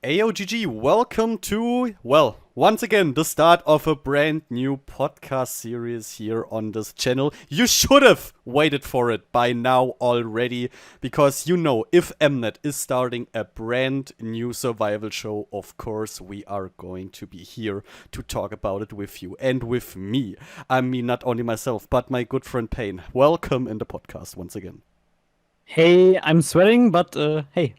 AyoGG, welcome to, once again, the start of a brand new podcast series here on this channel. You should have waited for it by now already, because if Mnet is starting a brand new survival show, of course we are going to be here to talk about it with you and with me. I mean, not only myself, but my good friend Payne. Welcome in the podcast once again. Hey, I'm sweating, but hey.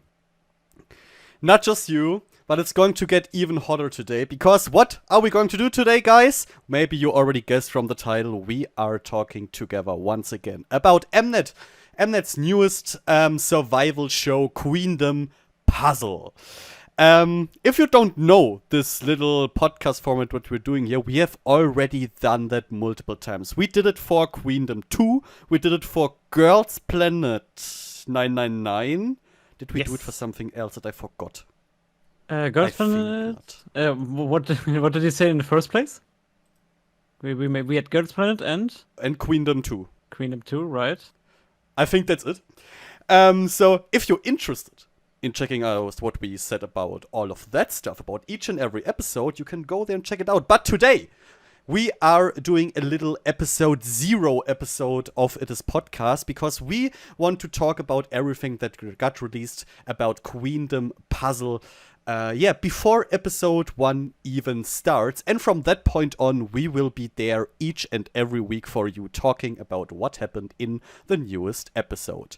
Not just you, but it's going to get even hotter today, because what are we going to do today, guys? Maybe you already guessed from the title. We are talking together once again about Mnet. Mnet's newest survival show, Queendom Puzzle. If you don't know this little podcast format, what we're doing here, we have already done that multiple times. We did it for Queendom 2. We did it for Girls Planet 999. Did we do it for something else that I forgot? Girls Planet? What did you say in the first place? We had Girls Planet and Queendom 2. Queendom 2, right? I think that's it. So if you're interested in checking out what we said about all of that stuff, about each and every episode, you can go there and check it out. But today, we are doing a little episode 0 episode of this podcast, because we want to talk about everything that got released about Queendom Puzzle before episode 1 even starts. And from that point on, we will be there each and every week for you, talking about what happened in the newest episode.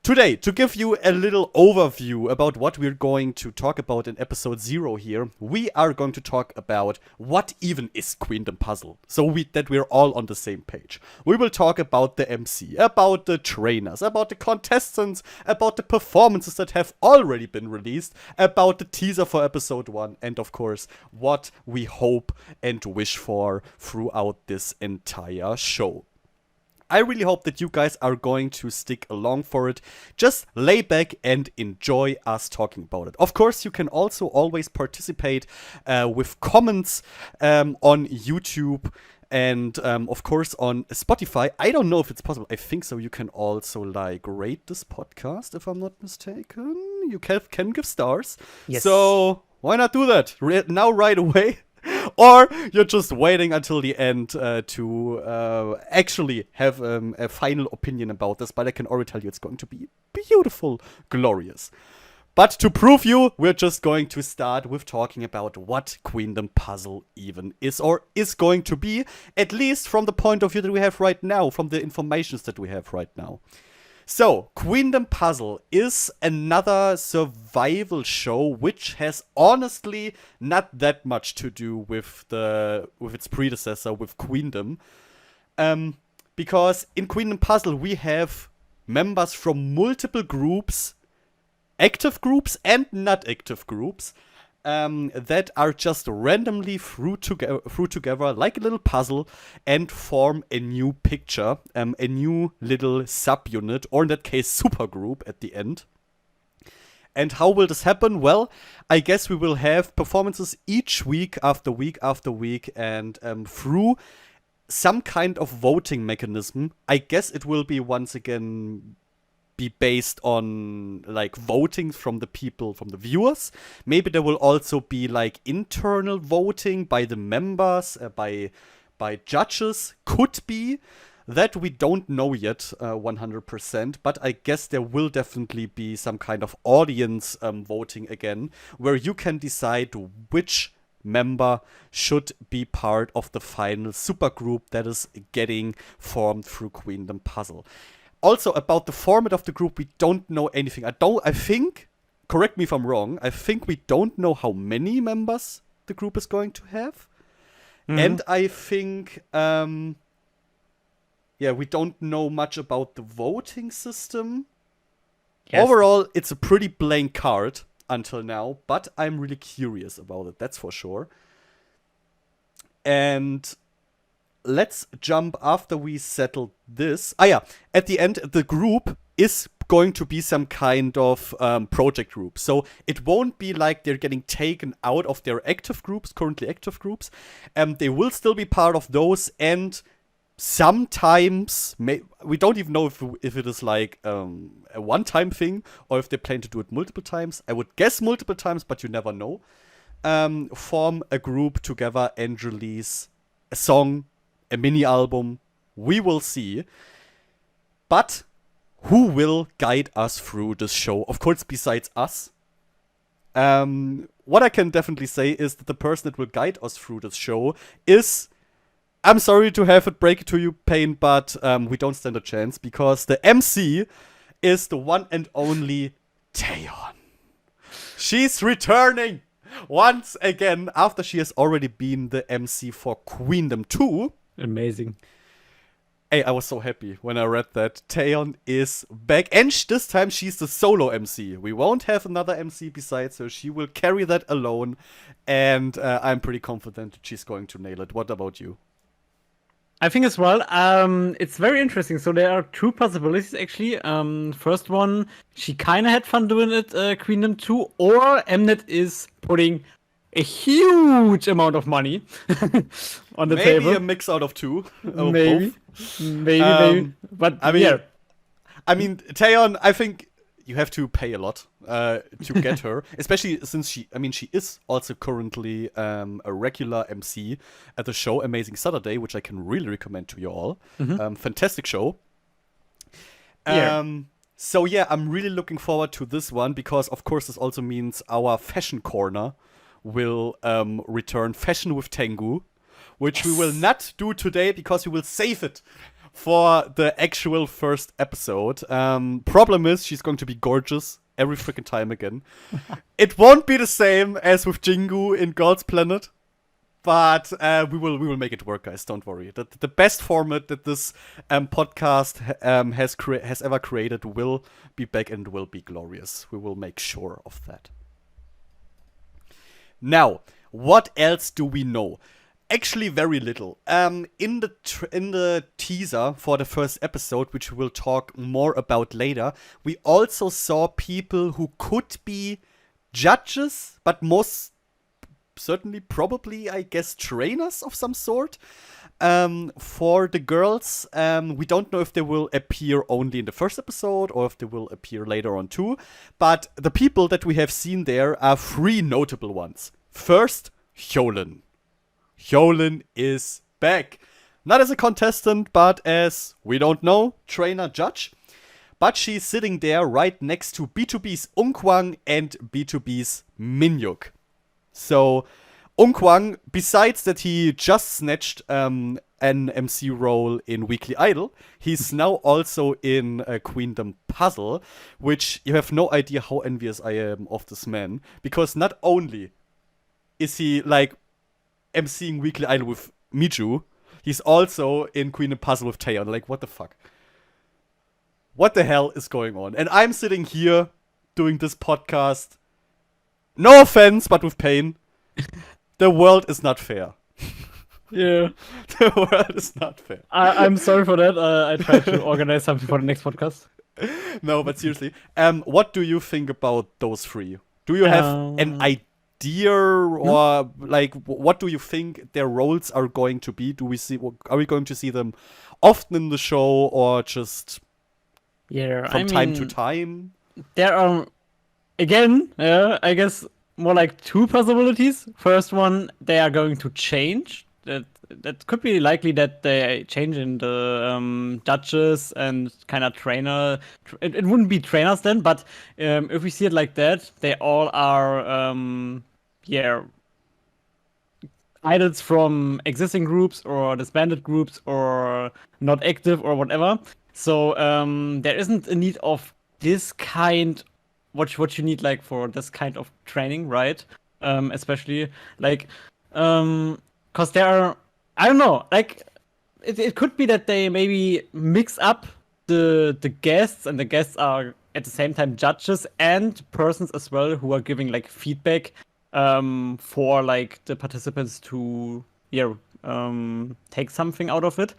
Today, to give you a little overview about what we're going to talk about in episode 0 here, we are going to talk about what even is Queendom Puzzle, so that we're all on the same page. We will talk about the MC, about the trainers, about the contestants, about the performances that have already been released, about the teaser for episode 1, and of course, what we hope and wish for throughout this entire show. I really hope that you guys are going to stick along for it. Just lay back and enjoy us talking about it. Of course, you can also always participate with comments on YouTube and of course on Spotify. I don't know if it's possible. I think so. You can also rate this podcast, if I'm not mistaken. You can give stars. Yes. So why not do that now right away? Or you're just waiting until the end to actually have a final opinion about this. But I can already tell you it's going to be beautiful, glorious. But to prove you, we're just going to start with talking about what Queendom Puzzle even is, or is going to be, at least from the point of view that we have right now, from the informations that we have right now. So, Queendom Puzzle is another survival show which has honestly not that much to do with its predecessor, with Queendom. Because in Queendom Puzzle we have members from multiple groups, active groups and not active groups, that are just randomly through together like a little puzzle and form a new picture, a new little subunit, or in that case supergroup at the end. And how will this happen? Well, I guess we will have performances each week after week after week, and through some kind of voting mechanism. I guess it will be once again be based on voting from the people, from the viewers. Maybe there will also be internal voting by the members, by judges. Could be. That we don't know yet 100%, but I guess there will definitely be some kind of audience voting again, where you can decide which member should be part of the final supergroup that is getting formed through Queendom Puzzle. Also, about the format of the group, we don't know anything. I think, correct me if I'm wrong, I think we don't know how many members the group is going to have. Mm-hmm. And I think, we don't know much about the voting system. Yes. Overall, it's a pretty blank card until now, but I'm really curious about it, that's for sure. And let's jump after we settle this. At the end, the group is going to be some kind of project group. So it won't be like they're getting taken out of their active groups, currently active groups. They will still be part of those, and sometimes we don't even know if it is like a one-time thing or if they plan to do it multiple times. I would guess multiple times, but you never know. Form a group together and release a song, a mini album. We will see. But who will guide us through this show? Of course, besides us. What I can definitely say is that the person that will guide us through this show is, I'm sorry to have it break it to you, Pain, but we don't stand a chance because the MC is the one and only Taeyeon. She's returning once again after she has already been the MC for Queendom 2. Amazing. Hey, I was so happy when I read that Taeyeon is back. And this time she's the solo MC. We won't have another MC besides her. She will carry that alone. And I'm pretty confident that she's going to nail it. What about you? I think as well. It's very interesting. So there are two possibilities actually. First one, she kind of had fun doing it, Queendom 2, or Mnet is putting a huge amount of money on the table. Maybe a mix out of two. Maybe. Both. Maybe. But I mean, yeah. I mean, Taeyeon, I think you have to pay a lot to get her, especially since she is also currently a regular MC at the show Amazing Saturday, which I can really recommend to you all. Fantastic show. So yeah, I'm really looking forward to this one because, of course, this also means our fashion corner will return, Fashion with Tengu, which we will not do today because we will save it for the actual first episode. Problem is, she's going to be gorgeous every freaking time again. It won't be the same as with Jingu in God's Planet, but we will make it work, guys. Don't worry. The best format that this podcast has ever created will be back and will be glorious. We will make sure of that. Now, what else do we know? Actually, very little. In the teaser for the first episode, which we will talk more about later, we also saw people who could be judges, but most certainly, probably, I guess, trainers of some sort. For the girls, we don't know if they will appear only in the first episode or if they will appear later on too. But the people that we have seen there are three notable ones. First, Hyolyn. Hyolyn is back. Not as a contestant, but as, we don't know, trainer judge. But she's sitting there right next to B2B's Unkwang and B2B's Minhyuk. So, Unkwang, besides that he just snatched an MC role in Weekly Idol, he's now also in Queendom Puzzle, which you have no idea how envious I am of this man. Because not only is he, like, MCing Weekly Idol with Miju, he's also in Queendom Puzzle with Taeyeon. Like, what the fuck? What the hell is going on? And I'm sitting here doing this podcast. No offense, but with pain. The world is not fair. Yeah. The world is not fair. I'm sorry for that. I tried to organize something for the next podcast. No, but seriously. What do you think about those three? Do you have an idea or like what do you think their roles are going to be? Are we going to see them often in the show or just from time to time? There are again, I guess more like two possibilities. First one, they are going to change. That could be likely that they change in the judges and kind of trainer. It wouldn't be trainers then, but if we see it like that, they all are idols from existing groups or disbanded groups or not active or whatever. So there isn't a need of this kind. What you need like for this kind of training, right? Especially like because there are, I don't know, like it could be that they maybe mix up the guests, and the guests are at the same time judges and persons as well who are giving like feedback for like the participants to take something out of it,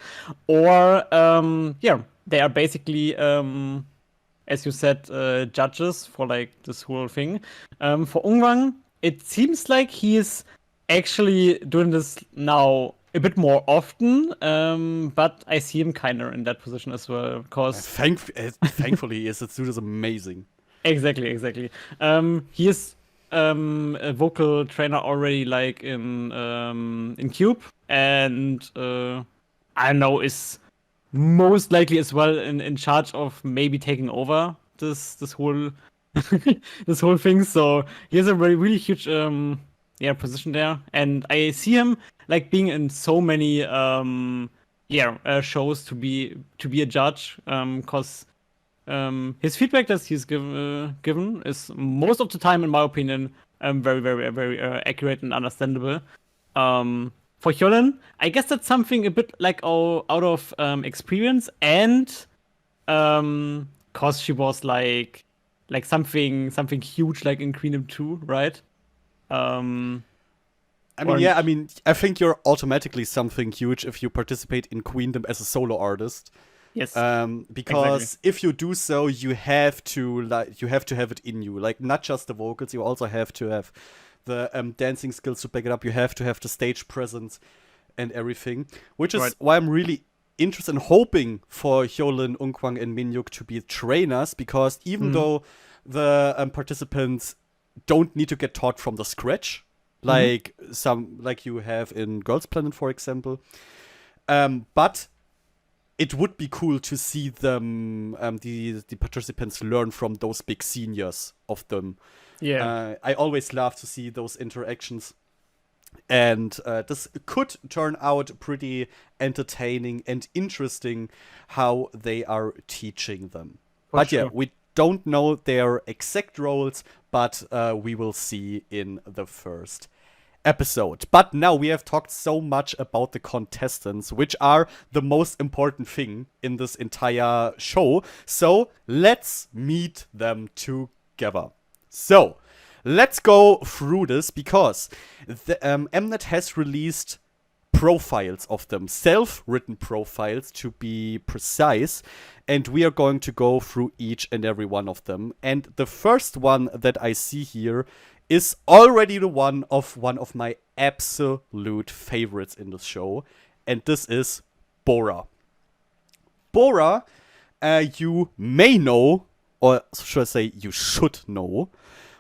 or they are basically as you said, judges for like this whole thing. For Ungwang, it seems like he is actually doing this now a bit more often, but I see him kind of in that position as well, because Thankfully, yes, this dude is amazing. exactly. He is a vocal trainer already, like in Cube, and I don't know, is most likely as well in charge of maybe taking over this whole this whole thing. So he has a really huge position there, and I see him like being in so many shows to be a judge, because his feedback that he's given is most of the time, in my opinion, very accurate and understandable. For Hyolyn, I guess that's something a bit like out of experience, and cause she was like something huge like in Queendom 2, right? I think you're automatically something huge if you participate in Queendom as a solo artist. Yes. Because Exactly. if you do so, you have to have it in you. Like, not just the vocals, you also have to have the dancing skills to back it up. You have to have the stage presence and everything. Which is Right. why I'm really interested and hoping for Hyolyn, Unkwang, and Minhyuk to be trainers, because even though the participants don't need to get taught from the scratch, like you have in Girls Planet, for example, but it would be cool to see them, the participants, learn from those big seniors of them. Yeah. I always love to see those interactions. And this could turn out pretty entertaining and interesting how they are teaching them. For But sure. we don't know their exact roles, but we will see in the first episode. But now we have talked so much about the contestants, which are the most important thing in this entire show. So let's meet them together. So let's go through this, because the Mnet has released profiles of them, self-written profiles to be precise, and we are going to go through each and every one of them. And the first one that I see here is already the one of my absolute favorites in this show, and this is Bora. Bora, you may know, or should I say you should know,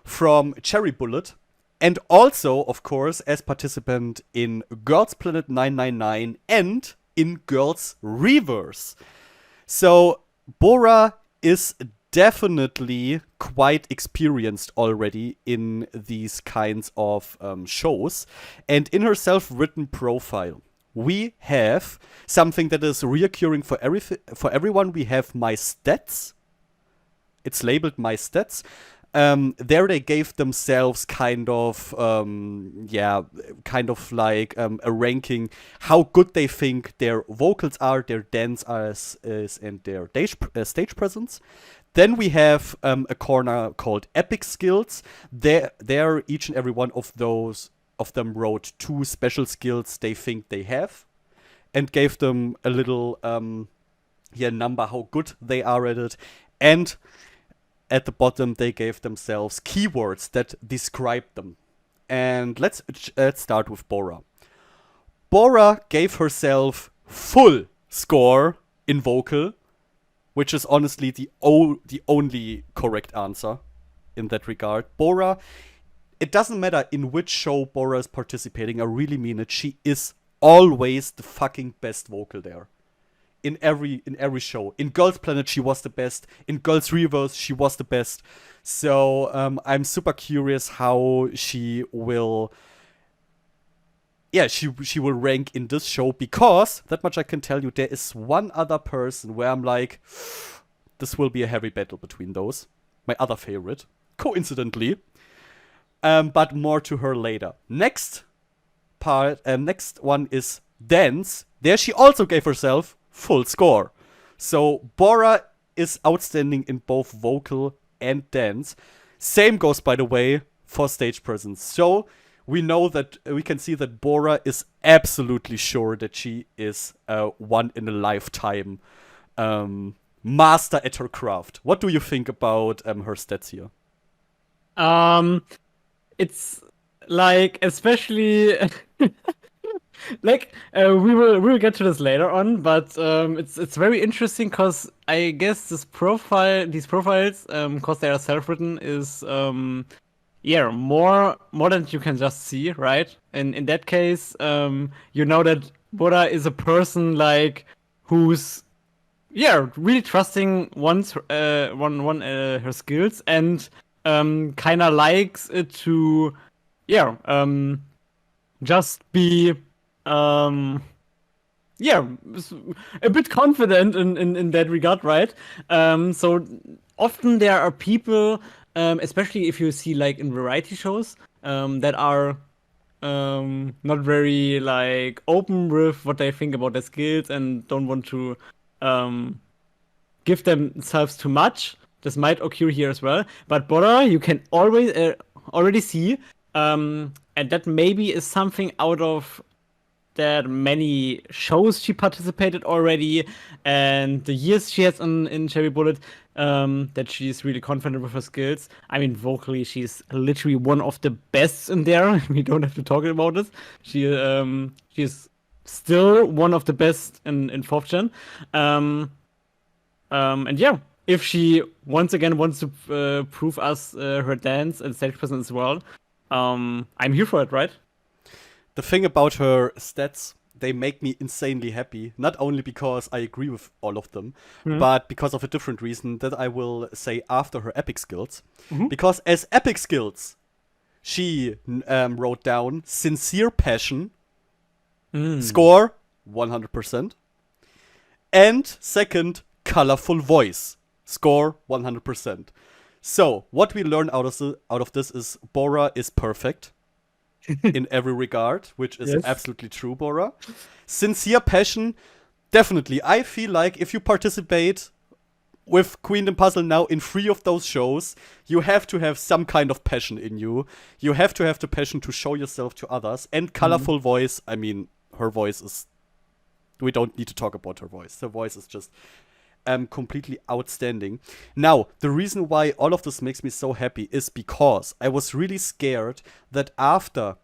from Cherry Bullet, and also, of course, as participant in Girls Planet 999 and in Girls Reverse. So Bora is definitely quite experienced already in these kinds of shows. And in her self-written profile, we have something that is reoccurring for everyone. We have my stats. It's labeled my stats. There they gave themselves kind of like a ranking, how good they think their vocals are, their dance is and their stage presence. Then we have a corner called Epic Skills. There each and every one of them wrote 2 special skills they think they have, and gave them a little number how good they are at it. And at the bottom, they gave themselves keywords that describe them. And let's start with Bora. Bora gave herself full score in vocal, which is honestly the only correct answer in that regard. Bora, it doesn't matter in which show Bora is participating, I really mean it, she is always the fucking best vocal there. In every show. In Girls Planet, she was the best. In Girls Reverse, she was the best. So I'm super curious how she will. Yeah, she will rank in this show, because that much I can tell you. There is one other person where I'm like, this will be a heavy battle between those. My other favorite, coincidentally. But more to her later. Next one is Dance. There she also gave herself full score. So Bora is outstanding in both vocal and dance. Same goes, by the way, for stage presence. So we can see that Bora is absolutely sure that she is a one in a lifetime master at her craft. What do you think about her stats here? It's like, especially Like we will get to this later on, but it's very interesting because I guess these profiles, because they are self-written, is yeah, more than you can just see, right? And in that case, you know that Bora is a person like who's yeah really trusting her skills and kind of likes it to yeah just be um yeah a bit confident in that regard, right? So often there are people, especially if you see like in variety shows, that are not very like open with what they think about their skills and don't want to um give themselves too much. This might occur here as well. But Bora, you can always already see, and that maybe is something out of that many shows she participated already, and the years she has in Cherry Bullet, that she's really confident with her skills. I mean, vocally, she's literally one of the best in there. We don't have to talk about this. She's still one of the best in fourth gen. And yeah, if she once again wants to prove us her dance and stage presence as well, I'm here for it, right? The thing about her stats, they make me insanely happy. Not only because I agree with all of them, but because of a different reason that I will say after her epic skills. Because as epic skills, she wrote down sincere passion, score 100%, and second, colorful voice, score 100%. So what we learn out of this is Bora is perfect. In every regard, which is Yes. absolutely true, Bora. Sincere passion, definitely. I feel like if you participate with Queendom Puzzle now in 3 of those shows, you have to have some kind of passion in you. You have to have the passion to show yourself to others. And colorful voice, I mean, her voice is... We don't need to talk about her voice. Her voice is just completely outstanding. Now, the reason why all of this makes me so happy is because I was really scared that after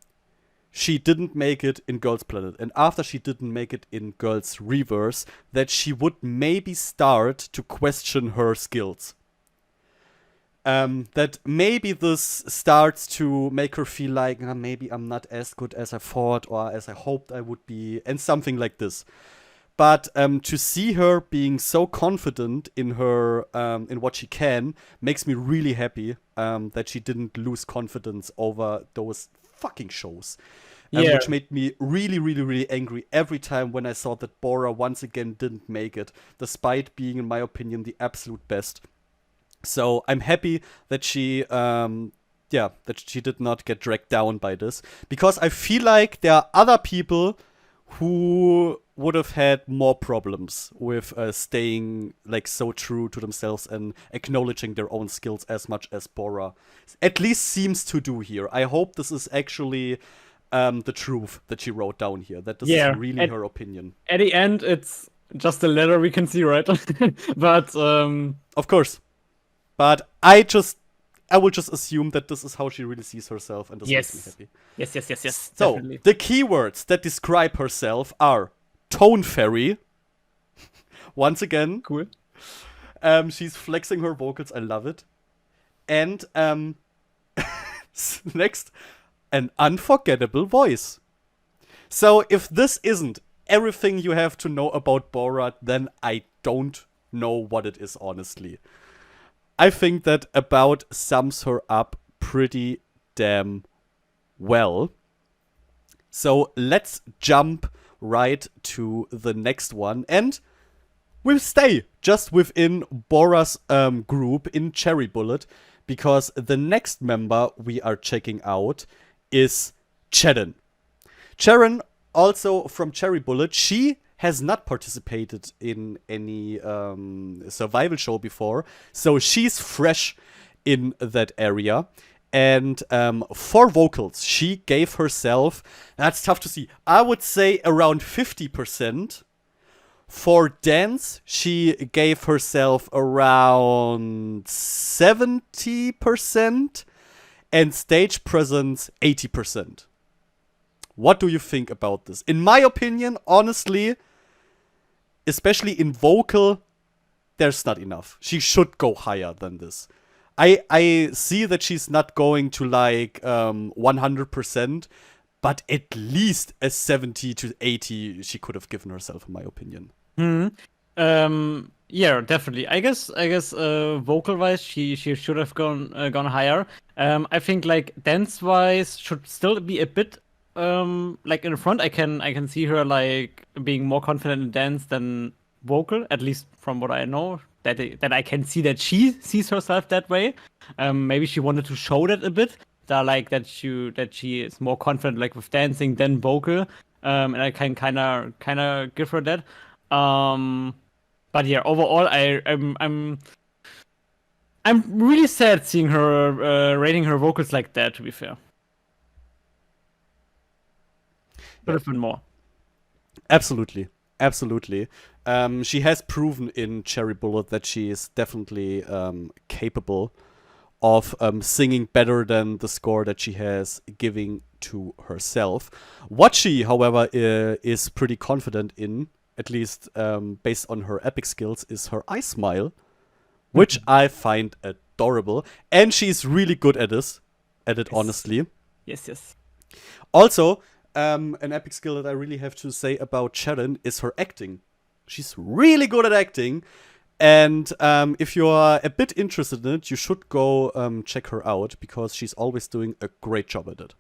she didn't make it in Girls Planet and after she didn't make it in Girls Reverse, that she would maybe start to question her skills. That maybe this starts to make her feel like maybe I'm not as good as I thought or as I hoped I would be, and something like this. But to see her being so confident in her in what she can makes me really happy that she didn't lose confidence over those fucking shows. Yeah. Which made me really, really, really angry every time when I saw that Bora once again didn't make it, despite being, in my opinion, the absolute best. So I'm happy that she that she did not get dragged down by this, because I feel like there are other people who would have had more problems with staying like so true to themselves and acknowledging their own skills as much as Bora at least seems to do here. I hope this is actually the truth that she wrote down here, that this is really her opinion. At the end, it's just a letter we can see, right? But of course. But I will just assume that this is how she really sees herself, and this makes me happy. Yes. So, definitely. the keywords that describe herself are Tone Fairy. Once again. Cool. She's flexing her vocals, I love it. And next, an unforgettable voice. So, if this isn't everything you have to know about Bora, then I don't know what it is, honestly. I think that about sums her up pretty damn well. So let's jump right to the next one. And we'll stay just within Bora's group in Cherry Bullet, because the next member we are checking out is Charon. Charon, also from Cherry Bullet, she has not participated in any survival show before, so she's fresh in that area. And for vocals, she gave herself, that's tough to see, I would say around 50%. For dance, she gave herself around 70%. And stage presence, 80%. What do you think about this? In my opinion, honestly, especially in vocal, there's not enough. She should go higher than this. I see that she's not going to like 100%, but at least a 70 to 80 she could have given herself, in my opinion. Yeah, definitely. I guess vocal wise she should have gone higher. I think like dance wise should still be a bit like in the front. I can see her like being more confident in dance than vocal, at least from what I know. That I can see that she sees herself that way. Maybe she wanted to show that a bit. That she is more confident like with dancing than vocal. And I can kinda give her that. But yeah, overall, I'm really sad seeing her rating her vocals like that. To be fair, could have been more. Absolutely. Absolutely. She has proven in Cherry Bullet that she is definitely capable of singing better than the score that she has giving to herself. What she, however, is pretty confident in, at least based on her epic skills, is her eye smile, which I find adorable. And she's really good at it, Yes. honestly. Yes. Also, an epic skill that I really have to say about Sharon is her acting. She's really good at acting. And if you are a bit interested in it, you should go check her out, because she's always doing a great job at it.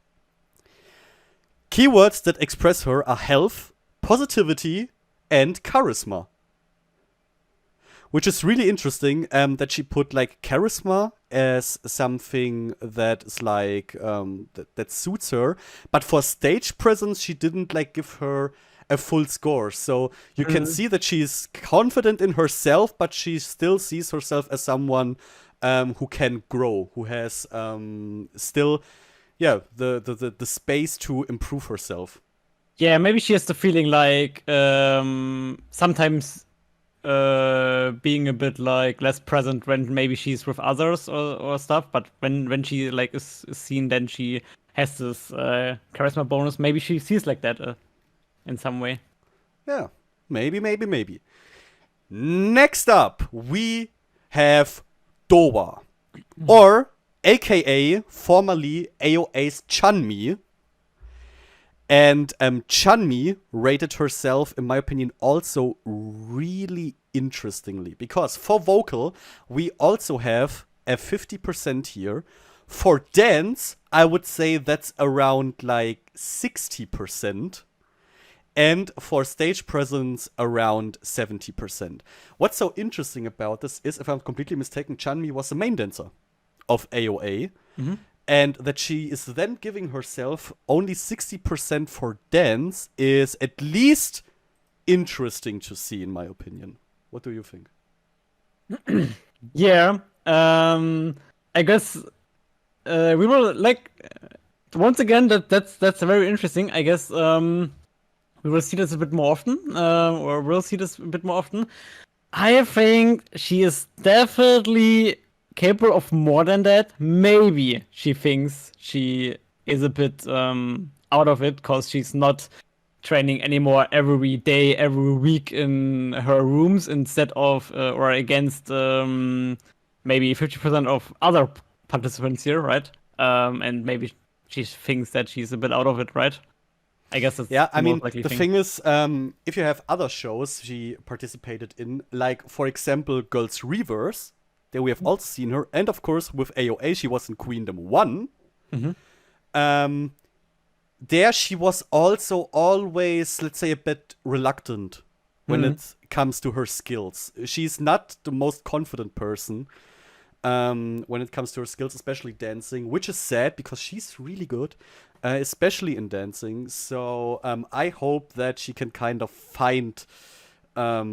Keywords that express her are health, positivity, and charisma. Which is really interesting that she put like charisma as something that is like that suits her, but for stage presence she didn't like give her a full score. So you can see that she's confident in herself, but she still sees herself as someone who can grow, who has still the space to improve herself. Yeah, maybe she has the feeling like sometimes being a bit like less present when maybe she's with others or stuff, but when she like is seen, then she has this charisma bonus. Maybe she sees like that in some way. Yeah, maybe. Next up, we have Dowa, or aka formerly AOA's Chanmi. And Chanmi rated herself, in my opinion, also really interestingly. Because for vocal, we also have a 50% here. For dance, I would say that's around like 60%. And for stage presence, around 70%. What's so interesting about this is, if I'm completely mistaken, Chanmi was the main dancer of AOA. And that she is then giving herself only 60% for dance is at least interesting to see, in my opinion. What do you think? Yeah, I guess we will like once again that's very interesting. I guess we will see this a bit more often, or we'll see this a bit more often. I think she is definitely capable of more than that. Maybe she thinks she is a bit out of it because she's not training anymore every day, every week in her rooms instead of or against maybe 50% of other participants here, right? And maybe she thinks that she's a bit out of it, right? I guess that's Yeah, I the mean, most likely the thing. thing is, if you have other shows she participated in, like, for example, Girls Reverse, there we have also seen her, and of course, with AOA, she was in Queendom 1. There she was also always, let's say, a bit reluctant when it comes to her skills. She's not the most confident person when it comes to her skills, especially dancing, which is sad because she's really good, especially in dancing. So I hope that she can kind of find a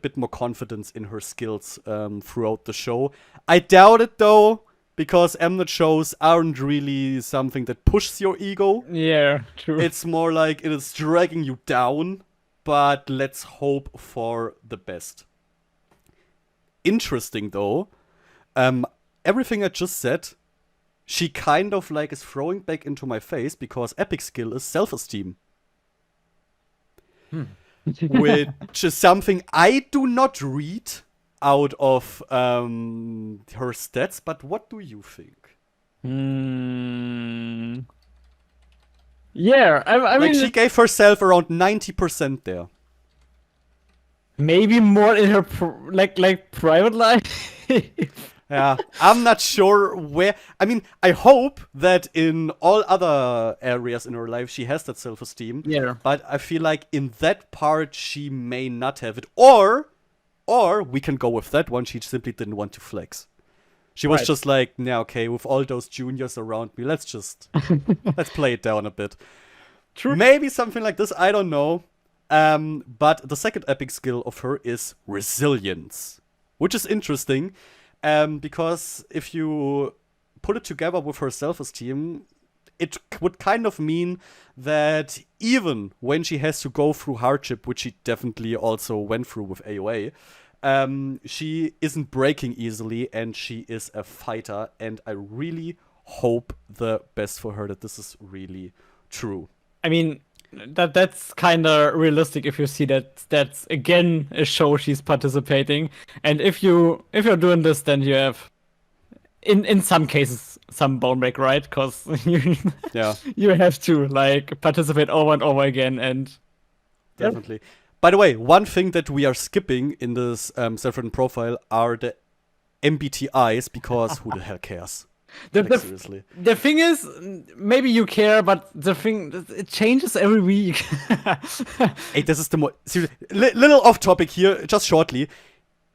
bit more confidence in her skills throughout the show. I doubt it, though, because Mnet shows aren't really something that pushes your ego. Yeah, true. It's more like it is dragging you down, but let's hope for the best. Interesting, though, everything I just said she kind of like is throwing back into my face because epic skill is self-esteem. Which is something I do not read out of her stats, but what do you think? Yeah, I Like, mean, she gave herself around 90% there. maybe more in her like private life. Yeah, I'm not sure where. I mean, I hope that in all other areas in her life she has that self-esteem. Yeah. But I feel like in that part she may not have it, or we can go with that one. She simply didn't want to flex. She was just like, yeah, okay, with all those juniors around me, let's play it down a bit. True. Maybe something like this. I don't know. But the second epic skill of her is resilience, which is interesting. Because if you put it together with her self-esteem, it would kind of mean that even when she has to go through hardship, which she definitely also went through with AOA, she isn't breaking easily, and she is a fighter, and I really hope the best for her that this is really true. I mean, that's kind of realistic if you see that that's again a show she's participating, and if you're doing this, then you have in some cases some bone break, right? Because you have to like participate over and over again, and definitely. By the way, one thing that we are skipping in this self-written profile are the MBTIs, because who the hell cares? Seriously. The thing is, maybe you care, but the thing, it changes every week. Hey, this is the more little off topic here, just shortly.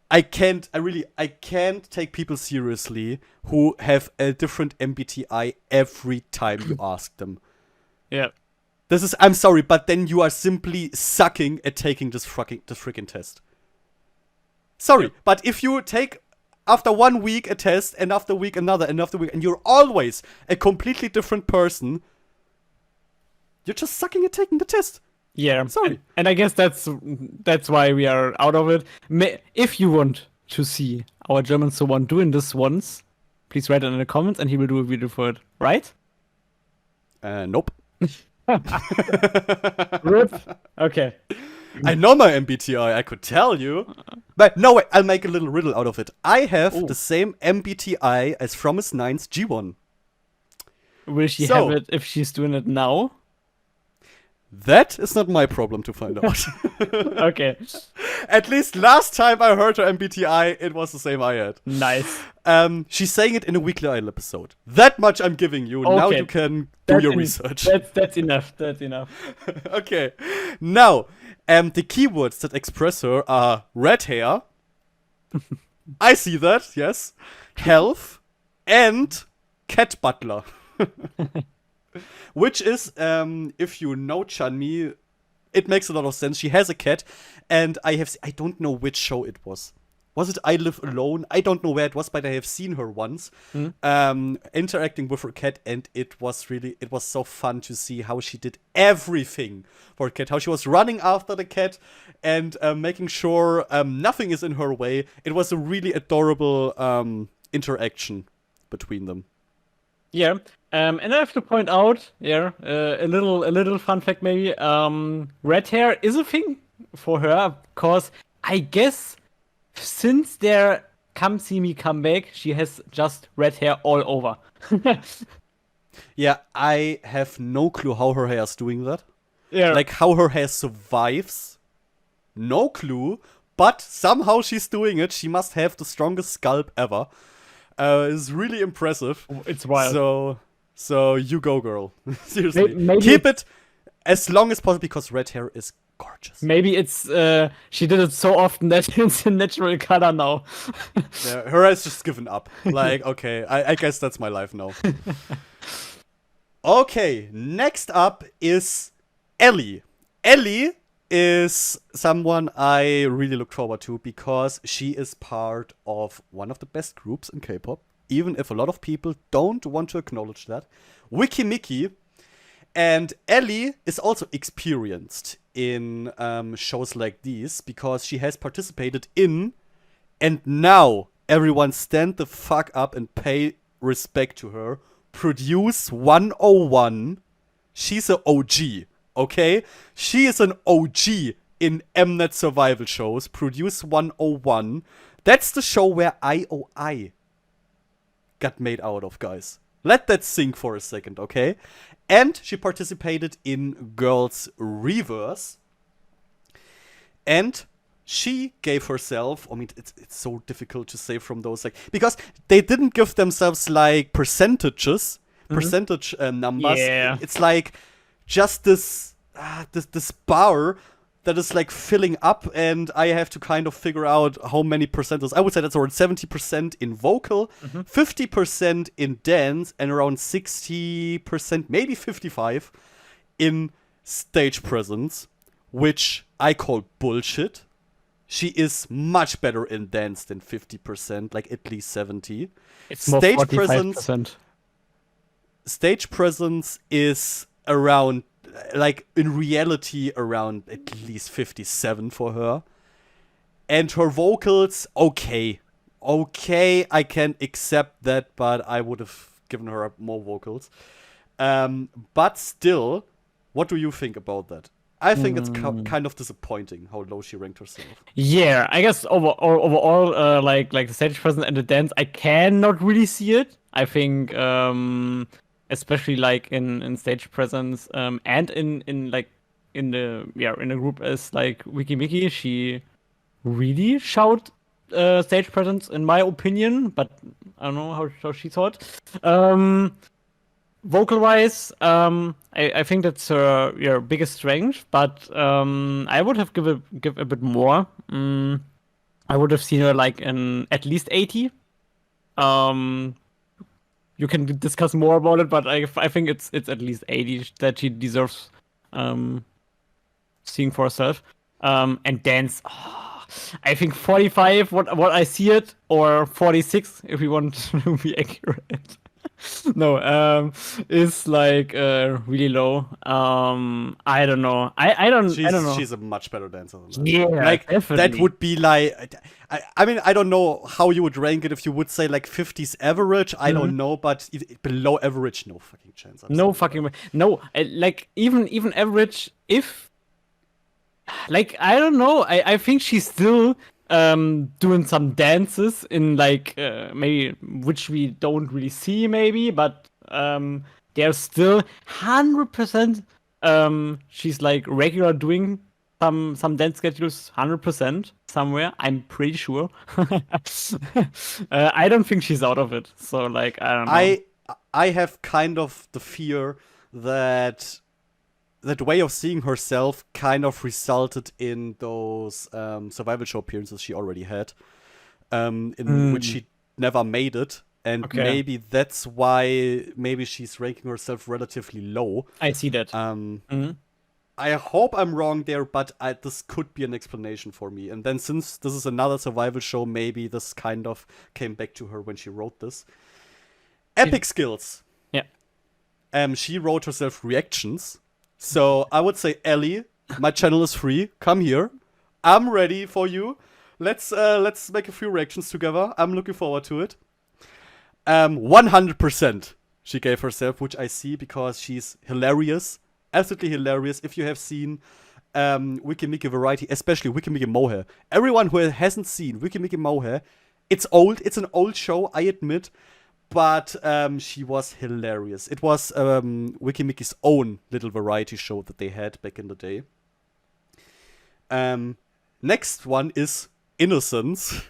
I can't take people seriously who have a different MBTI every time you ask them. Yeah. I'm sorry, but then you are simply sucking at taking this freaking test. Sorry, but if you take after 1 week a test, and after a week another, and after a week, and you're always a completely different person, you're just sucking at taking the test. Yeah, sorry. And I guess that's why we are out of it. If you want to see our German someone doing this once, please write it in the comments, and he will do a video for it. Right? Nope. Rip. Okay. I know my MBTI, I could tell you. But no, wait, I'll make a little riddle out of it. I have the same MBTI as Promise 9's G1. Will she have it if she's doing it now? That is not my problem to find out. Okay. At least last time I heard her MBTI, it was the same I had. Nice. She's saying it in a Weekly Idol episode. That much I'm giving you. Okay. Now you can do your research. That's enough. That's enough. Okay. Now, the keywords that express her are red hair. I see that, yes. Health and cat butler. Which is, if you know Chanmi, it makes a lot of sense. She has a cat, and I don't know which show it was. Was it I Live Alone? I don't know where it was, but I have seen her once interacting with her cat, and it was so fun to see how she did everything for her cat. How she was running after the cat and making sure nothing is in her way. It was a really adorable interaction between them. Yeah. And I have to point out, a little fun fact maybe. Red hair is a thing for her, because I guess since their Come See Me Come Back, she has just red hair all over. Yeah, I have no clue how her hair is doing that. Yeah. Like how her hair survives. No clue. But somehow she's doing it. She must have the strongest scalp ever. It's really impressive. It's wild. So you go, girl. Seriously. Maybe keep it as long as possible, because red hair is gorgeous. Maybe it's she did it so often that it's a natural color now. Yeah, her has just given up. Like, okay, I guess that's my life now. Okay, next up is Ellie. Ellie is someone I really look forward to, because she is part of one of the best groups in K-pop, even if a lot of people don't want to acknowledge that. Wiki Mickey. And Ellie is also experienced in shows like these, because she has participated in, and now everyone stand the fuck up and pay respect to her, Produce 101. She's an OG, okay? She is an OG in Mnet survival shows. Produce 101. That's the show where IOI got made out of, guys. Let that sink for a second, okay? And she participated in Girls Reverse. And she gave herself, I mean, it's so difficult to say from those, like, because they didn't give themselves, like, percentage numbers. Yeah. It's like just this bar that is like filling up, and I have to kind of figure out how many percentages. I would say that's around 70% in vocal, 50% in dance, and around 60%, maybe 55% in stage presence, which I call bullshit. She is much better in dance than 50%, like at least 70%. It's more 45%. Stage presence is around, like, in reality, around at least 57 for her. And her vocals, okay, I can accept that, but I would have given her more vocals. But still, what do you think about that? I think it's kind of disappointing how low she ranked herself. Yeah, I guess overall, like the stage presence and the dance, I cannot really see it. I think, especially like in stage presence, and in the group as like Wiki Miki, she really showed stage presence in my opinion, but I don't know how she thought. Vocal wise, I think that's her biggest strength, but I would have give a bit more. I would have seen her like in at least 80. You can discuss more about it, but I think it's at least 80 that she deserves seeing for herself. And dance, I think 45 what I see it, or 46 if we want to be accurate. No, is like really low. I don't know. I don't know. She's a much better dancer than that. Yeah, like definitely. That would be like, I mean, I don't know how you would rank it if you would say like 50s average. I don't know, but below average, no fucking chance. No fucking way. No, like even average. If like I don't know. I think she's still doing some dances in like maybe which we don't really see maybe, but they're still 100%. She's like regular doing some dance schedules 100% somewhere. I'm pretty sure. I don't think she's out of it. So like I don't know. I have kind of the fear that that way of seeing herself kind of resulted in those survival show appearances she already had, in which she never made it. And maybe that's why maybe she's ranking herself relatively low. I see that. I hope I'm wrong there, but this could be an explanation for me. And then since this is another survival show, maybe this kind of came back to her when she wrote this. Epic skills. Yeah. She wrote herself reactions. So I would say, Ellie, my channel is free. Come here. I'm ready for you. Let's make a few reactions together. I'm looking forward to it. 100% she gave herself, which I see because she's hilarious. Absolutely hilarious. If you have seen Wiki Miki Variety, especially Wiki Miki Mohair. Everyone who hasn't seen Wiki Miki Mohair, it's old. It's an old show, I admit. But she was hilarious. It was Wiki Miki's own little variety show that they had back in the day. Next one is Innocence,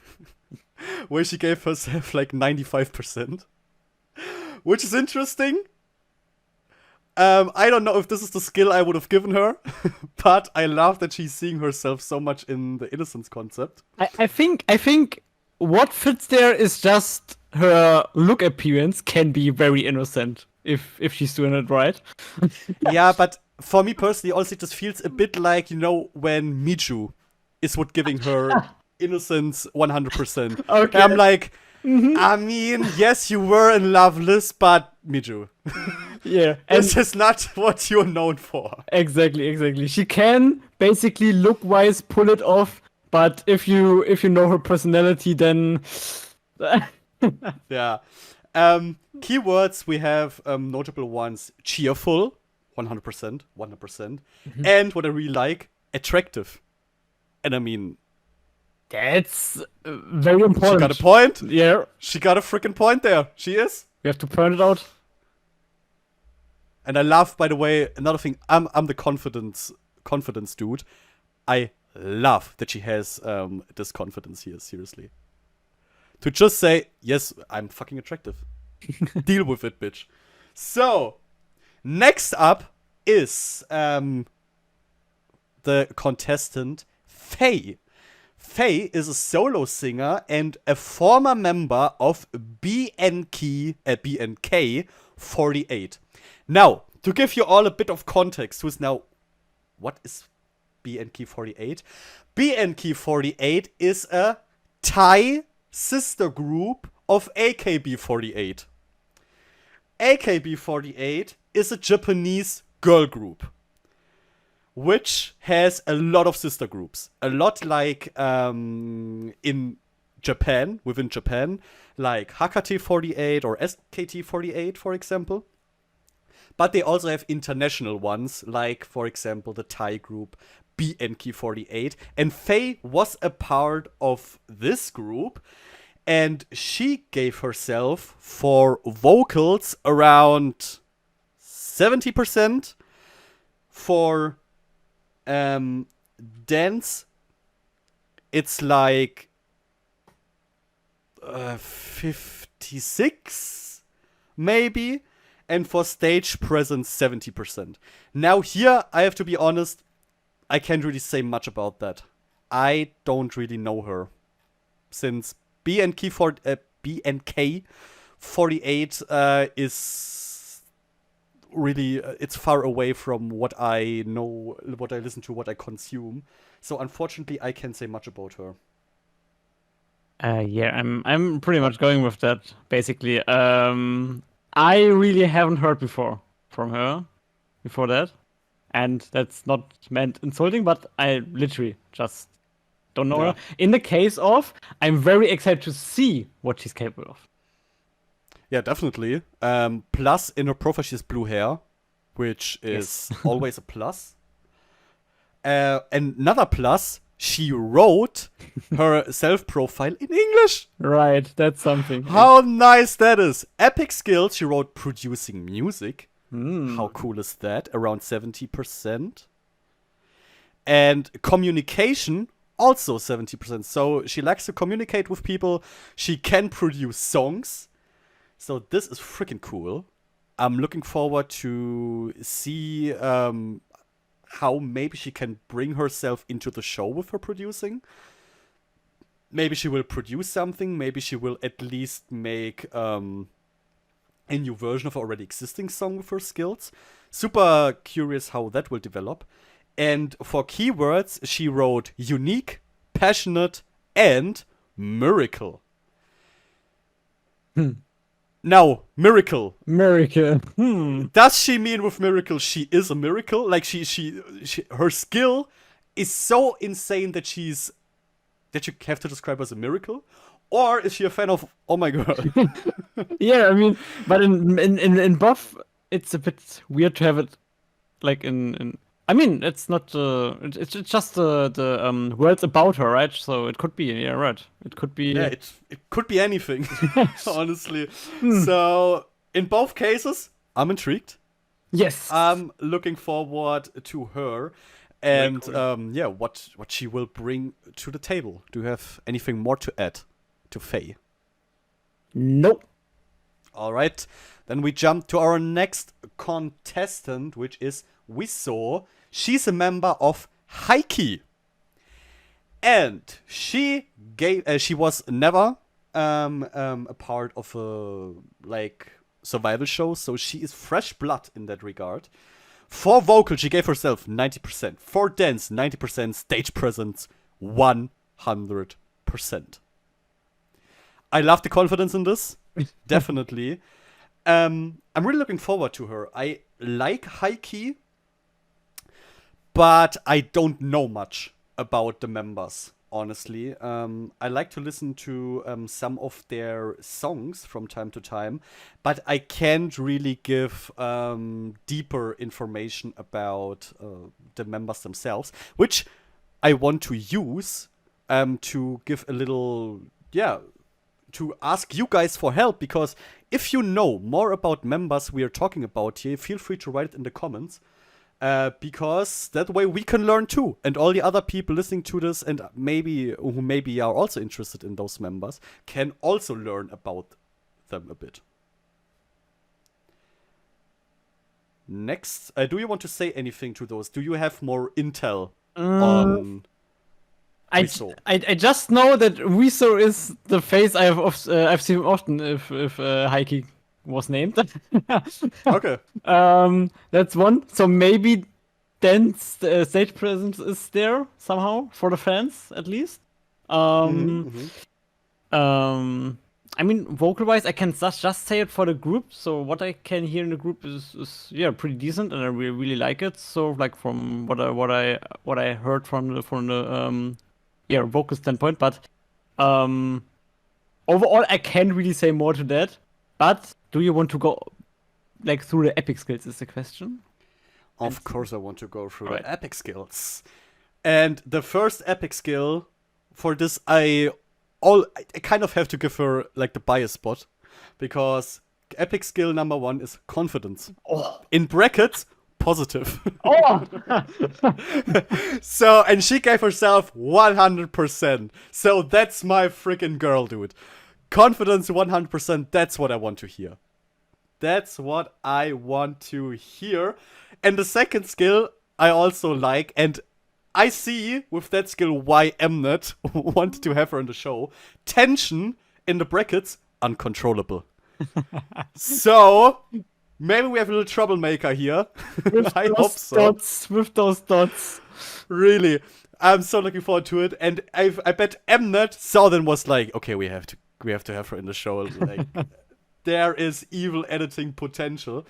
where she gave herself like 95%, which is interesting. I don't know if this is the skill I would have given her, but I love that she's seeing herself so much in the Innocence concept. I think what fits there is just her look appearance can be very innocent if she's doing it right. Yeah, but for me personally, also it just feels a bit like, you know, when Miju is what giving her innocence 100%. Okay. I'm like, I mean, yes, you were in Loveless, but Miju. Yeah. This is not what you're known for. Exactly. She can basically look-wise pull it off, but if you know her personality, then Yeah. Keywords, we have notable ones: cheerful, 100%, 100%, and what I really like, attractive. And I mean, That's very important. she got a point. Yeah, She got a freaking point there. She is. we have to point it out. And I love, by the way, another thing. I'm the confidence dude. I love that she has this confidence here. Seriously, to just say yes, I'm fucking attractive. Deal with it, bitch. So next up is the contestant Faye. Faye is a solo singer and a former member of BNK48. Now, to give you all a bit of context, what is BNK48? BNK48 is a Thai sister group of AKB48. AKB48 is a Japanese girl group, which has a lot of sister groups. A lot like in Japan, within Japan, like HKT48 or SKT48, for example. But they also have international ones, like, for example, the Thai group BNK48. And Faye was a part of this group, and she gave herself for vocals around 70%, for dance, it's like 56, maybe. And for stage presence, 70%. Now here, I have to be honest, I can't really say much about that. I don't really know her. Since BNK48 is really, it's far away from what I know, what I listen to, what I consume. So unfortunately, I can't say much about her. Yeah, I'm pretty much going with that, basically. I really haven't heard from her before that. And that's not meant insulting, but I literally just don't know her. In the case of, I'm very excited to see what she's capable of. Yeah, definitely. Plus, in her profile, she has blue hair, which is always a plus. Another plus, she wrote her self-profile in English. Right, that's something. How nice that is. Epic skills, she wrote producing music. How cool is that? Around 70%. And communication, also 70%. So she likes to communicate with people. She can produce songs. So this is freaking cool. I'm looking forward to see how maybe she can bring herself into the show with her producing. Maybe she will produce something. Maybe she will at least make a new version of an already existing song with her skills. Super curious how that will develop. And for keywords, she wrote unique, passionate, and miracle. Now, miracle. Miracle. Does she mean with miracle she is a miracle? Like her skill is so insane that you have to describe her as a miracle? Or is she a fan of Oh My God? Yeah, I mean, but in buff, it's a bit weird to have it like in I mean, it's not it's just the words about her, right? So it could be, yeah, right. It could be. Yeah, it could be anything, honestly. So in both cases, I'm intrigued. Yes. I'm looking forward to her, and cool. yeah, what she will bring to the table. Do you have anything more to add to Faye? Nope. All right, then we jump to our next contestant, which is Wiso. She's a member of Haiki. And she was never a part of a survival show, so she is fresh blood in that regard. For vocal, she gave herself 90%. For dance, 90%. Stage presence, 100%. I love the confidence in this. Definitely. I'm really looking forward to her. I like Haiki, but I don't know much about the members. honestly. I like to listen to some of their songs from time to time, but I can't really give deeper information about the members themselves, which I want to use to give a little, to ask you guys for help, because if you know more about members we are talking about here, feel free to write it in the comments. Because that way we can learn too, and all the other people listening to this and who maybe are also interested in those members can also learn about them a bit. Next, do you want to say anything to those? Do you have more intel on Wieso? I just know that Wieso is the face I've seen often if Heike was named. Okay. That's one. So maybe then stage presence is there somehow for the fans at least. I mean, vocal-wise, I can just say it for the group. So what I can hear in the group is pretty decent, and I really like it. So like from what I heard from the vocal standpoint, but overall I can't really say more to that. But do you want to go like through the epic skills is the question? Of course I want to go through the epic skills. And the first epic skill for this, I kind of have to give her like the bias spot, because epic skill number 1 is confidence. Oh. In brackets, positive. Oh. So, and she gave herself 100%. So that's my freaking girl, dude. Confidence 100%, that's what I want to hear. That's what I want to hear. And the second skill I also like, and I see with that skill why Mnet wanted to have her in the show. Tension, in the brackets, uncontrollable. So, maybe we have a little troublemaker here. I hope so. With those dots. Really. I'm so looking forward to it. And I bet Mnet saw then was like, okay, we have to have her in the show. Like, there is evil editing potential.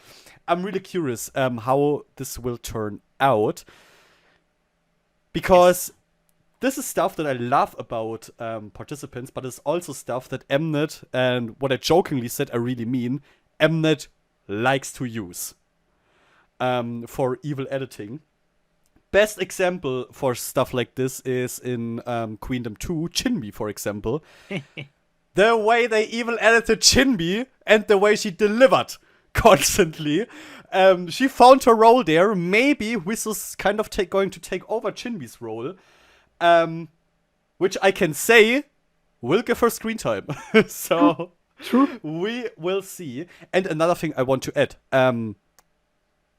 I'm really curious how this will turn out. Because this is stuff that I love about participants, but it's also stuff that Mnet, and what I jokingly said I really mean, Mnet likes to use for evil editing. Best example for stuff like this is in Queendom 2, Chinbi, for example. The way they evil edited Chinbi and the way she delivered constantly. She found her role there. Maybe Wiz is kind of going to take over Chinbi's role. Which I can say will give her screen time. So True. We will see. And another thing I want to add.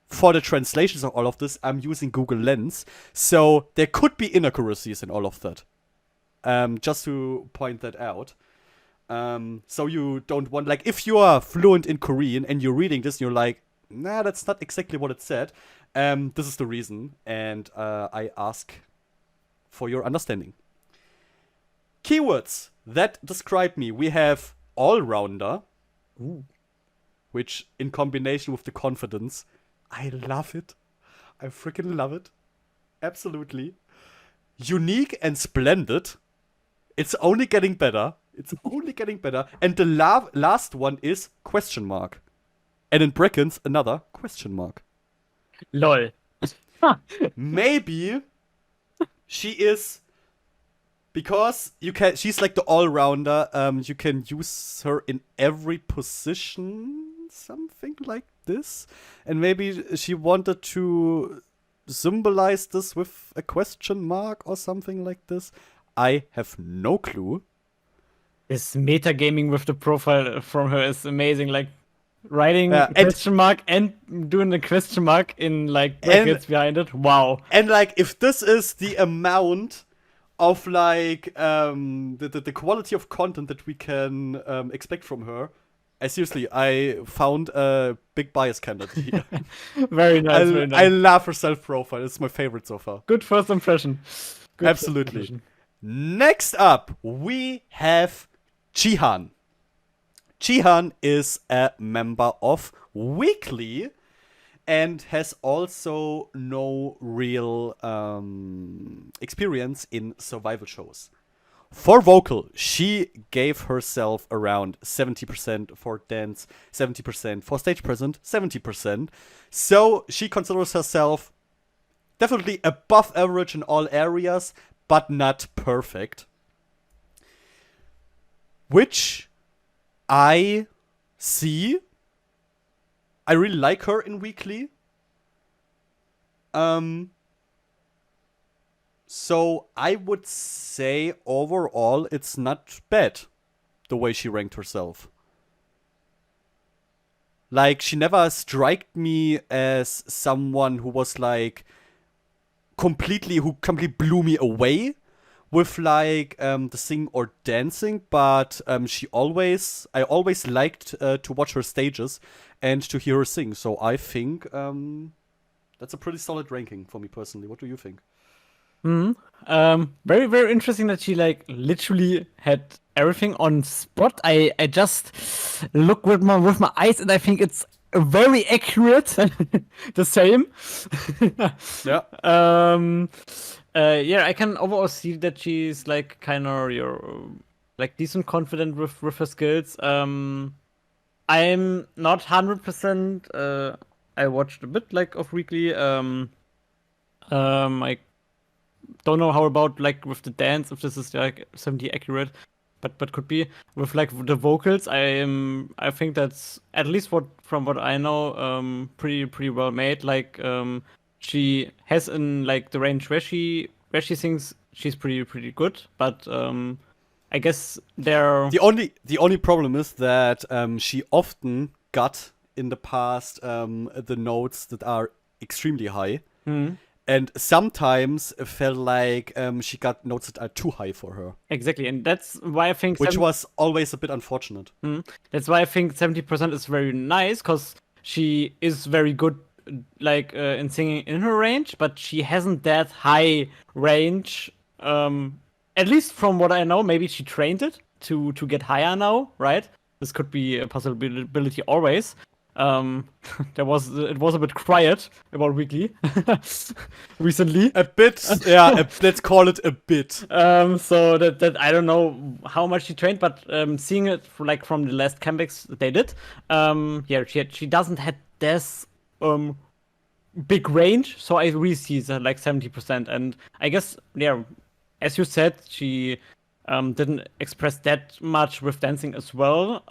For the translations of all of this, I'm using Google Lens. So there could be inaccuracies in all of that. Just to point that out. So you don't want, like, if you are fluent in Korean and you're reading this and you're like, nah, that's not exactly what it said. This is the reason. And I ask for your understanding. Keywords that describe me. We have all-rounder. Ooh. Which, in combination with the confidence, I love it. I freaking love it. Absolutely. Unique and splendid. It's only getting better. It's only getting better. And the last one is question mark. And in brackets, another question mark. Lol. Maybe she is, because she's like the all-rounder. You can use her in every position, something like this. And maybe she wanted to symbolize this with a question mark or something like this. I have no clue. This metagaming with the profile from her is amazing. Like writing a question mark and doing the question mark in like brackets behind it. Wow. And like, if this is the amount of like the quality of content that we can expect from her, seriously, I found a big bias candidate here. Very nice. Very nice. I love her self-profile. It's my favorite so far. Good first impression. Absolutely. First impression. Next up, we have Jihan. Jihan is a member of Weekly, and has also no real experience in survival shows. For vocal, she gave herself around 70% for dance, 70% for stage presence, 70%. So she considers herself definitely above average in all areas, but not perfect. Which I see. I really like her in Weekly. So I would say overall it's not bad the way she ranked herself. Like, she never struck me as someone who was like who completely blew me away with like the singing or dancing, but I always liked to watch her stages and to hear her sing. So I think that's a pretty solid ranking for me personally. What do you think? Very, very interesting that she like literally had everything on spot. I just look with my eyes and I think it's very accurate. The same. Yeah. Yeah, I can overall see that she's like kind of like decent confident with her skills. I'm not 100%. I watched a bit like of Weekly. I don't know how about like with the dance, if this is like 70 accurate, but could be with like the vocals. I think that's at least from what I know, pretty well made. Like she has in like the range where she sings, she's pretty good. But I guess the only problem is that she often got in the past the notes that are extremely high. And sometimes it felt like she got notes that are too high for her. Exactly, and that's why I think which was always a bit unfortunate. That's why I think 70% is very nice, because she is very good, like in singing in her range, but she hasn't that high range. At least from what I know, maybe she trained it to get higher now, right? This could be a possibility always. It was a bit quiet about Weekly recently. A bit, yeah. Let's call it a bit. So that I don't know how much she trained, but seeing it like from the last comebacks they did, yeah, she doesn't have this big range, so I really see that like 70%, and I guess, yeah, as you said, she didn't express that much with dancing as well.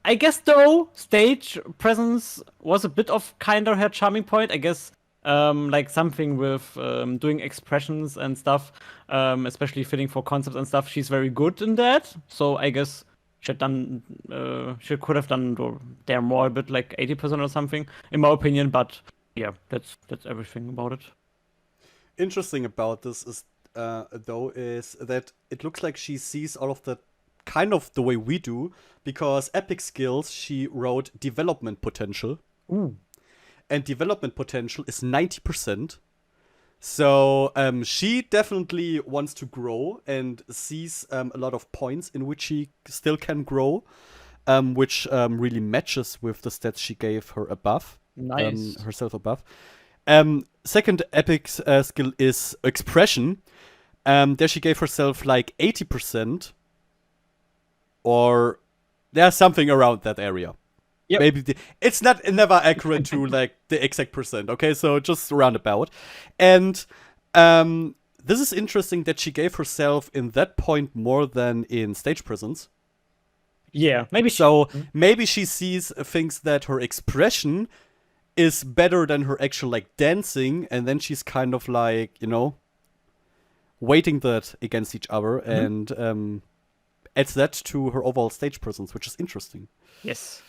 I guess though, stage presence was a bit of kind of her charming point. I guess like something with doing expressions and stuff, especially fitting for concepts and stuff. She's very good in that. So I guess she could have done there more, a bit like 80% or something, in my opinion. But yeah, that's everything about it. Interesting about this is though is that it looks like she sees all of the kind of the way we do, because epic skills she wrote development potential. Ooh. And development potential is 90%. So she definitely wants to grow and sees a lot of points in which she still can grow, which really matches with the stats she gave her above. Nice. Herself above. Second epic skill is expression. There she gave herself like 80%. Or there's something around that area. Yep. Maybe it's never accurate to like the exact percent. Okay, so just roundabout. And this is interesting that she gave herself in that point more than in stage presence. Yeah, maybe. Maybe she sees things that her expression is better than her actual like dancing, and then she's kind of like, weighting that against each other, and adds that to her overall stage presence, which is interesting. Yes.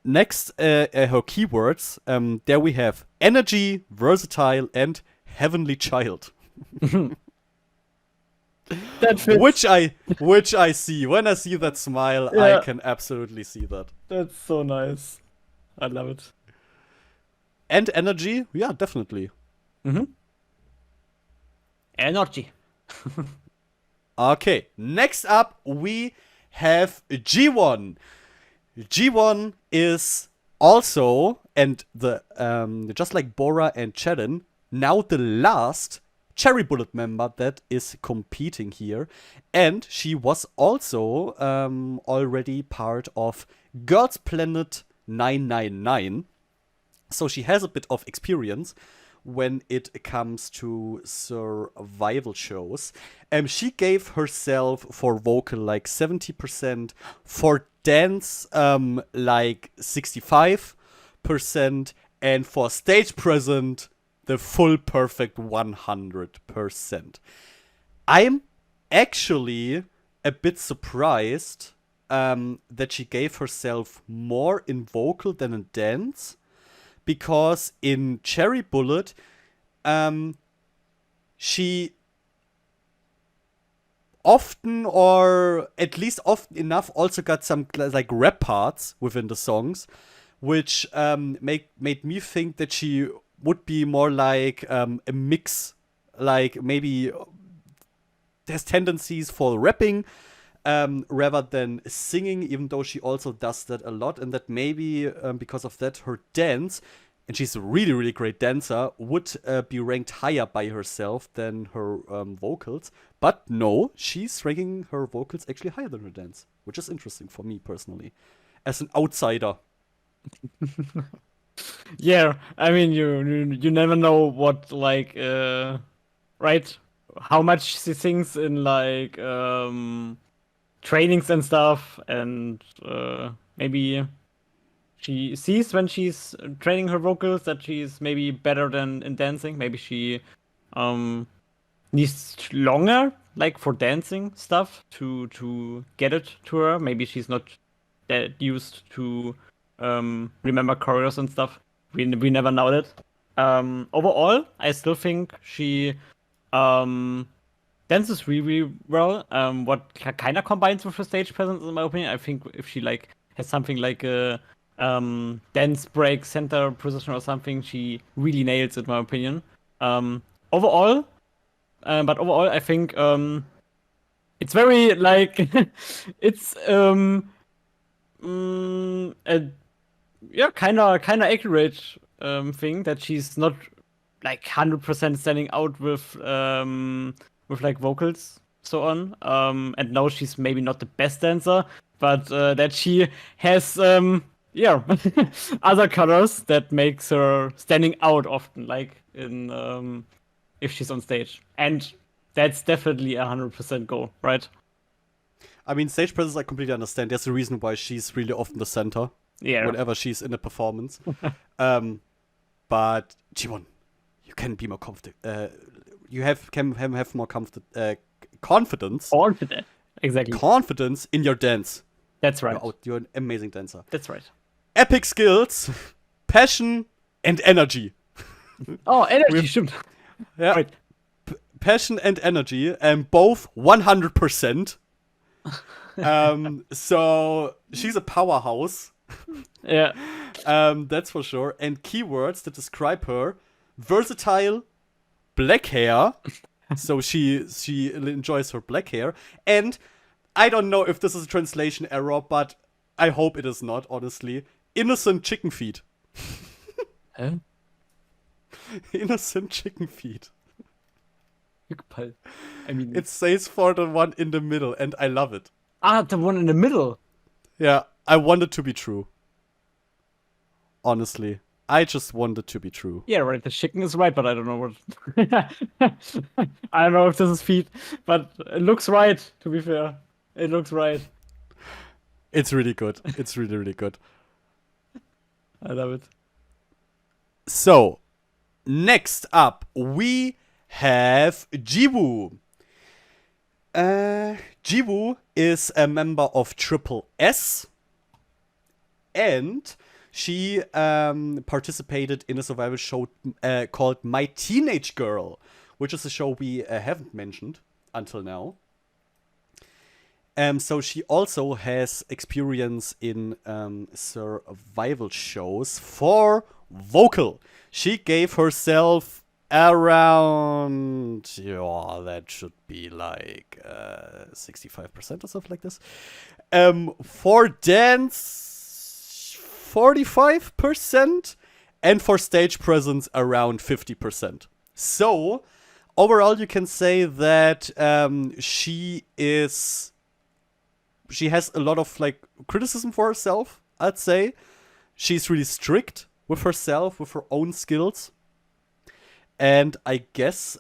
Next, her keywords. There we have energy, versatile, and heavenly child. That fits. Which I see. When I see that smile, yeah. I can absolutely see that. That's so nice. I love it. And energy? Yeah, definitely. Energy. Okay, next up we have G1. G1 is also And the just like Bora and Cherin, now the last Cherry Bullet member that is competing here. And she was also already part of Girls Planet 999. So she has a bit of experience when it comes to survival shows. She gave herself for vocal like 70%, for dance like 65%, and for stage present the full perfect 100%. I'm actually a bit surprised that she gave herself more in vocal than in dance. Because in Cherry Bullet, she often, or at least often enough, also got some like rap parts within the songs, which made me think that she would be more like a mix, like maybe has tendencies for rapping rather than singing, even though she also does that a lot, and that maybe because of that her dance, and she's a really, really great dancer, would be ranked higher by herself than her vocals. But no, she's ranking her vocals actually higher than her dance, which is interesting for me personally, as an outsider. Yeah, I mean, you never know what like right, how much she sings in like trainings and stuff, and maybe she sees when she's training her vocals that she's maybe better than in dancing. Maybe she needs longer like for dancing stuff to get it to her. Maybe she's not that used to remember choreos and stuff. We never know that. Overall, I still think she dances really well. What kind of combines with her stage presence, in my opinion. I think if she like has something like a dance break center position or something, she really nails it, in my opinion. Overall, but overall, I think it's very like it's a yeah, kind of accurate thing that she's not like 100% standing out with like vocals so on. And now she's maybe not the best dancer, but that she has yeah other colors that makes her standing out often, like in if she's on stage, and that's definitely 100% goal, right? I mean, stage presence, I completely understand. There's a reason why she's really often the center. Yeah. Whenever she's in a performance. But Jimon, you can be more confident. You can have more confidence. Confident. Exactly. Confidence in your dance. That's right. You're an amazing dancer. That's right. Epic skills, passion, and energy. Oh, energy, stimmt. Yeah. Right. Passion and energy, both 100%. So she's a powerhouse. Yeah. That's for sure. And keywords that describe her: versatile, black hair. So she enjoys her black hair. And I don't know if this is a translation error, but I hope it is not, honestly. Innocent chicken feet. Huh? Innocent chicken feet. I mean, It says for the one in the middle, and I love it. the one in the middle. Yeah, I want it to be true. Honestly. I just want it to be true. Yeah, right. The chicken is right, but I don't know what. I don't know if this is feet, but it looks right. To be fair, it looks right. It's really good. It's really, really good. I love it. So, next up, we have Jiwoo. Jiwoo is a member of Triple S, and she participated in a survival show called My Teenage Girl, which is a show we haven't mentioned until now. So she also has experience in survival shows for vocal. She gave herself around, that should be like 65% or something like this. For dance, 45%, and for stage presence around 50%. So overall, you can say that she has a lot of like criticism for herself. I'd say she's really strict with herself, with her own skills. And I guess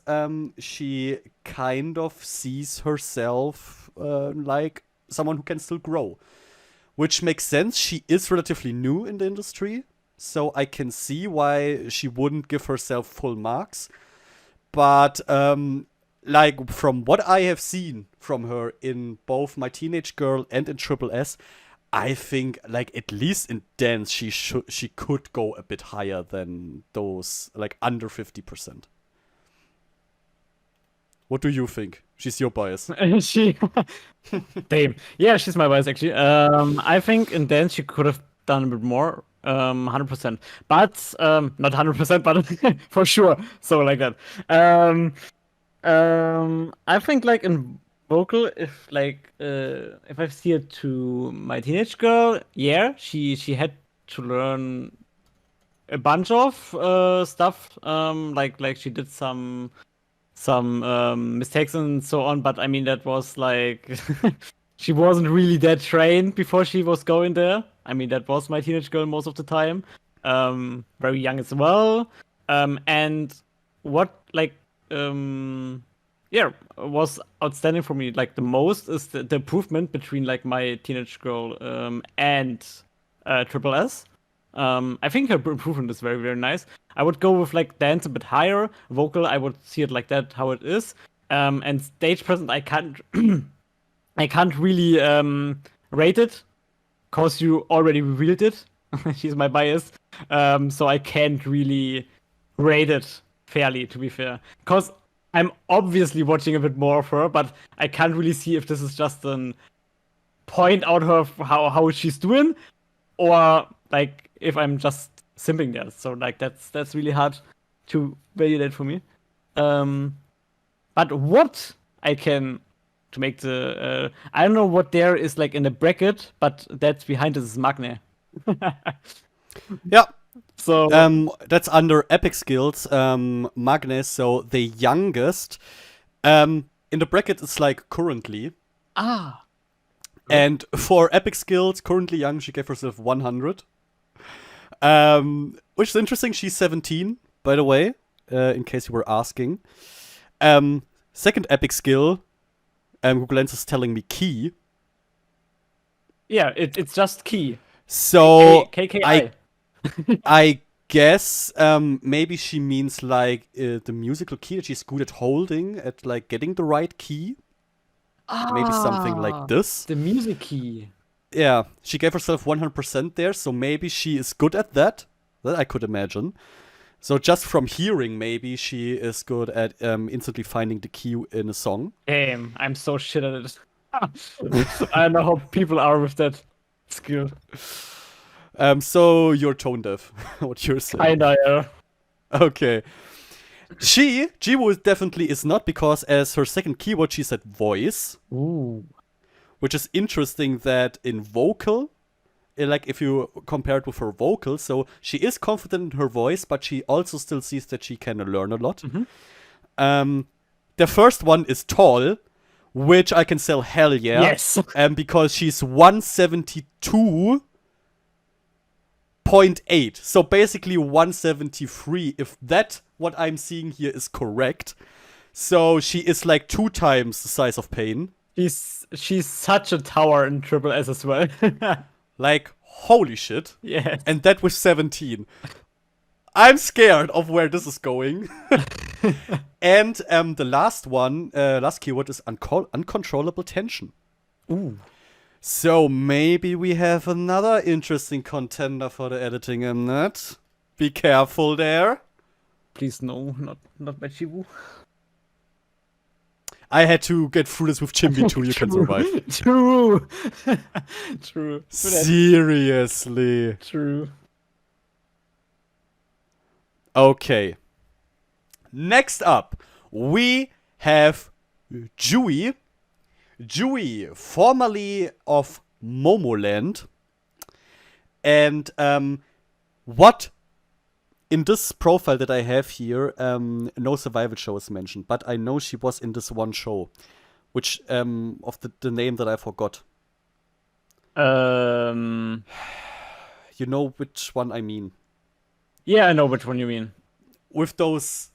she kind of sees herself like someone who can still grow. Which makes sense. She is relatively new in the industry. So I can see why she wouldn't give herself full marks. But like from what I have seen from her in both My Teenage Girl and in Triple S, I think, like, at least in dance, she could go a bit higher than those, like, under 50%. What do you think? She's your bias. She, damn, yeah, she's my bias actually. I think in dance she could have done a bit more, 100%, but not 100%, but for sure. So like that. I think like in vocal, if I see it to My Teenage Girl, yeah, she had to learn a bunch of stuff. Like she did some mistakes and so on, but I mean that was like she wasn't really that trained before she was going there. I mean that was My Teenage Girl most of the time. Very young as well. And what like yeah, was outstanding for me like the most is the improvement between like My Teenage Girl and Triple S. I think her improvement is very, very nice. I would go with like dance a bit higher. Vocal, I would see it like that, how it is. And stage present, I can't, I can't really rate it, cause you already revealed it. She's my bias, so I can't really rate it fairly, to be fair. Cause I'm obviously watching a bit more of her, but I can't really see if this is just an point out her how she's doing, or like if I'm just simping there. So like that's really hard to validate for me. But what I can to make the I don't know what there is like in the bracket, but that's behind this is Magne. Yeah. So that's under epic skills, Magnus, so the youngest. In the bracket it's like currently. And for epic skills, currently young, she gave herself 100. Which is interesting. She's 17, by the way, in case you were asking. Second epic skill, Google Lens is telling me key. Yeah, it's just key. So KKI. I guess maybe she means like the musical key that she's good at holding, at like getting the right key. Maybe something like this. The music key. Yeah, she gave herself 100% there, so maybe she is good at that. That I could imagine. So just from hearing, maybe she is good at instantly finding the key in a song. Damn, I'm so shit at it. I don't know how people are with that skill. So you're tone deaf, what you're saying. Kinda, yeah. Okay. Jiwoo definitely is not, because as her second keyword she said voice. Ooh. Which is interesting that in vocal, like if you compare it with her vocal, so she is confident in her voice, but she also still sees that she can learn a lot. Mm-hmm. The first one is tall, which I can sell hell yeah. Yes. Because she's 172.8. So basically 173, if that what I'm seeing here is correct. So she is like 2 times the size of Pain. She's such a tower in Triple S as well. Like, holy shit. Yeah. And that was 17. I'm scared of where this is going. And the last keyword is uncontrollable tension. Ooh. So maybe we have another interesting contender for the editing, Mnet. Be careful there. Please no, not by Chibu. I had to get through this with Chimbi too. You can survive. True. True. Seriously. True. Okay. Next up, we have Jui. Jui, formerly of Momoland. And what in this profile that I have here, no survival show is mentioned, but I know she was in this one show, which of the name that I forgot. You know which one I mean. Yeah, I know which one you mean. With those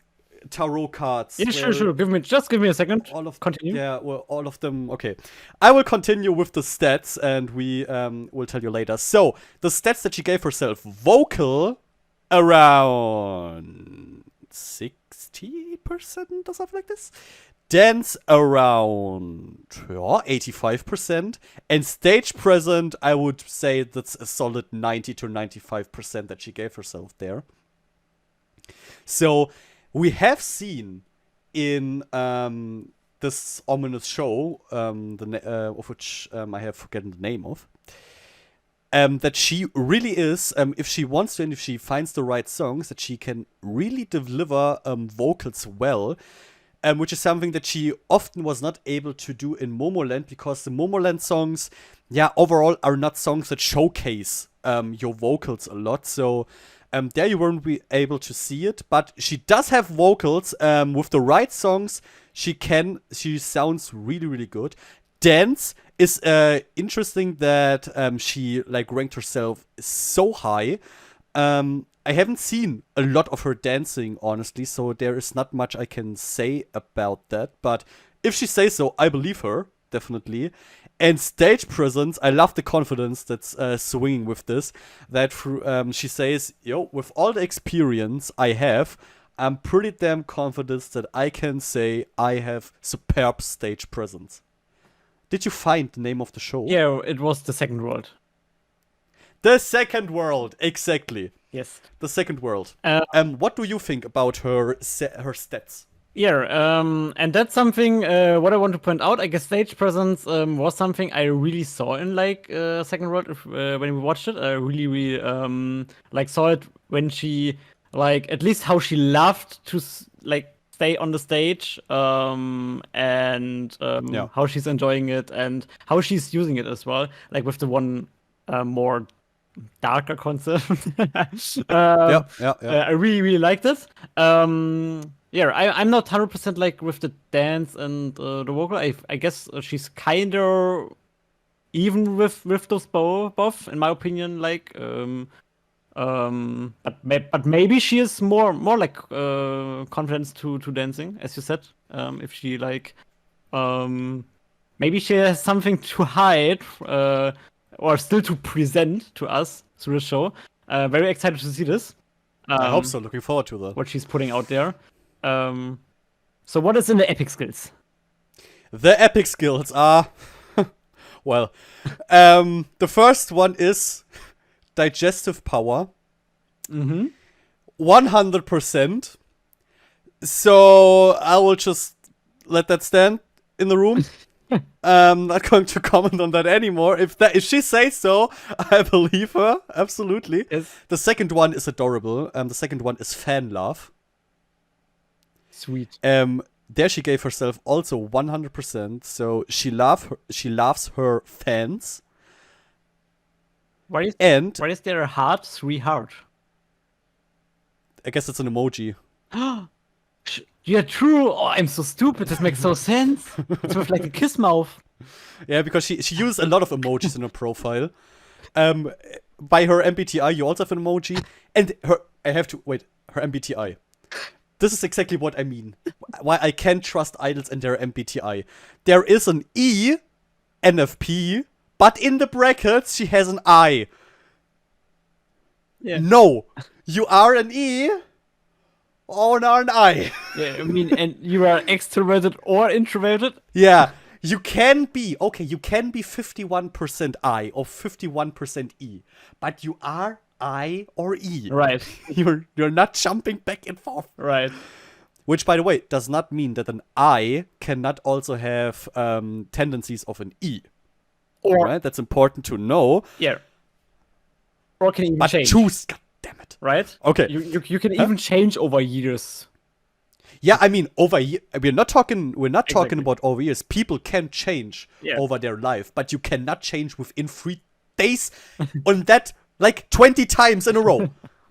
tarot cards. Yeah, sure. Give me a second. Continue. Yeah, well, all of them. Okay, I will continue with the stats, and we will tell you later. So the stats that she gave herself: vocal around 60% or something like this. Dance around 85%, and stage present, I would say that's a solid 90 to 95% that she gave herself there. So we have seen in this ominous show, of which I have forgotten the name of, that she really is, if she wants to and if she finds the right songs, that she can really deliver vocals well. Which is something that she often was not able to do in Momoland, because the Momoland songs, overall are not songs that showcase your vocals a lot. So there you won't be able to see it, but she does have vocals. With the right songs, she sounds really, really good. Dance is interesting that she ranked herself so high. I haven't seen a lot of her dancing, honestly, so there is not much I can say about that. But if she says so, I believe her, definitely. And stage presence, I love the confidence that's swinging with this. That she says, with all the experience I have, I'm pretty damn confident that I can say I have superb stage presence. Did you find the name of the show? Yeah, it was The Second World. The Second World, exactly. Yes. The Second World. What do you think about her stats? Yeah, and that's something what I want to point out. I guess stage presence was something I really saw in Second World when we watched it. I really saw it when she at least how she loved to stay on the stage and how she's enjoying it and how she's using it as well. With the one more darker concept. I really liked it. I'm not 100% with the dance and the vocal. I guess she's kind of even with those both, in my opinion. But maybe she is more confidence to dancing, as you said. If she maybe she has something to hide. Or still to present to us through the show. Very excited to see this. I hope so. Looking forward to that. What she's putting out there. So what is in the epic skills? The epic skills are... well, the first one is digestive power. 100%. So I will just let that stand in the room. Not going to comment on that anymore. If she says so, I believe her. Absolutely. Yes. The second one is adorable. The second one is fan love. Sweet. There she gave herself also 100%. So she loves her fans. Why is there a heart? 3 heart. I guess it's an emoji. Yeah, true. Oh, I'm so stupid. This makes so sense. It's with a kiss mouth. Yeah, because she used a lot of emojis in her profile. By her MBTI, you also have an emoji. And her MBTI. This is exactly what I mean. Why I can't trust idols and their MBTI. There is an E, NFP, but in the brackets, she has an I. Yeah. No, you are an E. Or an I. Yeah, I mean, and you are extroverted or introverted? Yeah, you can be 51% I or 51% E, but you are I or E. Right. You're not jumping back and forth. Right. Which, by the way, does not mean that an I cannot also have tendencies of an E. Right? That's important to know. Yeah. Or can even change. Choose. God damn it. Right? Okay. You can even change over years. Yeah, I mean, over years. We're not talking about over years. People can change over their life, but you cannot change within 3 days. And that Like 20 times in a row.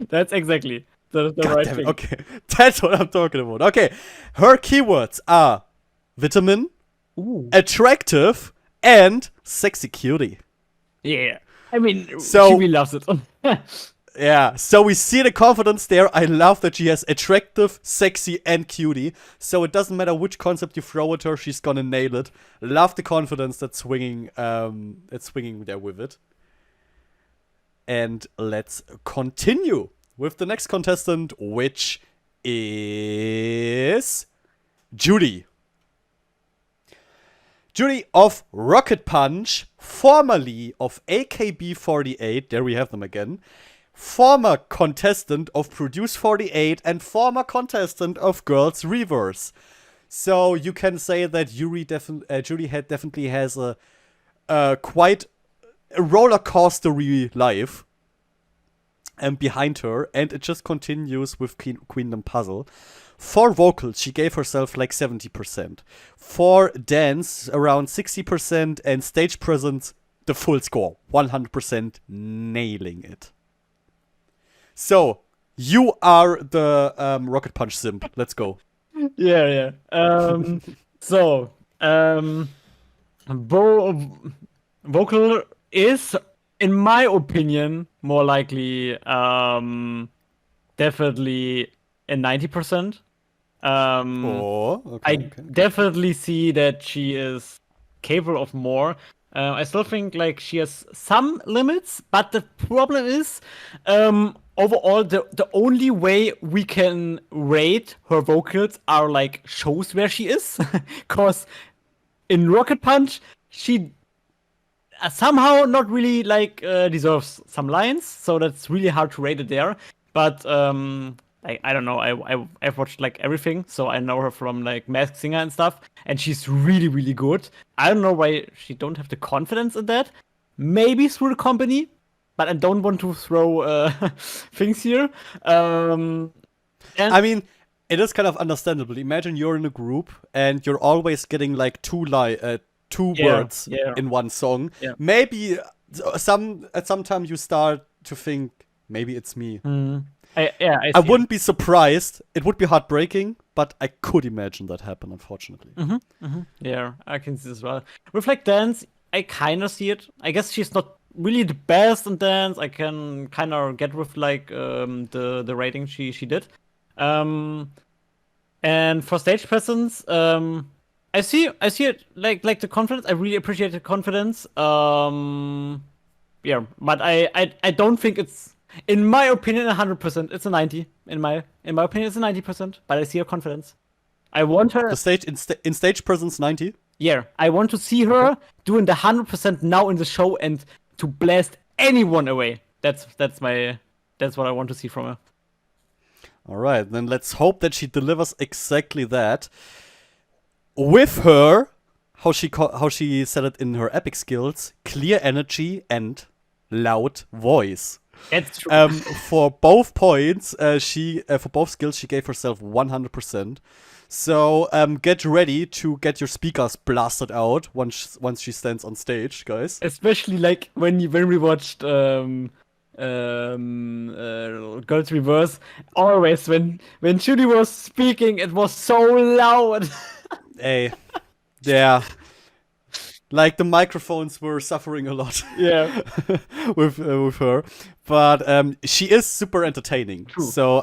That's exactly the God right damn it. thing. Okay, that's what I'm talking about. Okay, her keywords are vitamin, Ooh. attractive, and sexy cutie. Yeah. I mean, So- she really loves it. Yeah, so we see the confidence there. I love that she has attractive, sexy, and cutie. So it doesn't matter which concept you throw at her, she's gonna nail it. Love the confidence that's swinging there with it. And let's continue with the next contestant, which is Judy. Judy of Rocket Punch, formerly of AKB48, there we have them again, former contestant of Produce 48, and former contestant of Girls Reverse. So you can say that Judy definitely has a quite a roller coastery life behind her, and it just continues with Queendom Puzzle. For vocals, she gave herself like 70%. For dance, around 60%, and stage presence, the full score, 100%, nailing it. So, you are the Rocket Punch simp. Let's go. Yeah. So, vocal is, in my opinion, more likely definitely a 90%. I definitely see that she is capable of more. I still think like she has some limits, but the problem is, overall, the only way we can rate her vocals are like shows where she is, cause in Rocket Punch she somehow not really like deserves some lines, so that's really hard to rate it there. But I don't know. I've watched like everything, so I know her from like Masked Singer and stuff, and she's really really good. I don't know why she don't have the confidence in that. Maybe through the company, but I don't want to throw things here. I mean, it is kind of understandable. Imagine you're in a group and you're always getting like two words in one song. Yeah. Maybe at some time you start to think maybe it's me. I wouldn't be surprised. It would be heartbreaking, but I could imagine that happen, unfortunately. Yeah, I can see this as well. With like dance, I kind of see it. I guess she's not really the best in dance. I can kind of get with like the rating she did. And for stage presence, I see it like the confidence. I really appreciate the confidence. Yeah, but I don't think it's, in my opinion, 100%. It's a 90. In my opinion, it's a 90%. But I see her confidence. I want her. The stage in stage presence 90. Yeah, I want to see her doing the 100% now in the show and to blast anyone away. That's what I want to see from her. All right, then let's hope that she delivers exactly that. With her, how she said it in her epic skills, clear energy and loud voice. That's true. For both points, for both skills, she gave herself 100%. So get ready to get your speakers blasted out once she stands on stage, guys. Especially like when we watched Girls Reverse. Always when Judy was speaking, it was so loud. Hey, yeah. Like the microphones were suffering a lot. Yeah. with her, but she is super entertaining. True. So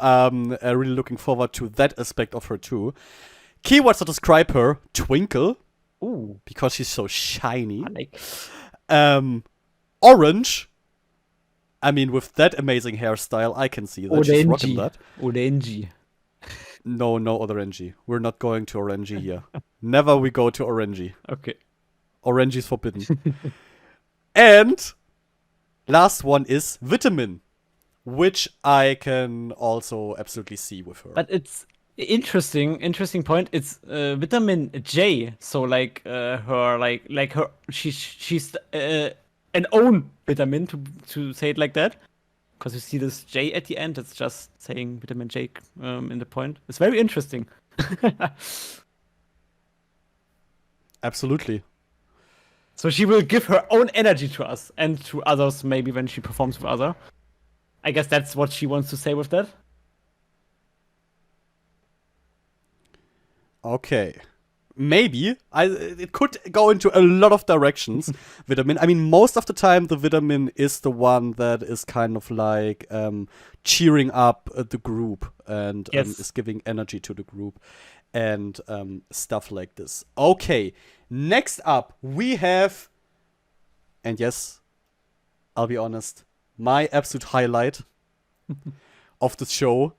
really looking forward to that aspect of her too. Keywords to describe her: twinkle, Ooh, because she's so shiny. I like. Orange. I mean, with that amazing hairstyle, I can see that she's rocking that. Orange. No Orange. We're not going to Orange here. Never we go to Orange. Okay. Orange is forbidden. And last one is vitamin, which I can also absolutely see with her. But it's interesting point. It's vitamin J. So like her like her she's an own vitamin to say it like that. Because you see this J at the end, it's just saying vitamin J in the point. It's very interesting. Absolutely. So she will give her own energy to us and to others, maybe when she performs with others. I guess that's what she wants to say with that. Okay. Maybe. It could go into a lot of directions. Vitamin. I mean, most of the time, the Vitamin is the one that is kind of like cheering up the group and Yes. is giving energy to the group and stuff like this. Okay. Next up, we have, and yes, I'll be honest, my absolute highlight of the show,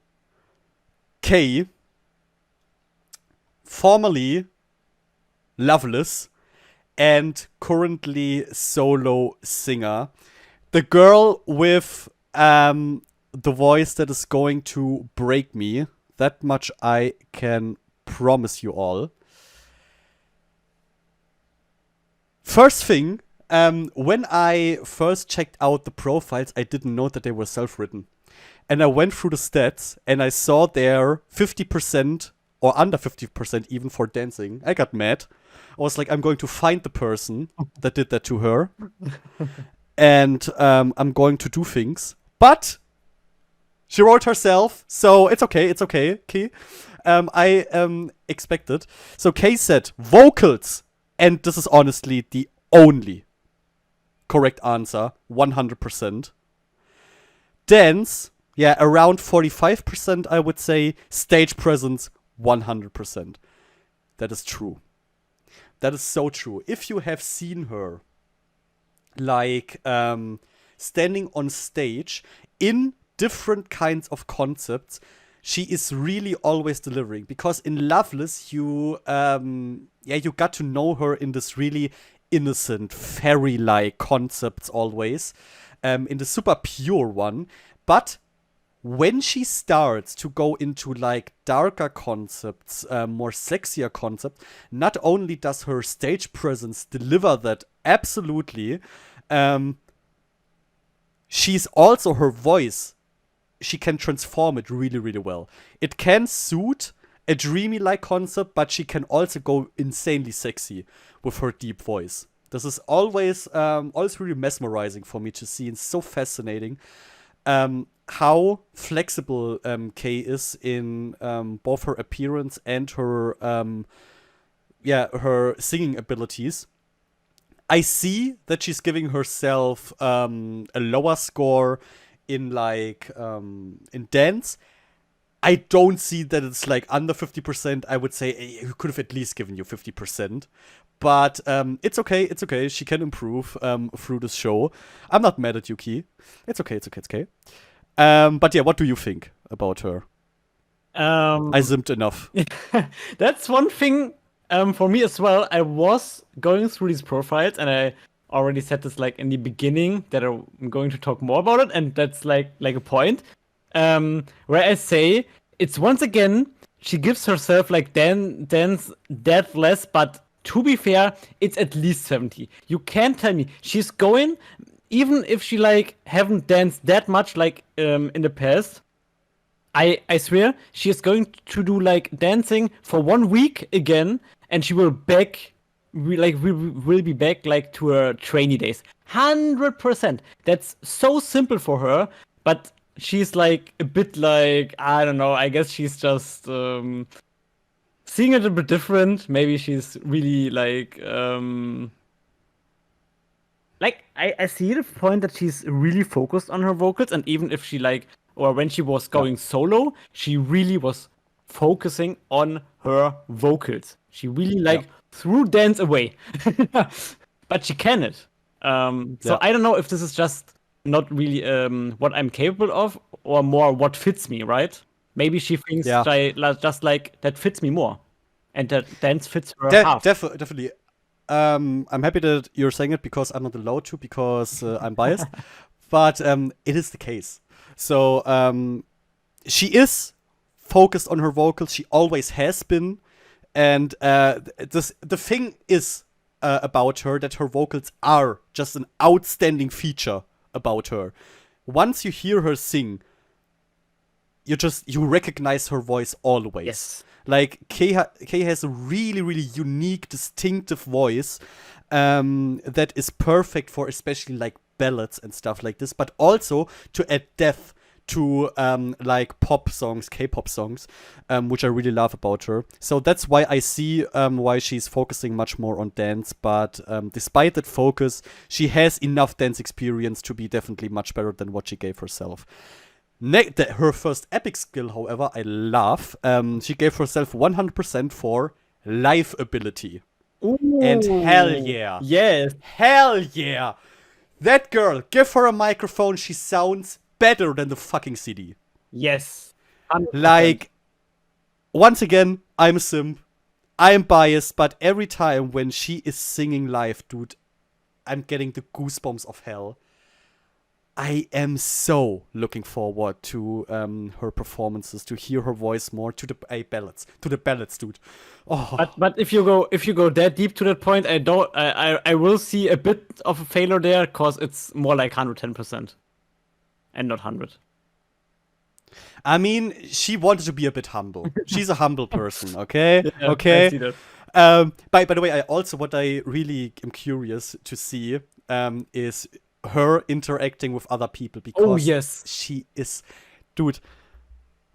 K, formerly Loveless and currently solo singer. The girl with the voice that is going to break me. That much I can promise you all. First thing, when I first checked out the profiles, I didn't know that they were self-written. And I went through the stats and I saw there 50% or under 50% even for dancing. I got mad. I was like, I'm going to find the person that did that to her. And I'm going to do things. But she wrote herself, so it's okay, Kay. I expected. So Kay said vocals, and this is honestly the only correct answer, 100%. Dance, yeah, around 45%, I would say. Stage presence, 100%. That is true. That is so true. If you have seen her, like, standing on stage in different kinds of concepts, she is really always delivering. Because in Loveless, you got to know her in this really innocent, fairy-like concepts always. In the super pure one. But when she starts to go into like darker concepts, more sexier concepts, not only does her stage presence deliver that absolutely, she's also her voice. She can transform it really, really well. It can suit a dreamy like concept, but she can also go insanely sexy with her deep voice. This is always really mesmerizing for me to see and so fascinating. How flexible Kay is in both her appearance and her her singing abilities. I see that she's giving herself a lower score in like in dance. I don't see that it's like under 50%. I would say he could have at least given you 50%. But it's okay. It's okay. She can improve through this show. I'm not mad at Yuki. It's okay. It's okay. It's okay. But yeah, what do you think about her? I zipped enough. That's one thing for me as well. I was going through these profiles, and I already said this like in the beginning that I'm going to talk more about it, and that's like a point where I say it's once again she gives herself like dance that less, but to be fair, it's at least 70. You can't tell me she's going, even if she like haven't danced that much like in the past. I swear she is going to do like dancing for 1 week again, and she will will be back like to her trainee days. 100%. That's so simple for her, but she's like a bit like, I don't know. I guess she's just seeing it a bit different. Maybe she's really like I see the point that she's really focused on her vocals, and even if she like, or when she was going solo, she really was focusing on her vocals. She really like threw dance away, but she can it. So I don't know if this is just not really what I'm capable of, or more what fits me, right? Maybe she thinks just like that fits me more, and that dance fits her half. Definitely. I'm happy that you're saying it because I'm not allowed to, because I'm biased. But it is the case. So she is focused on her vocals. She always has been. And the thing is about her that her vocals are just an outstanding feature about her. Once you hear her sing, you recognize her voice always. Yes. Like Kay has a really, really unique, distinctive voice that is perfect for especially like ballads and stuff like this, but also to add depth to like pop songs, K-pop songs, which I really love about her. So that's why I see why she's focusing much more on dance. But despite that focus, she has enough dance experience to be definitely much better than what she gave herself. Her first epic skill, however, I love. She gave herself 100% for live ability. Ooh. And hell yeah. Yes. Hell yeah. That girl, give her a microphone, she sounds better than the fucking CD. Yes. 100%. Like, once again, I'm a simp. I'm biased, but every time when she is singing live, dude, I'm getting the goosebumps of hell. I am so looking forward to her performances, to hear her voice more, to the ballads, dude. Oh, But if you go that deep to that point, I will see a bit of a failure there, because it's more like 110%, and not 100. I mean, she wanted to be a bit humble. She's a humble person, okay? Yeah, okay. I see that. By the way, what I really am curious to see is her interacting with other people, because Oh yes, she is, dude.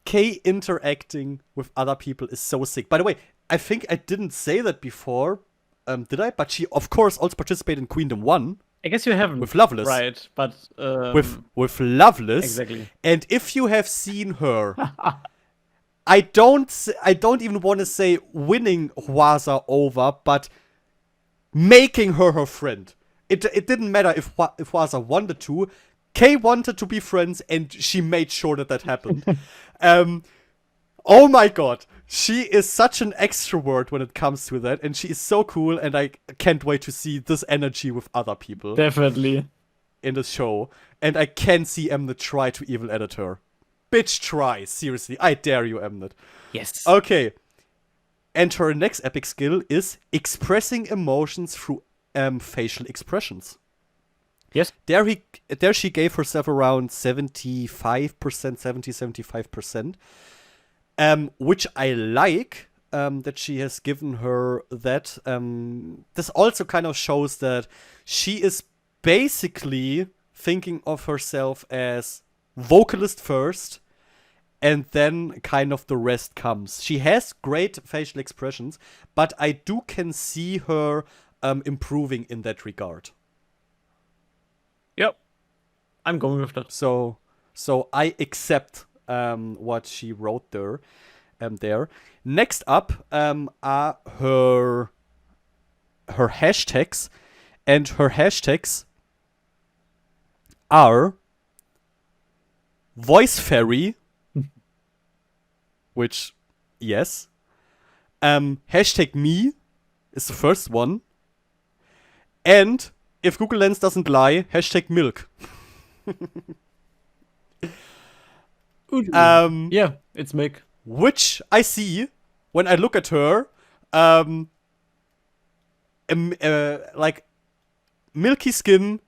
K interacting with other people is so sick. By the way, I think I didn't say that before, did I? But she, of course, also participated in Queendom 1. I guess you haven't. With Loveless. Right, but with Loveless. Exactly. And if you have seen her, I don't even want to say winning Hwasa over, but making her friend. It didn't matter if Hwasa wanted to. Kay wanted to be friends, and she made sure that happened. Oh my god. She is such an extrovert when it comes to that, and she is so cool, and I can't wait to see this energy with other people. Definitely. In the show. And I can see Mnet try to evil edit her. Bitch, try. Seriously. I dare you, Mnet. Yes. Okay. And her next epic skill is expressing emotions through facial expressions. Yes. There she gave herself around 75%, which I like, that she has given her that. This also kind of shows that she is basically thinking of herself as vocalist first, and then kind of the rest comes. She has great facial expressions, but I can see her improving in that regard. Yep. I'm going with that. So I accept what she wrote there. Next up are her hashtags, and her hashtags are Voice Fairy, which, yes. Hashtag me is the first one. And, if Google Lens doesn't lie, hashtag milk. Yeah, it's milk. Which I see when I look at her, like milky skin,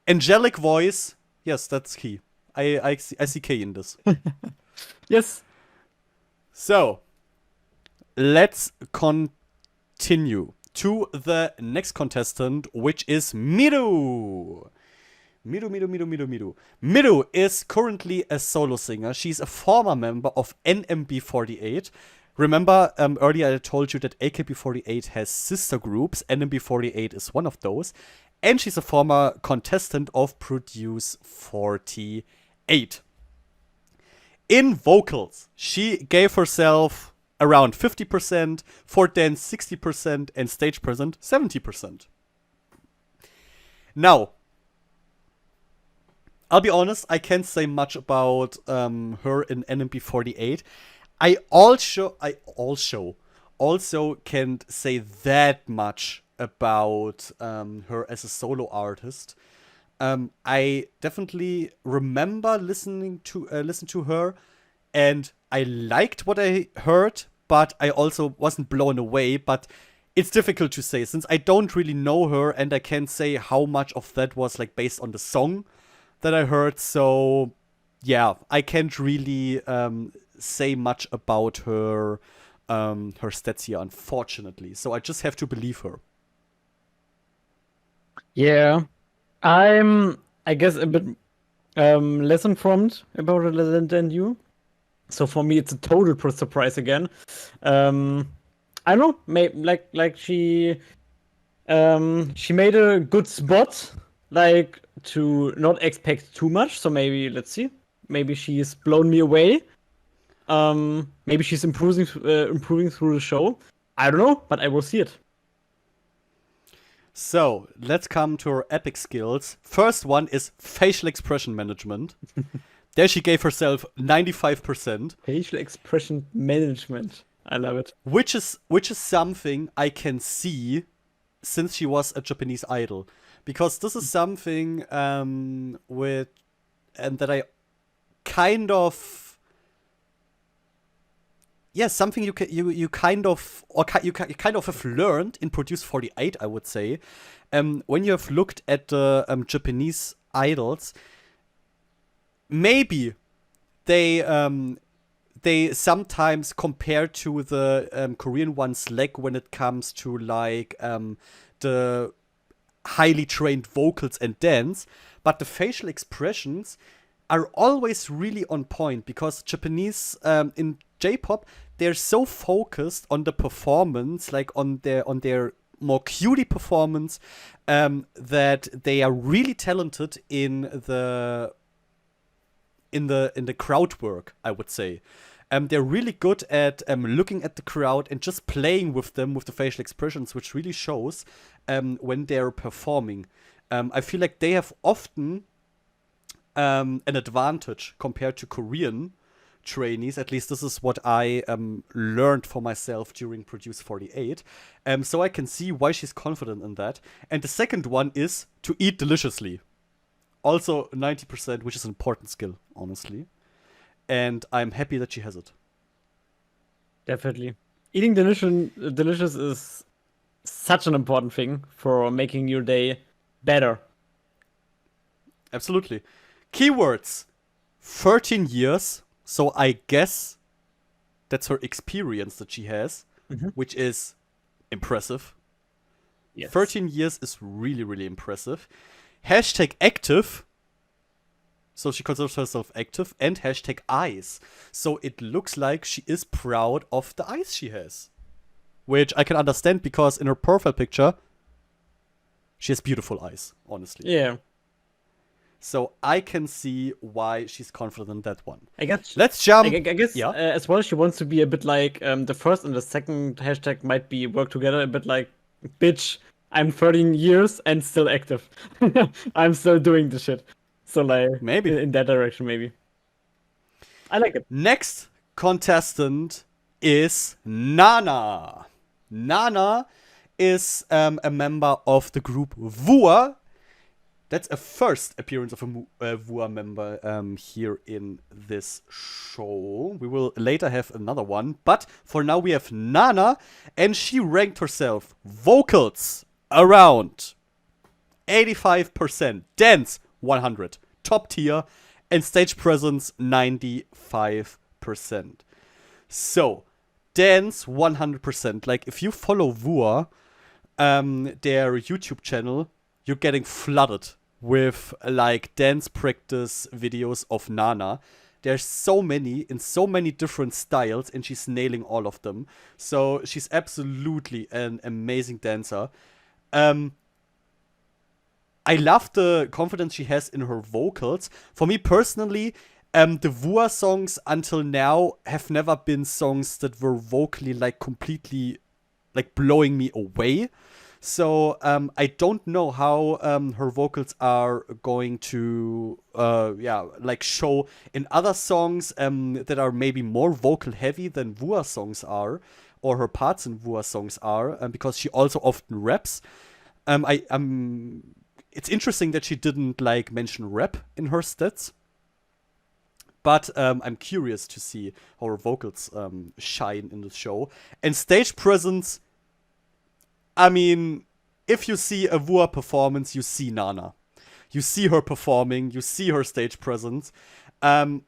angelic voice. Yes, that's key. I see K in this. Yes. So, let's continue to the next contestant, which is Miru. Miru is currently a solo singer. She's a former member of NMB48. Remember, earlier I told you that AKB48 has sister groups. NMB48 is one of those. And she's a former contestant of Produce 48. In vocals, she gave herself around 50%, for dance 60%, and stage present 70%. Now, I'll be honest, I can't say much about her in NMB48. I also can't say that much about her as a solo artist. I definitely remember listen to her, and I liked what I heard, but I also wasn't blown away. But it's difficult to say since I don't really know her, and I can't say how much of that was like based on the song that I heard. So yeah, I can't really say much about her stats here, unfortunately. So I just have to believe her. Yeah. I guess, a bit less informed about it than you. So for me, it's a total surprise again. I don't know, like she made a good spot, like to not expect too much. So maybe let's see, maybe she's blown me away. Maybe she's improving through the show. I don't know, but I will see it. So let's come to her epic skills. First one is facial expression management. There she gave herself 95%, Facial expression management. I love it. which is something I can see since she was a Japanese idol, because this is something with and that I kind of something you kind of you kind of have learned in Produce 48, I would say, when you have looked at the Japanese idols. Maybe they sometimes compare to the Korean ones lack when it comes to like the highly trained vocals and dance, but the facial expressions are always really on point, because Japanese in J-pop, they're so focused on the performance, like on their more cutie performance, that they are really talented in the crowd work, I would say. They're really good at looking at the crowd and just playing with them with the facial expressions, which really shows when they're performing. I feel like they have often an advantage compared to Korean trainees. At least this is what I learned for myself during Produce 48. So I can see why she's confident in that. And the second one is to eat deliciously. Also 90%, which is an important skill, honestly. And I'm happy that she has it. Definitely. Eating delicious is such an important thing for making your day better. Absolutely. Keywords. 13 years. So I guess that's her experience that she has, which is impressive. Yes. 13 years is really, really impressive. Hashtag active. So she considers herself active. And hashtag eyes. So it looks like she is proud of the eyes she has. Which I can understand, because in her profile picture, she has beautiful eyes, honestly. Yeah. So I can see why she's confident in that one. I guess. Let's jump. I guess as well, she wants to be a bit like the first and the second hashtag might be work together, a bit like, bitch, I'm 13 years and still active. I'm still doing the shit. So like Maybe. in that direction, maybe. I like it. Next contestant is Nana. Nana is a member of the group VUA. That's a first appearance of a VUA member here in this show. We will later have another one. But for now we have Nana. And she ranked herself vocals around 85%. Dance 100. Top tier. And stage presence 95%. So, dance 100%. Like, if you follow VUA, their YouTube channel, you're getting flooded with like dance practice videos of Nana. There's so many in so many different styles, and she's nailing all of them. So she's absolutely an amazing dancer. I love the confidence she has in her vocals. For me personally, the VUA songs until now have never been songs that were vocally like completely like blowing me away. So I don't know how her vocals are going to like show in other songs that are maybe more vocal heavy than VUA songs are, or her parts in VUA songs are, because she also often raps. It's interesting that she didn't like mention rap in her stats. But I'm curious to see how her vocals shine in the show. And stage presence, I mean, if you see a VUA performance, you see Nana. You see her performing, you see her stage presence. So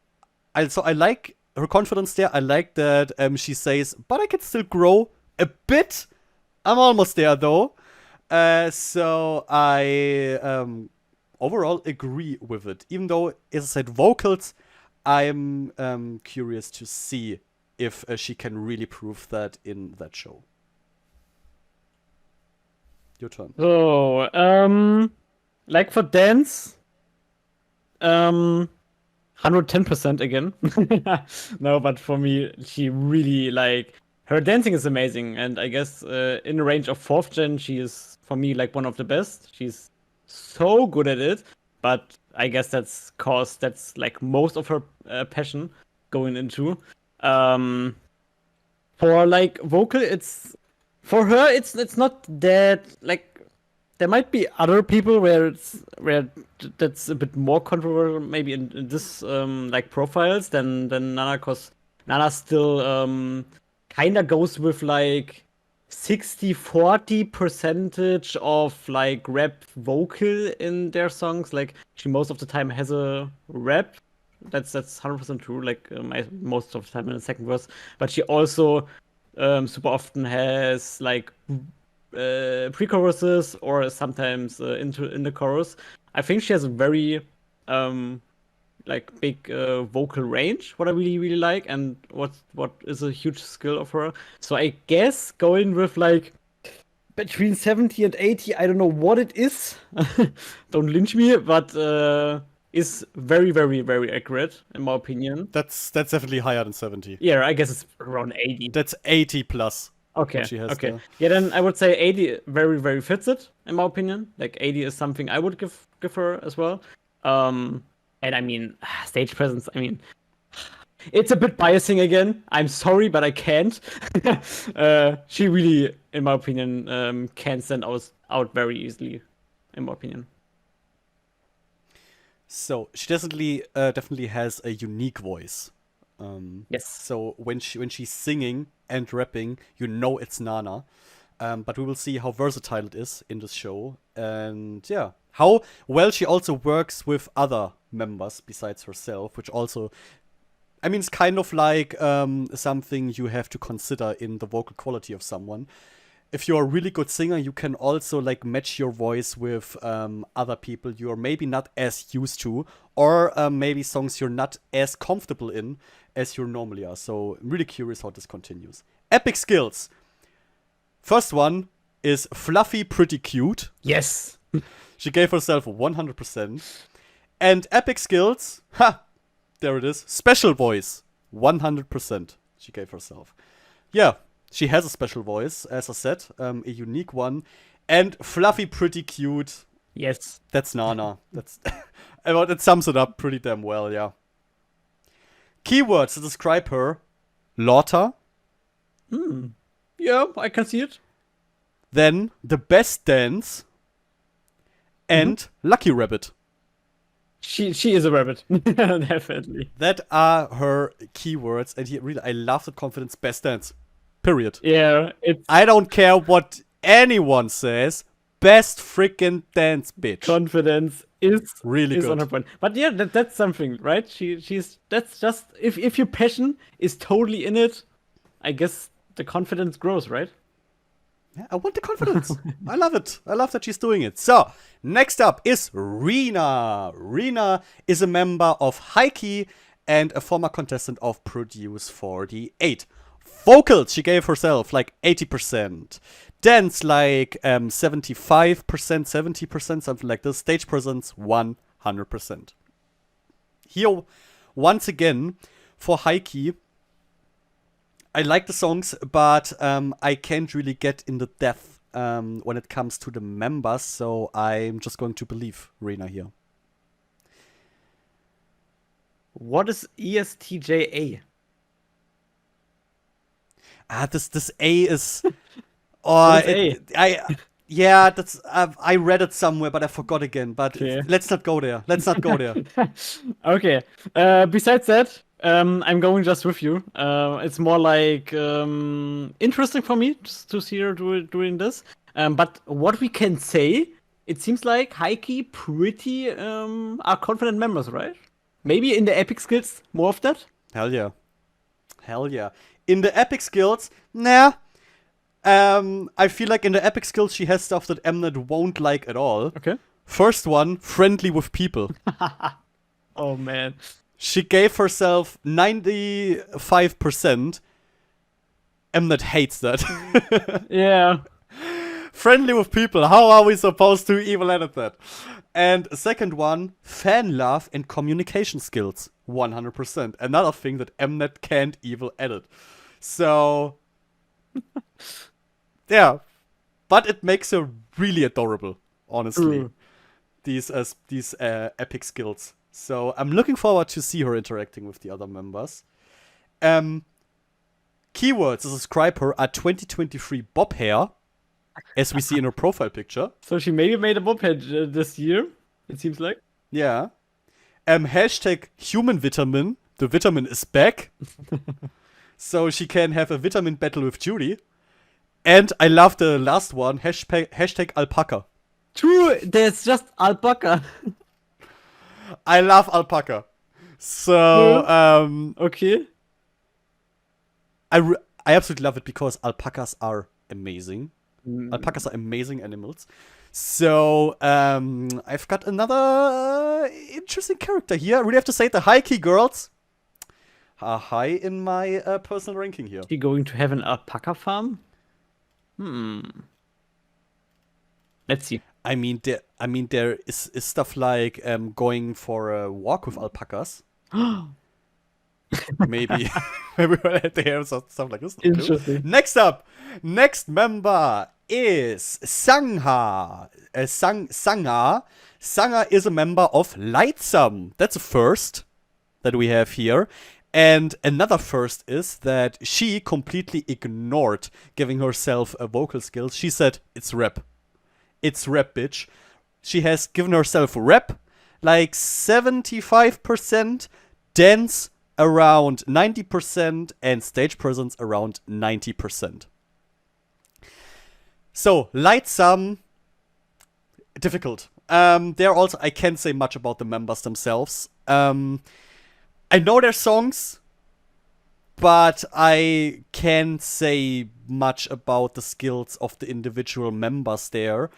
I like her confidence there. I like that she says, but I can still grow a bit. I'm almost there, though. So I overall agree with it. Even though, as I said, vocals, I'm curious to see if she can really prove that in that show. Your turn. So, like for dance, 110% again. No, but for me, she really like her dancing is amazing, and I guess in the range of fourth gen, she is for me like one of the best. She's so good at it, but I guess that's like most of her passion going into. Um, for like vocal, it's for her, it's not that like there might be other people where that's a bit more controversial maybe in this like profiles than Nana, cause Nana still kind of goes with like 60-40 percentage of like rap vocal in their songs. Like she most of the time has a rap. That's 100% true. Like most of the time in the second verse, but she also super often has like pre-choruses or sometimes in the chorus. I think she has a very like big vocal range, what I really like, and what is a huge skill of her. So I guess going with like between 70 and 80, I don't know what it is. Don't lynch me, but is very accurate in my opinion. That's definitely higher than 70. Yeah, I guess it's around 80. That's 80 plus. Okay. What she has Okay. there. Yeah, then I would say 80 very fits it in my opinion. Like 80 is something I would give her as well. And I mean stage presence. I mean, it's a bit biasing again. I'm sorry, but I can't. She really, in my opinion, can stand out very easily. In my opinion. So she definitely has a unique voice. Yes. So when she's singing and rapping, you know it's Nana. But we will see how versatile it is in this show, and yeah, how well she also works with other members besides herself, which also, I mean, it's kind of like something you have to consider in the vocal quality of someone. If you're a really good singer, you can also like match your voice with other people you're maybe not as used to, or maybe songs you're not as comfortable in as you normally are. So I'm really curious how this continues. Epic skills. First one is fluffy, pretty cute. Yes. She gave herself 100%. And epic skills, there it is. Special voice, 100%. She gave herself. Yeah, she has a special voice, as I said, a unique one. And fluffy, pretty cute. Yes. That's Nana. That's well, it sums it up pretty damn well, yeah. Keywords to describe her: Laughter. Yeah, I can see it. Then the best dance. And Lucky Rabbit. She is a rabbit. Definitely. That are her keywords, and really, I love that confidence. Best dance. Period. Yeah, it's I don't care what anyone says. Best freaking dance, bitch. confidence is Really on her good. point. But yeah, that's something, right? She's that's just if your passion is totally in it, I guess the confidence grows, right? Yeah, I want the confidence. I love it. I love that she's doing it. So, next up is Rena. Rena is a member of AyoGG and a former contestant of Produce 48. Vocals, she gave herself like 80%. Dance like 75%, 70%, something like this. Stage presence, 100%. Here, once again, for AyoGG, I like the songs, but I can't really get in the depth when it comes to the members, so I'm just going to believe Rena here. What is ESTJA? This A is. Oh, What is yeah, that's. I read it somewhere, but I forgot again. But Okay. let's not go there. Let's not go there. Okay. Besides that, I'm going just with you. It's more like interesting for me just to see her doing this. But what we can say, it seems like AyoGG pretty are confident members, right? Maybe in the epic skills, more of that. Hell yeah. Hell yeah. In the epic skills, nah. I feel like in the epic skills she has stuff that Mnet won't like at all. Okay. First one, friendly with people. Oh man. She gave herself 95%. Mnet hates that. Yeah. Friendly with people. How are we supposed to even edit that? And second one, fan love and communication skills. 100%. Another thing that Mnet can't even edit. So, yeah. But it makes her really adorable, honestly. True. These epic skills. So I'm looking forward to see her interacting with the other members. Keywords to describe her are 2023 bob hair, as we see in her profile picture. So she maybe made a bob head this year, it seems like. Yeah. Hashtag human vitamin. The vitamin is back. So she can have a vitamin battle with Judy. And I love the last one. Hashtag alpaca. True, there's just alpaca. I love alpaca. So, Okay. I absolutely love it because alpacas are amazing. Alpacas are amazing animals. So, I've got another interesting character here. I really have to say the high key girls are high in my personal ranking here. Is she going to have an alpaca farm? Let's see. I mean, there is stuff like going for a walk with alpacas. Maybe we'll have stuff like this. Interesting. Next member is Sangha. Sangha is a member of Lightsum. That's a first that we have here. And another first is that she completely ignored giving herself a vocal skills. She said, it's rap. It's rap, bitch. She has given herself rap, like 75%, dance around 90%, and stage presence around 90%. So, Lightsum, difficult. There also, I can't say much about the members themselves. I know their songs, but I can't say much about the skills of the individual members there.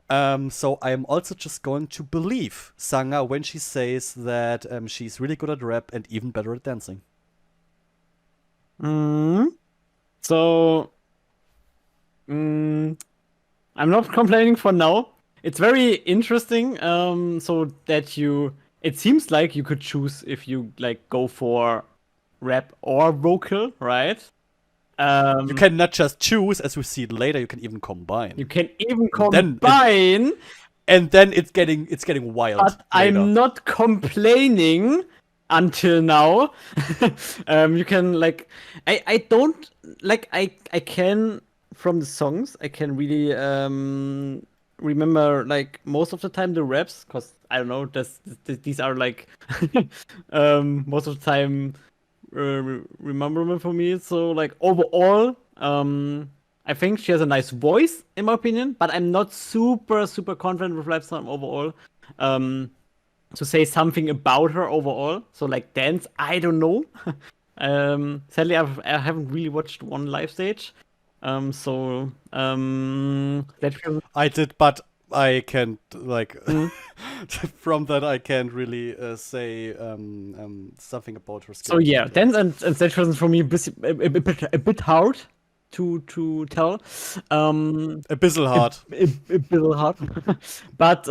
So I'm also just going to believe Sangha when she says that she's really good at rap and even better at dancing. So, I'm not complaining for now. It's very interesting. So that it seems like you could choose if you like go for rap or vocal, right? You can not just choose, as we see it later. You can even combine. You can even combine. And then it's getting wild. But I'm not complaining until now. You can like I don't like I can from the songs I can really remember like most of the time the raps, because I don't know, these are like most of the time rememberable for me. So like overall, I think she has a nice voice in my opinion, but I'm not super confident with Lifetime overall. To say something about her overall. So like dance, I don't know. Sadly, I haven't really watched one live stage. I did, but I can't like from that I can't really say something about her skills. So yeah, dance and stage presence for me a bit hard to tell. A bizzle hard. A bizzle hard. But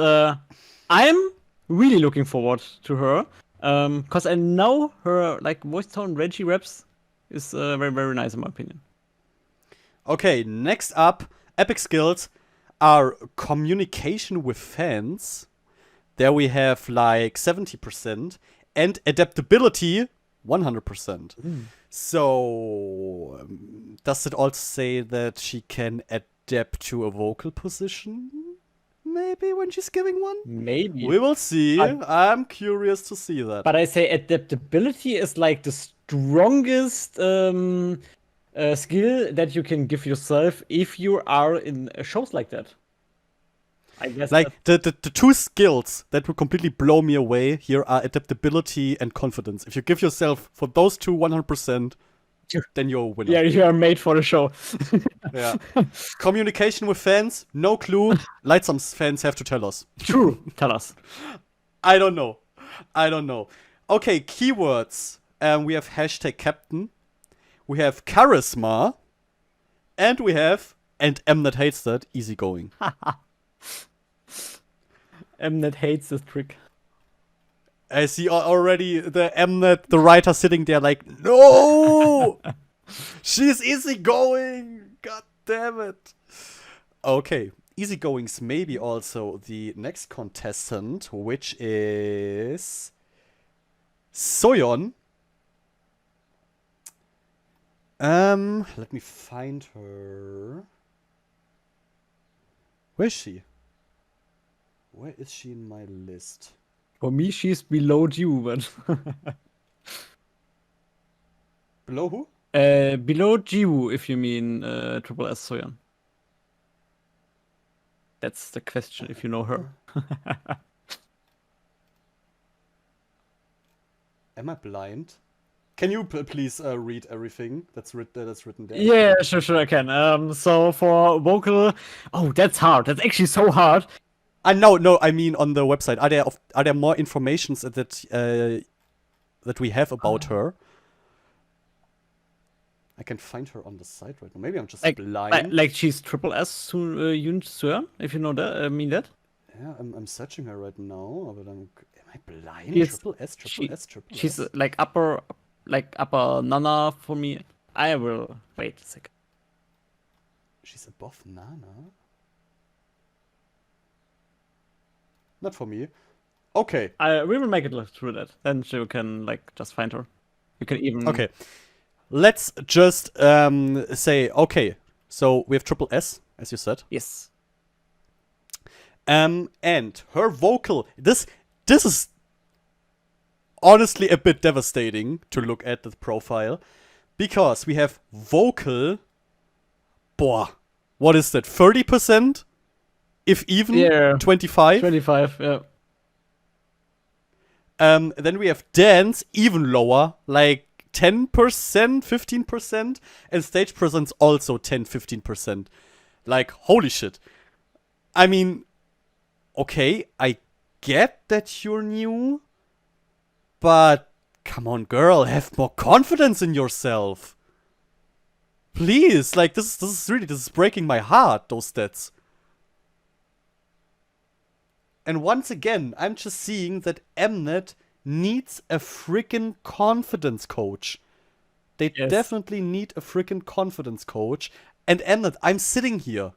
I'm really looking forward to her. Because I know her like voice tone, Reggie raps is very nice in my opinion. Okay, next up, epic skills are communication with fans. There we have like 70%, and adaptability 100%. So, does it also say that she can adapt to a vocal position? Maybe when she's giving one? Maybe. We will see. I'm curious to see that. But I say adaptability is like the strongest skill that you can give yourself if you are in shows like that. I guess like the two skills that will completely blow me away here are adaptability and confidence. If you give yourself for those two 100%, then you're a winner. Yeah, you are made for the show. Yeah. Communication with fans, no clue. Lightsum fans have to tell us. True. Tell us. I don't know. Okay, keywords. We have hashtag captain. We have charisma. And we have, and Mnet hates that, easygoing. Mnet hates this trick. I see already the Mnet, the writer sitting there like, no! She's easygoing! God damn it. Okay, easygoing's maybe also the next contestant, which is Soyeon. Let me find her. Where is she? Where is she in my list? For me, she's below you, but Below who? below Jiwoo, if you mean Triple S Soyeon. That's the question, if you know her. Am I blind? Can you please read everything that's written there? Yeah, sure, I can. So for vocal, oh, that's hard. That's actually so hard. No, I mean on the website. Are there more informations that we have about her? I can find her on the site right now. Maybe I'm just blind. Like she's Triple S Yoon Seon, if you know that. Mean that? Yeah, I'm searching her right now, but am I blind? Triple S. She's like upper Nana for me. I will wait a second. She's above Nana? Not for me. Okay. We will make it through that. Then you can like just find her. You can even. Okay. Let's just say okay. So we have Triple S, as you said. Yes. And her vocal. This is honestly a bit devastating to look at the profile, because we have vocal. What is that? 30%? If even, yeah. 25? 25, yeah. Then we have dance, even lower, like 10%, 15%, and stage presence also 10-15%. Like, holy shit. I mean, okay, I get that you're new, but come on, girl, have more confidence in yourself. Please, like, this is breaking my heart, those stats. And once again, I'm just seeing that Mnet needs a freaking confidence coach. They definitely need a freaking confidence coach. And Mnet, I'm sitting here.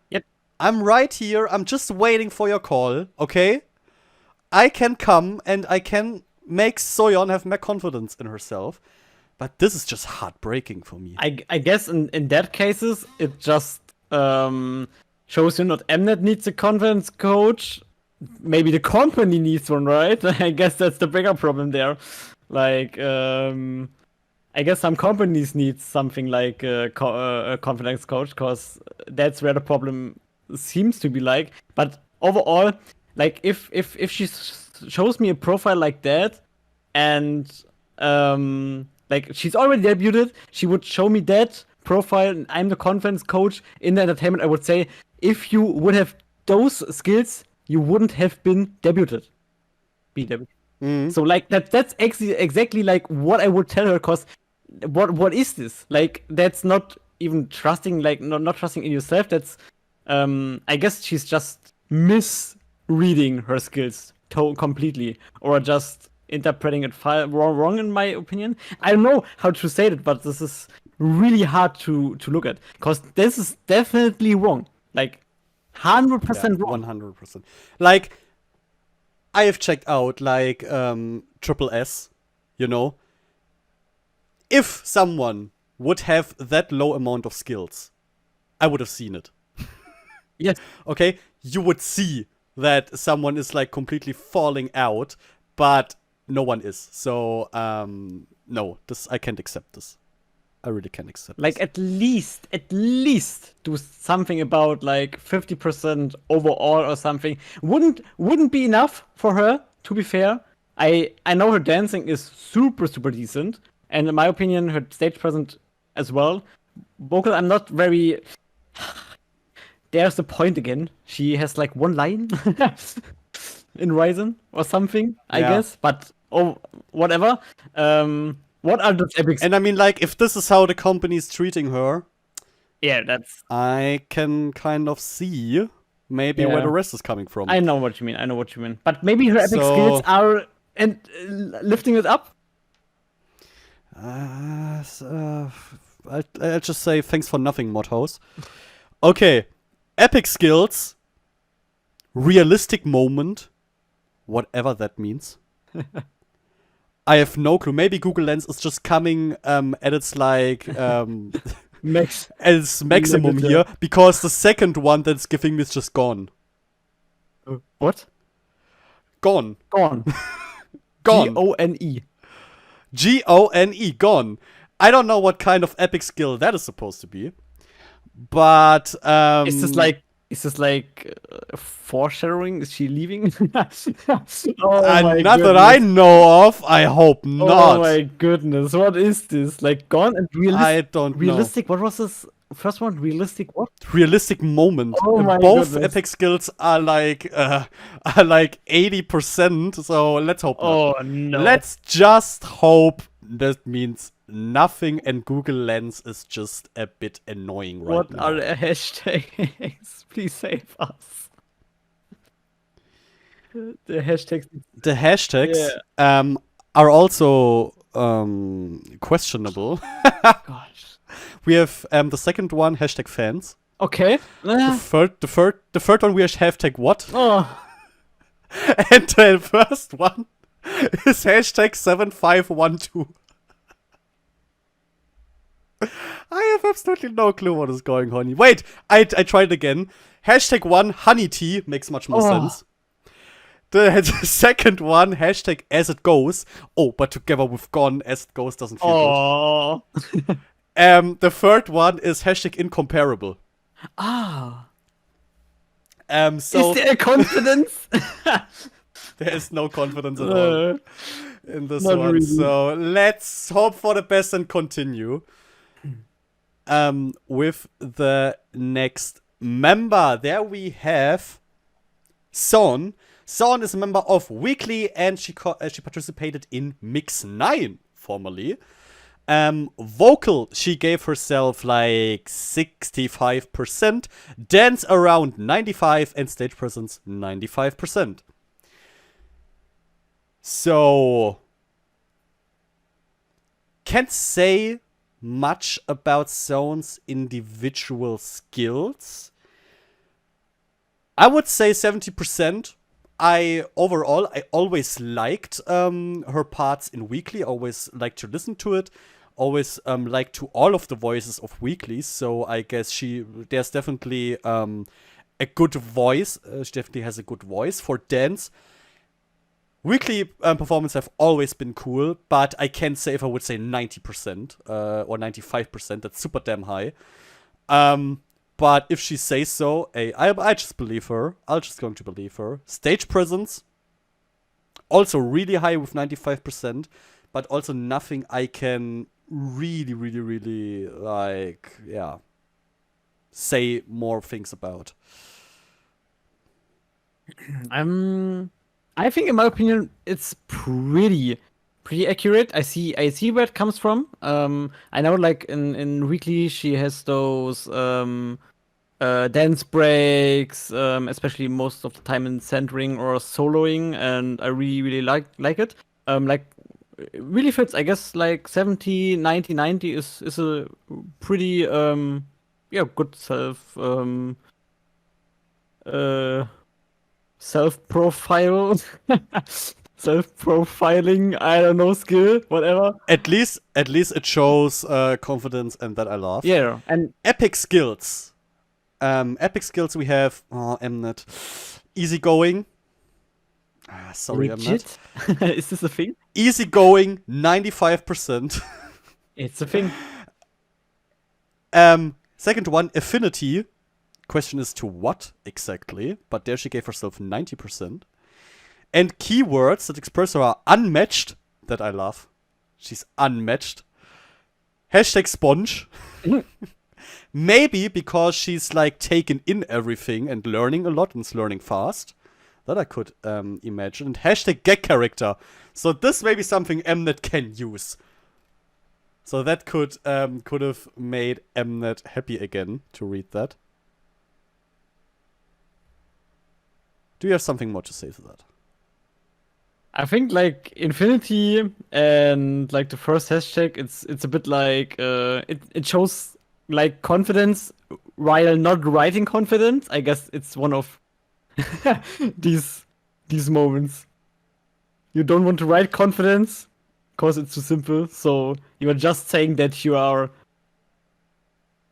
Yep. I'm right here. I'm just waiting for your call, okay? I can come and I can make Soyeon have more confidence in herself. But this is just heartbreaking for me. I guess in that cases, it just shows you not Mnet needs a confidence coach. Maybe the company needs one, right? I guess that's the bigger problem there. Like, I guess some companies need something like a confidence coach, because that's where the problem seems to be like. But overall, like, if she shows me a profile like that, and like she's already debuted, she would show me that profile, and I'm the confidence coach in the entertainment, I would say, if you would have those skills, you wouldn't have been debuted. So like that's exactly like what I would tell her, cause what is this? Like, that's not even trusting, like not trusting in yourself. That's I guess she's just misreading her skills completely, or just interpreting it wrong in my opinion. I don't know how to say it, but this is really hard to look at, cause this is definitely wrong. Like 100% wrong. 100%. Like, I have checked out, like, Triple S, you know? If someone would have that low amount of skills, I would have seen it. Yes. Okay? You would see that someone is, like, completely falling out, but no one is. So, no, I can't accept this. I really can't accept like this. at least do something about like 50% overall or something. Wouldn't be enough for her, to be fair. I know her dancing is super decent, And in my opinion, her stage presence as well. Vocal, I'm not very. There's the point again. She has like one line in Ryzen or something, I Yeah. guess. But whatever. What are the epics? And I mean, like, if this is how the company's treating her, Yeah, that's. I can kind of see maybe where Yeah. the rest is coming from. I know what you mean. But maybe her epic So- skills are lifting it up. I'll just say thanks for nothing, mod house. Okay, epic skills, realistic moment, whatever that means. I have no clue. Maybe Google Lens is just coming at its like Max. as maximum Limit, here, because the second one that's giving me is just gone. What? Gone. Gone. Gone. Gone. Gone. Gone. I don't know what kind of epic skill that is supposed to be. But Is this like foreshadowing? Is she leaving? Oh my not that I goodness. know of. I hope not. Oh my goodness, what is this? Like gone and I don't know. realistic. What was this first one? Realistic what? Realistic moment. Oh my Both goodness. epic skills are like 80%. So let's hope not. Oh no. Let's just hope that means nothing, and Google Lens is just a bit annoying right What now. are the hashtags? Please save us. The hashtags. The hashtags are also questionable. Gosh. We have the second one, hashtag fans. Okay. The third one we have hashtag what? Oh. And the first one is hashtag 7512. I have absolutely no clue what is going on. Wait, I tried again. Hashtag 1, honey tea, makes much more sense. The second one, hashtag as it goes. Oh, but together with gone, as it goes doesn't feel good. The third one is hashtag incomparable. Ah. So Is there confidence? there is no confidence at all in this not one. really. So let's hope for the best and continue. With the next member, there we have Son. Son is a member of Weekly, and she participated in Mix 9 formerly. Vocal, she gave herself like 65%, dance around 95%, and stage presence 95%. So, can't say much about Son's individual skills. I would say 70%. I always liked her parts in Weekly. Always liked to listen to it. Always liked to all of the voices of Weekly. So I guess there's definitely a good voice. She definitely has a good voice for dance. Weekly performances have always been cool, but I can't say if I would say 90% or 95%. That's super damn high. But if she says so, I just believe her. I'm just going to believe her. Stage presence, also really high with 95%, but also nothing I can really, really, really, like, yeah, say more things about. I think, in my opinion, it's pretty accurate. I see where it comes from. I know, like in Weekly, she has those dance breaks, especially most of the time in centering or soloing, and I really like it. Like, it really fits. I guess like 70, 90, 90 is a pretty good self-profile. Self-profiling, I don't know, skill, whatever. At least it shows confidence, and that I love. Yeah, and Epic skills. Epic skills we have Mnet. Easygoing. Sorry, legit? Mnet. Is this a thing? Easygoing, 95%. It's a thing. Second one, affinity. Question is to what exactly? But there she gave herself 90%. And keywords that express her are unmatched. That I love. She's unmatched. Hashtag sponge. Maybe because she's like taken in everything and learning a lot and is learning fast. That I could imagine. And hashtag gag character. So this may be something Mnet can use. So that could have made Mnet happy again to read that. Do you have something more to say to that? I think like Infinity and like the first hashtag, it's a bit like it shows like confidence while not writing confidence. I guess it's one of these moments. You don't want to write confidence because it's too simple. So you are just saying that you are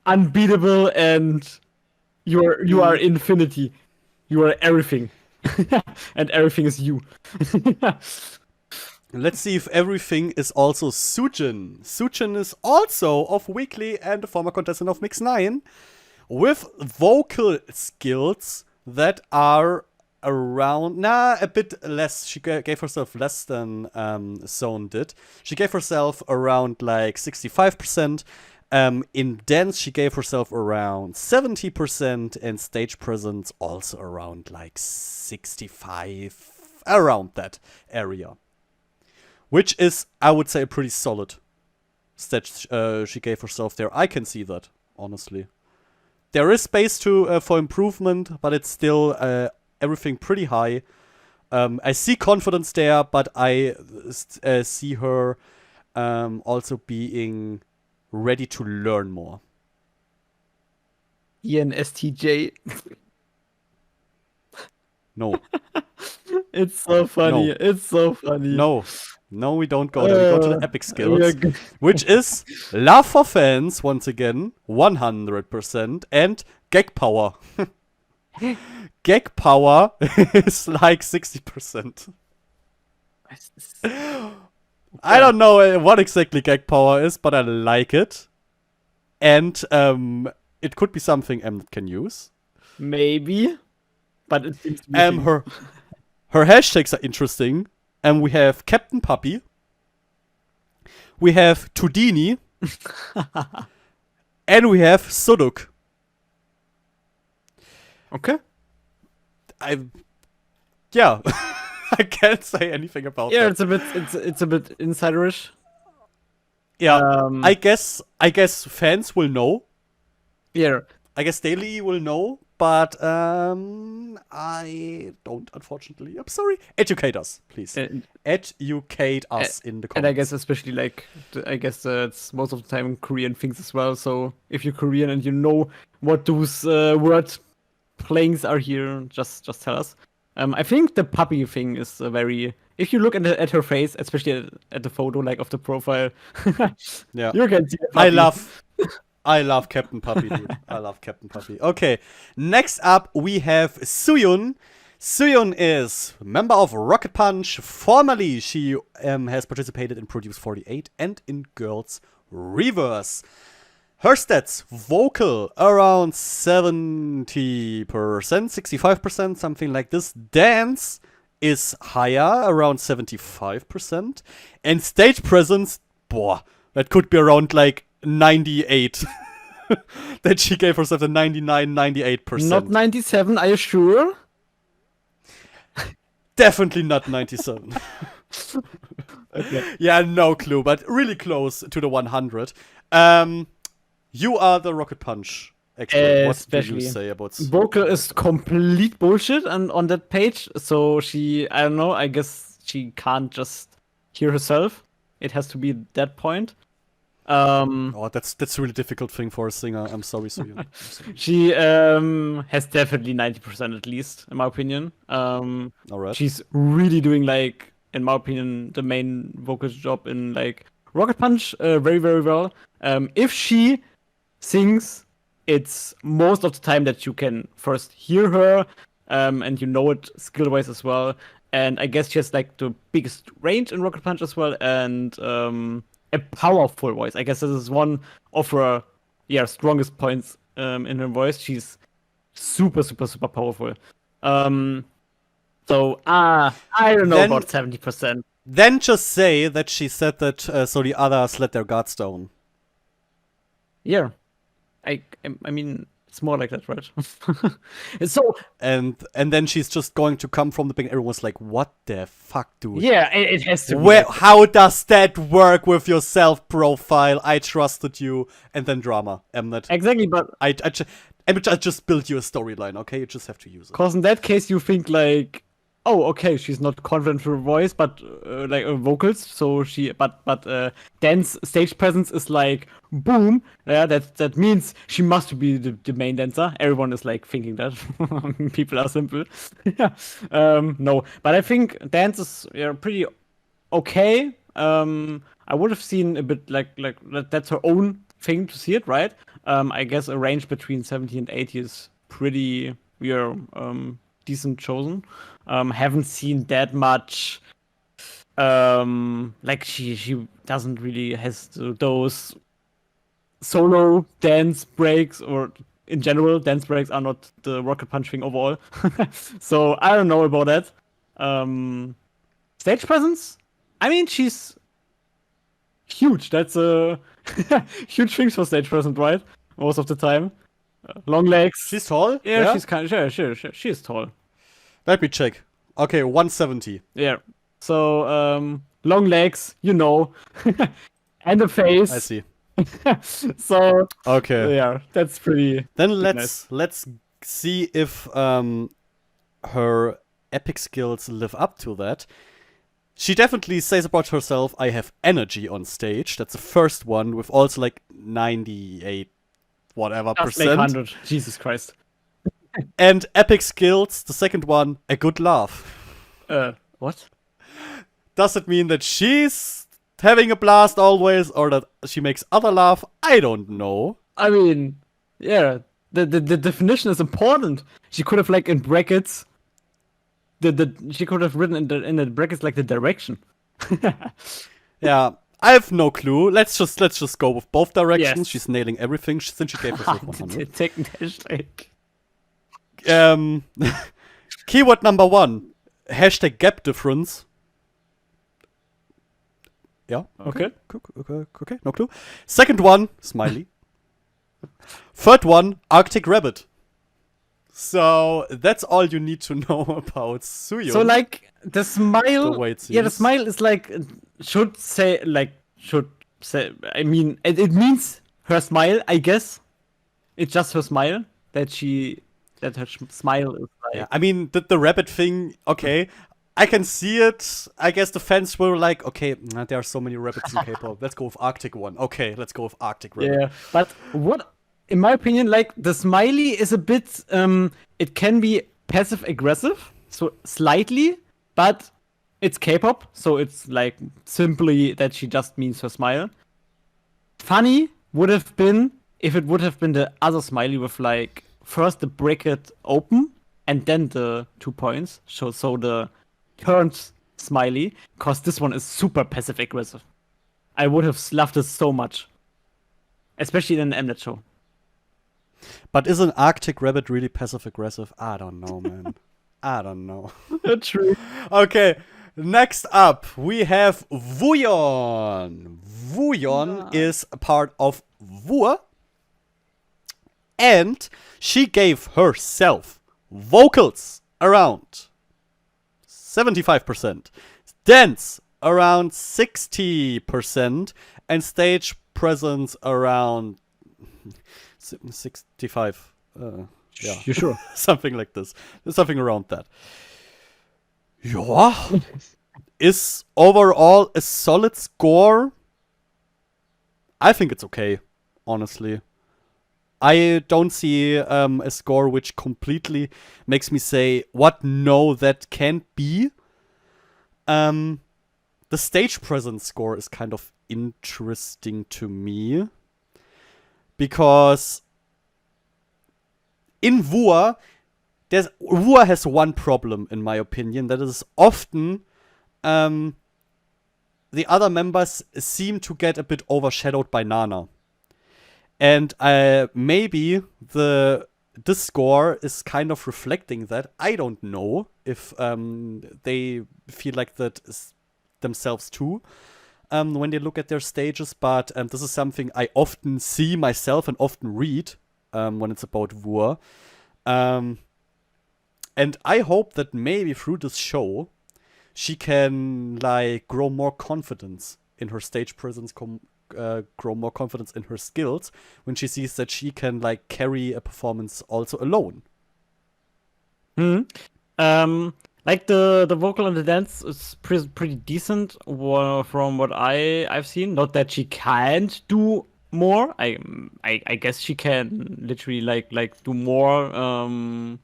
unbeatable and you are infinity. You are everything. And everything is you. Let's see if everything is also Sujin. Sujin is also of Weekly and a former contestant of Mix 9 with vocal skills that are around, a bit less. She gave herself less than Zone did. She gave herself around like 65%. In dance, she gave herself around 70%, and stage presence also around like 65, around that area. Which is, I would say, a pretty solid stat she gave herself there. I can see that, honestly. There is space for improvement, but it's still everything pretty high. I see confidence there, but I see her also being ready to learn more. ENSTJ. No. It's so funny. No. It's so funny. No, we don't go there. We go to the epic skills, which is love for fans, once again, 100%, and gag power. Gag power is like 60%. I don't know what exactly gag power is, but I like it. And it could be something Mnet can use. Maybe. But it seems to be her hashtags are interesting. We have Captain Puppy. We have Tudini. And we have Suduk. Okay. Yeah. I can't say anything about that. Yeah, it's a bit insiderish. Yeah. I guess fans will know. Yeah. I guess Daily will know, but I don't, unfortunately. I'm sorry. Educate us, please. Educate us in the comments. And I guess especially like it's most of the time Korean things as well. So if you're Korean and you know what those word playings are here, just tell us. I think the puppy thing is very. If you look at her face, especially at the photo like of the profile, yeah, you can see the puppy. I love Captain Puppy, dude. I love Captain Puppy. Okay, next up we have Suyun. Suyun is a member of Rocket Punch. Formerly, she has participated in Produce 48 and in Girls Reverse. Her stats, vocal, around 70%, 65%, something like this. Dance is higher, around 75%. And stage presence, that could be around like 98. That she gave herself a 99, 98%. Not 97, are you sure? Definitely not 97. Okay. Yeah, no clue, but really close to the 100. You are the Rocket Punch expert. What do you say about vocal is complete bullshit on that page. So I don't know, I guess she can't just hear herself. It has to be that point. That's a really difficult thing for a singer. I'm sorry, Suyun. She has definitely 90% at least, in my opinion. All right. She's really doing like, in my opinion, the main vocal job in like Rocket Punch very, very well. If she sings, it's most of the time that you can first hear her, and you know it skill-wise as well. And I guess she has like the biggest range in Rocket Punch as well, and a powerful voice. I guess this is one of her strongest points in her voice. She's super, super, super powerful. So I don't know about 70%. Then just say that she said that so the others let their guards down. Yeah. I mean, it's more like that, right? So And then she's just going to come from the beginning. Everyone's like, what the fuck, dude? yeah, it has to be. Where, how does that work with your self-profile? I trusted you. And then drama, Mnet. Exactly, but I just built you a storyline, okay? You just have to use it. because in that case you think like, oh, okay, she's not confident with her voice, but like vocals. So but dance stage presence is like boom. Yeah, that means she must be the main dancer. Everyone is like thinking that. People are simple. Yeah. No, but I think dance is pretty okay. I would have seen a bit like that's her own thing to see it, right? I guess a range between 70 and 80 is pretty decent chosen. Haven't seen that much. Like she doesn't really has those solo dance breaks, or in general dance breaks are not the rocket punch thing overall. So I don't know about that. Stage presence, I mean, she's huge. That's a huge thing for stage presence, right? Most of the time. Long legs. She's tall? Yeah, she's kind of sure. She is tall. Let me check. Okay, 170. Yeah. So long legs, and a face. I see. So Okay. yeah, that's pretty. Then nice. let's see if her epic skills live up to that. She definitely says about herself, I have energy on stage. That's the first one, with also like 98 whatever Just make percent. 100. Jesus Christ. And epic skills, the second one, a good laugh. What? Does it mean that she's having a blast always, or that she makes other laugh? I don't know. I mean, yeah, the definition is important. She could have like in brackets. She could have written in the brackets like the direction. Yeah, I have no clue. Let's just go with both directions. Yes. She's nailing everything since she gave herself 100. Hashtag. Keyword number 1, hashtag gap difference. Yeah. Okay. Okay. No clue. Second one, smiley. Third one, Arctic rabbit. So that's all you need to know about Suyeon. So like the smile, The way it yeah, the seems. smile is like should say. I mean, it means her smile. I guess it's just her smile that her smile is like. Yeah, I mean the rabbit thing. Okay, I can see it. I guess the fans were like, okay, there are so many rabbits in K-pop. Let's go with Arctic one. Okay, let's go with Arctic rabbit. Yeah, but what, in my opinion, like the smiley is a bit. It can be passive aggressive, so slightly, but it's K-pop, so it's like simply that she just means her smile. Funny would have been if it would have been the other smiley with like first the bracket open and then the 2 points. So the turned smiley, because this one is super passive aggressive. I would have loved it so much, especially in an Mnet show. But is an Arctic rabbit really passive aggressive? I don't know, man. I don't know. True. Okay, next up we have Wooyeon. Wooyeon is a part of Woo, and she gave herself vocals around 75%, dance around 60%, and stage presence around 65. Yeah, You sure? something like this. Something around that. Yeah. Is overall a solid score. I think it's okay, honestly. I don't see a score which completely makes me say, what? No, that can't be. The stage presence score is kind of interesting to me. Because in Woo, Woo has one problem, in my opinion, that is often the other members seem to get a bit overshadowed by Nana. And maybe this score is kind of reflecting that. I don't know if they feel like that is themselves too. When they look at their stages, but this is something I often see myself and often read when it's about Wur. And I hope that maybe through this show, she can like grow more confidence in her stage presence, grow more confidence in her skills when she sees that she can like carry a performance also alone. Like the vocal and the dance is pretty decent from what I've seen. Not that she can't do more. I guess she can literally like do more.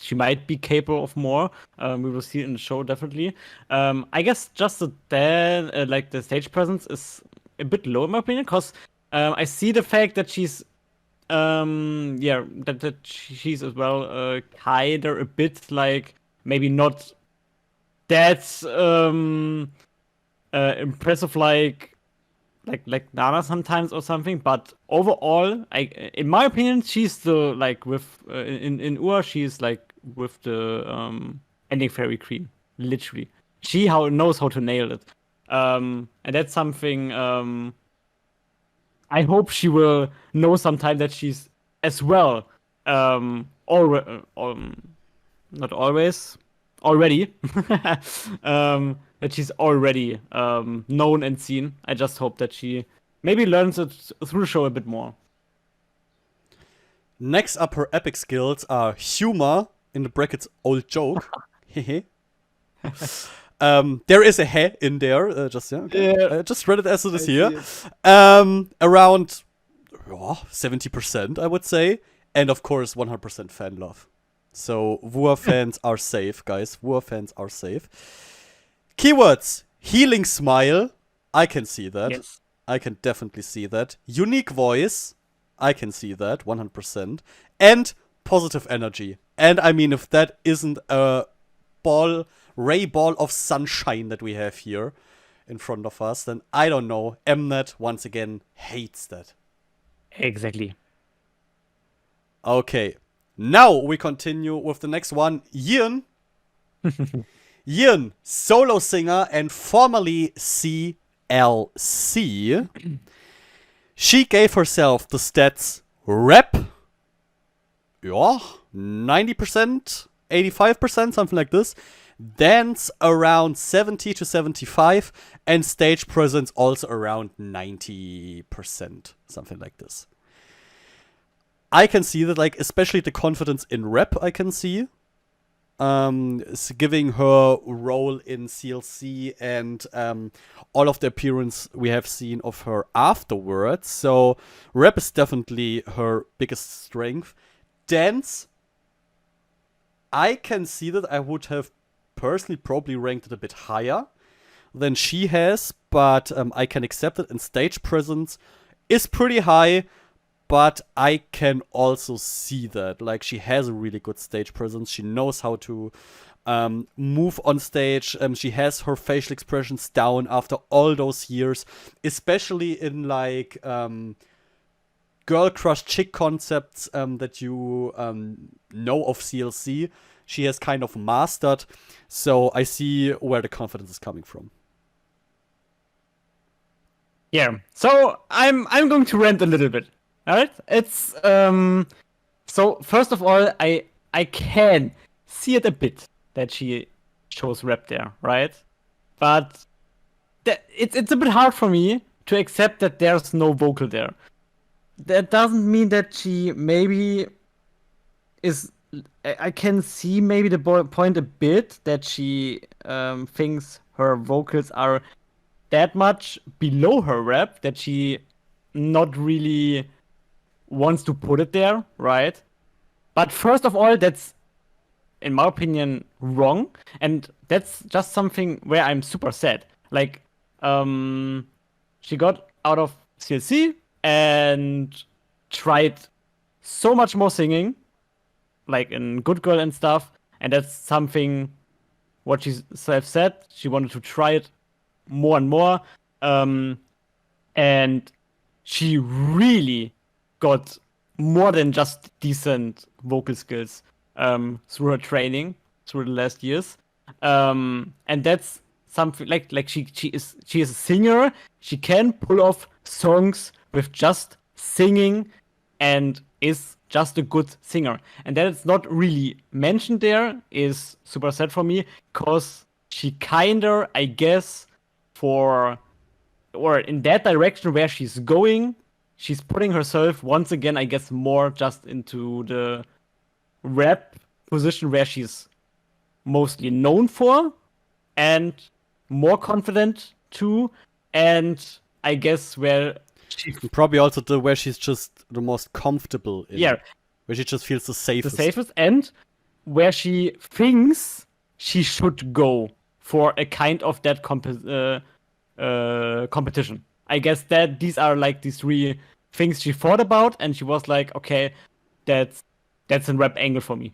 She might be capable of more. We will see it in the show definitely. I guess just like the stage presence is a bit low in my opinion, because I see the fact that she's that she's as well kinda a bit like maybe not that impressive like Nana sometimes or something, but overall, in my opinion, she's the like with in Ur, she's like with the ending fairy queen, literally. She knows how to nail it, and that's something I hope she will know sometime that she's as well not always already that she's already known and seen. I just hope that she maybe learns it through the show a bit more. Next up, her epic skills are humor, in the brackets, old joke. There is a he in there, just just read it as it is here. Around 70%, I would say. And of course, 100% fan love. So, Wur fans are safe, guys. Wur fans are safe. Keywords: healing smile. I can see that. Yes. I can definitely see that. Unique voice. I can see that, 100%. And positive energy. And I mean, if that isn't a ray ball of sunshine that we have here in front of us, then I don't know. Mnet, once again, hates that. Exactly. Okay. Now we continue with the next one. Yeon. Yeon, solo singer and formerly CLC. She gave herself the stats rap. Yeah, 90%, 85%, something like this. Dance around 70 to 75, and stage presence also around 90%, something like this. I can see that, like, especially the confidence in rap, I can see. Giving her role in CLC and all of the appearance we have seen of her afterwards. So rap is definitely her biggest strength. Dance, I can see that I would have personally probably ranked it a bit higher than she has, but I can accept it. And stage presence is pretty high, but I can also see that, like, she has a really good stage presence. She knows how to move on stage. She has her facial expressions down after all those years, especially in, like, girl crush chick concepts that you know of CLC. She has kind of mastered. So I see where the confidence is coming from. Yeah. So I'm going to rant a little bit. All right. It's so first of all, I can see it a bit that she chose rap there, right? But it's a bit hard for me to accept that there's no vocal there. That doesn't mean that she maybe is. I can see maybe the point a bit that she thinks her vocals are that much below her rap that she not really wants to put it there, right? But first of all, that's, in my opinion, wrong. And that's just something where I'm super sad. Like, she got out of CLC and tried so much more singing, like in Good Girl and stuff. And that's something what she self said. She wanted to try it more and more. And she really got more than just decent vocal skills through her training through the last years. And that's something like she is a singer. She can pull off songs with just singing, and is just a good singer. And that it's not really mentioned there is super sad for me, because she kinda, I guess, or in that direction where she's going, she's putting herself once again, I guess, more just into the rap position where she's mostly known for, and more confident too, and I guess where she Probably also where she's just the most comfortable in. Yeah. Where she just feels the safest. And where she thinks she should go for a kind of that competition. I guess that these are like these three things she thought about, and she was like, okay, that's a rap angle for me.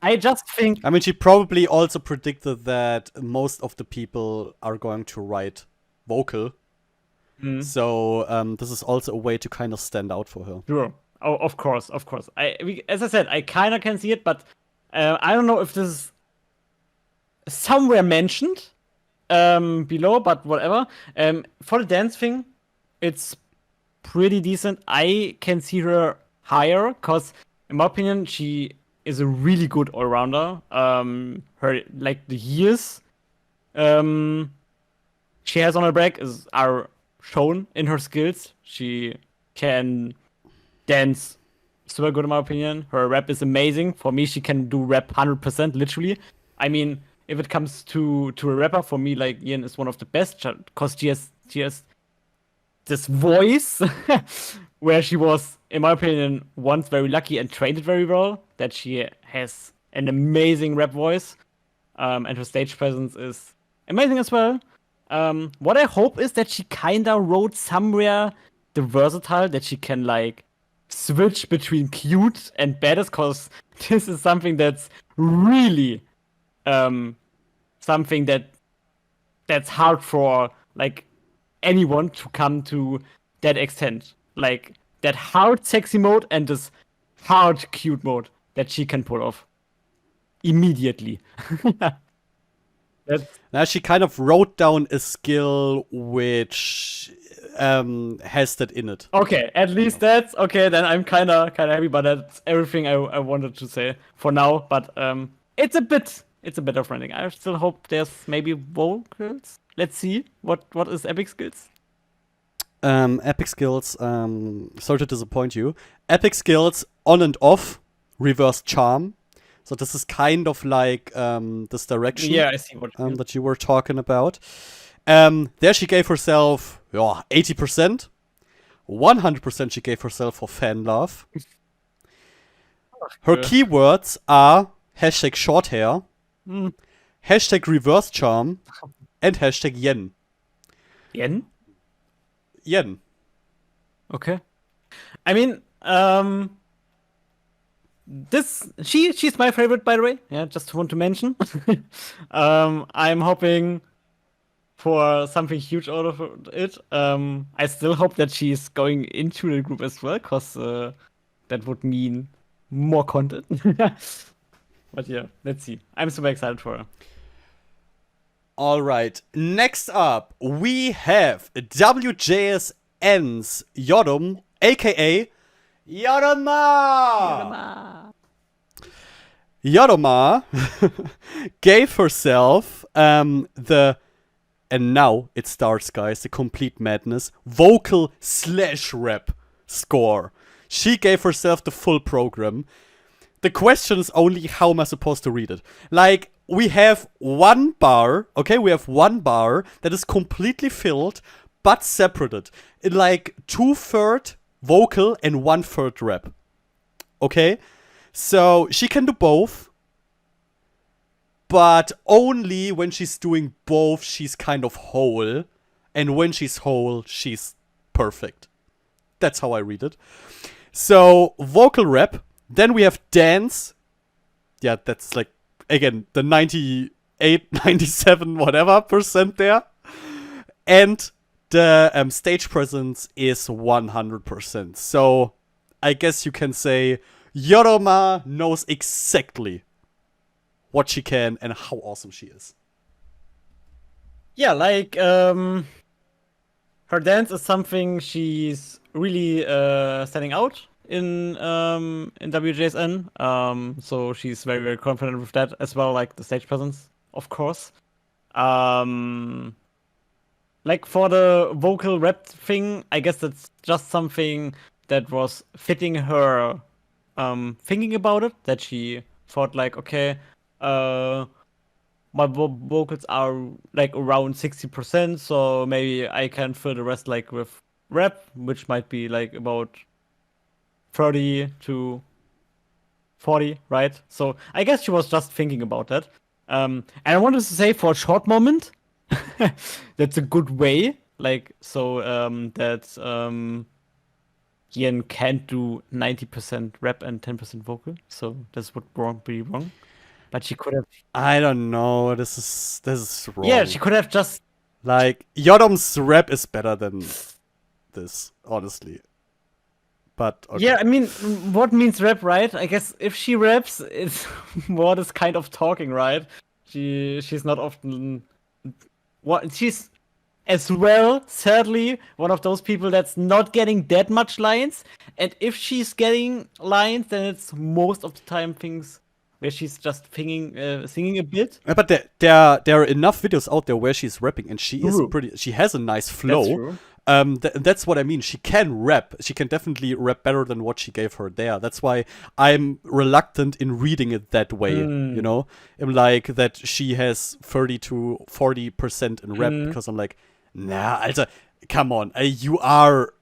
I just think, I mean, she probably also predicted that most of the people are going to write vocal. So this is also a way to kind of stand out for her. sure. Oh, of course. As I said, I kind of can see it, but I don't know if this is somewhere mentioned below, but whatever. For the dance thing, it's pretty decent. I can see her higher, because in my opinion, she is a really good all-rounder. Her, like, the years she has on her back are shown in her skills. She can dance super good in my opinion. Her rap is amazing. For me, she can do rap 100%, literally. I mean, if it comes to a rapper, for me, like, Yin is one of the best, because she has this voice where she was, in my opinion, once very lucky and trained it very well, that she has an amazing rap voice, and her stage presence is amazing as well. What I hope is that she kinda wrote somewhere the versatile, that she can, like, switch between cute and badass, because this is something that's really something that's hard for, like, anyone to come to that extent. Like, that hard sexy mode and this hard cute mode that she can pull off immediately. Now she kind of wrote down a skill which has that in it. Okay, at least that's okay. Then I'm kind of happy, but that's everything I wanted to say for now. But it's a bit of running. I still hope there's maybe vocals. Let's see what is epic skills. Epic skills. Sorry to disappoint you. Epic skills on and off. Reverse charm. So this is kind of like this direction. Yeah, I see what that you were talking about. There she gave herself 80%. 100% she gave herself for fan love. Her keywords are hashtag short hair, hashtag reverse charm, and hashtag yen. Yen? Yen. Okay. I mean, she's my favorite, by the way. Yeah, just want to mention. I'm hoping for something huge out of it. I still hope that she's going into the group as well, because that would mean more content. But yeah, let's see. I'm super excited for her. All right. Next up, we have WJSN's Yodom, aka Yodoma. Yodoma gave herself the, and now it starts, guys, the complete madness, vocal/rap score. She gave herself the full program. The question is only, how am I supposed to read it? Like, we have one bar, okay? We have one bar that is completely filled, but separated. In like 2/3 vocal and 1/3 rap. Okay? So, she can do both. But only when she's doing both, she's kind of whole. And when she's whole, she's perfect. That's how I read it. So, vocal rap. Then we have dance. Yeah, that's like, again, the 98, 97, whatever % there. And the stage presence is 100%. So, I guess you can say Yoroma knows exactly what she can and how awesome she is. Yeah, like her dance is something she's really standing out in WJSN. So she's very very confident with that as well, like the stage presence, of course. Um, like for the vocal rap thing, I guess that's just something that was fitting her thinking about it, that she thought like, okay, uh my vocals are like around 60%, so maybe I can fill the rest like with rap, which might be like about 30 to 40, right? So I guess she was just thinking about that. And I wanted to say for a short moment, that's a good way. Like, so that Yen can't do 90% rap and 10% vocal. So that's would be wrong. But she could have. I don't know. This is wrong. Yeah, she could have just. Like, Yodom's rap is better than this, honestly. But okay. Yeah, I mean, what means rap, right? I guess if she raps, it's more this kind of talking, right? She's not often. What she's as well, sadly, one of those people that's not getting that much lines. And if she's getting lines, then it's most of the time things where she's just singing a bit. But there are enough videos out there where she's rapping, and she is True. she has a nice flow. That's true. That's what I mean. She can rap. She can definitely rap better than what she gave her there. That's why I'm reluctant in reading it that way. You know, I'm like that she has 30 to 40% in rap because I'm like, nah, Alter, come on, you are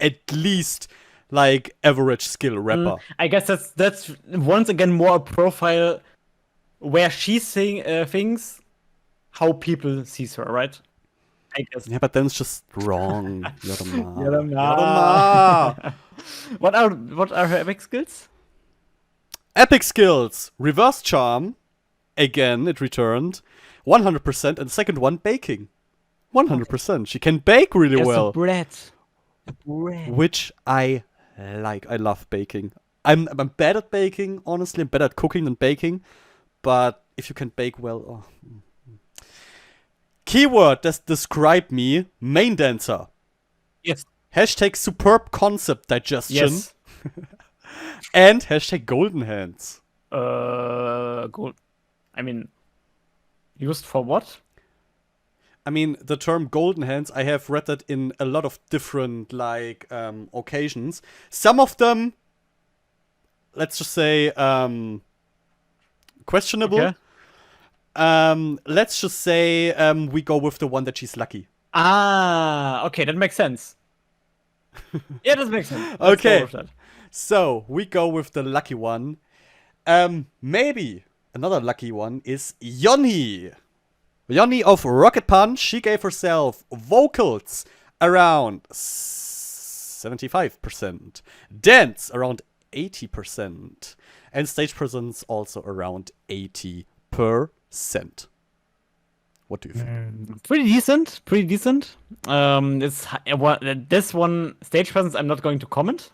at least like average skill rapper. I guess that's once again more a profile where she thinks how people sees her, right? I guess. Yeah, but then it's just wrong. Yodama. Yodama. What are her epic skills? Epic skills. Reverse charm. Again, it returned. 100%. And the second one, baking. 100%. She can bake really Yes, well. the bread. The bread. Which I like. I love baking. I'm bad at baking, honestly. I'm better at cooking than baking. But if you can bake well... Oh. Keyword that describe me, main dancer. Yes. Hashtag superb concept digestion. Yes. And hashtag golden hands. Gold. I mean, used for what? I mean, the term golden hands, I have read that in a lot of different, like, occasions. Some of them, let's just say, questionable. Okay. Let's just say we go with the one that she's lucky. Ah, okay, that makes sense. Yeah, that makes sense. Let's Okay. go with that. So, we go with the lucky one. Maybe another lucky one is Yoni. Yoni of Rocket Punch, she gave herself vocals around 75%, dance around 80%, and stage presence also around 80%. What do you think? Pretty decent. Pretty decent. This one stage presence I'm not going to comment.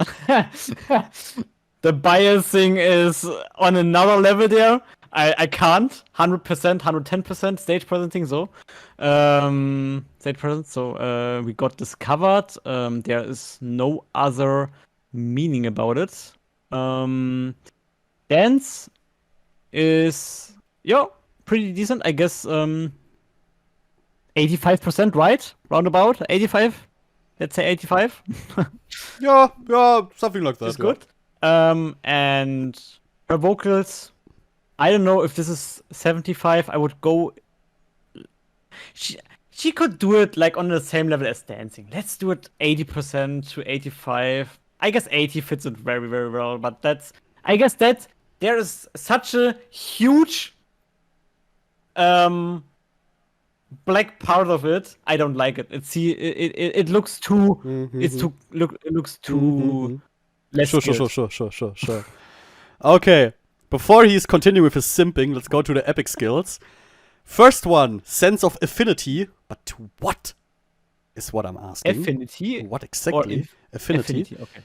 The biasing is on another level there. I can't 100%, 110% stage presenting. So stage presence. So we got this covered. There is no other meaning about it. Dance is pretty decent. I guess 85%, right? Roundabout 85. Let's say 85. Yeah, something like that. Is good. And her vocals, I don't know if this is 75. I would go. She could do it like on the same level as dancing. Let's do it 80% to 85. I guess 80 fits it very, very well. But I guess that there is such a huge black part of it. I don't like it. It looks too. It looks too. Less skilled. Sure. Okay, before he's continuing with his simping, let's go to the epic skills. First one, sense of affinity, but to what is what I'm asking. Affinity. What exactly? Affinity. Okay.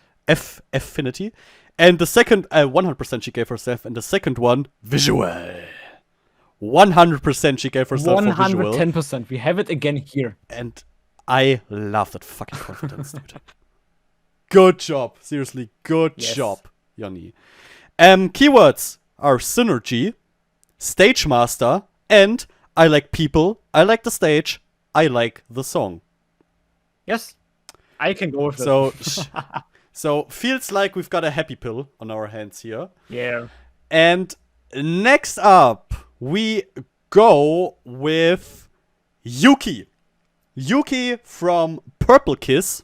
Affinity. And the second, 100% she gave herself, and the second one, visual. 100% she gave herself for visual. 110%. We have it again here. And I love that fucking confidence, dude. Good job. Seriously, good job, Yanni. Keywords are synergy, stage master, and I like people, I like the stage, I like the song. Yes, I can go with it. So feels like we've got a happy pill on our hands here. Yeah. And next up, we go with Yuki. Yuki from Purple Kiss.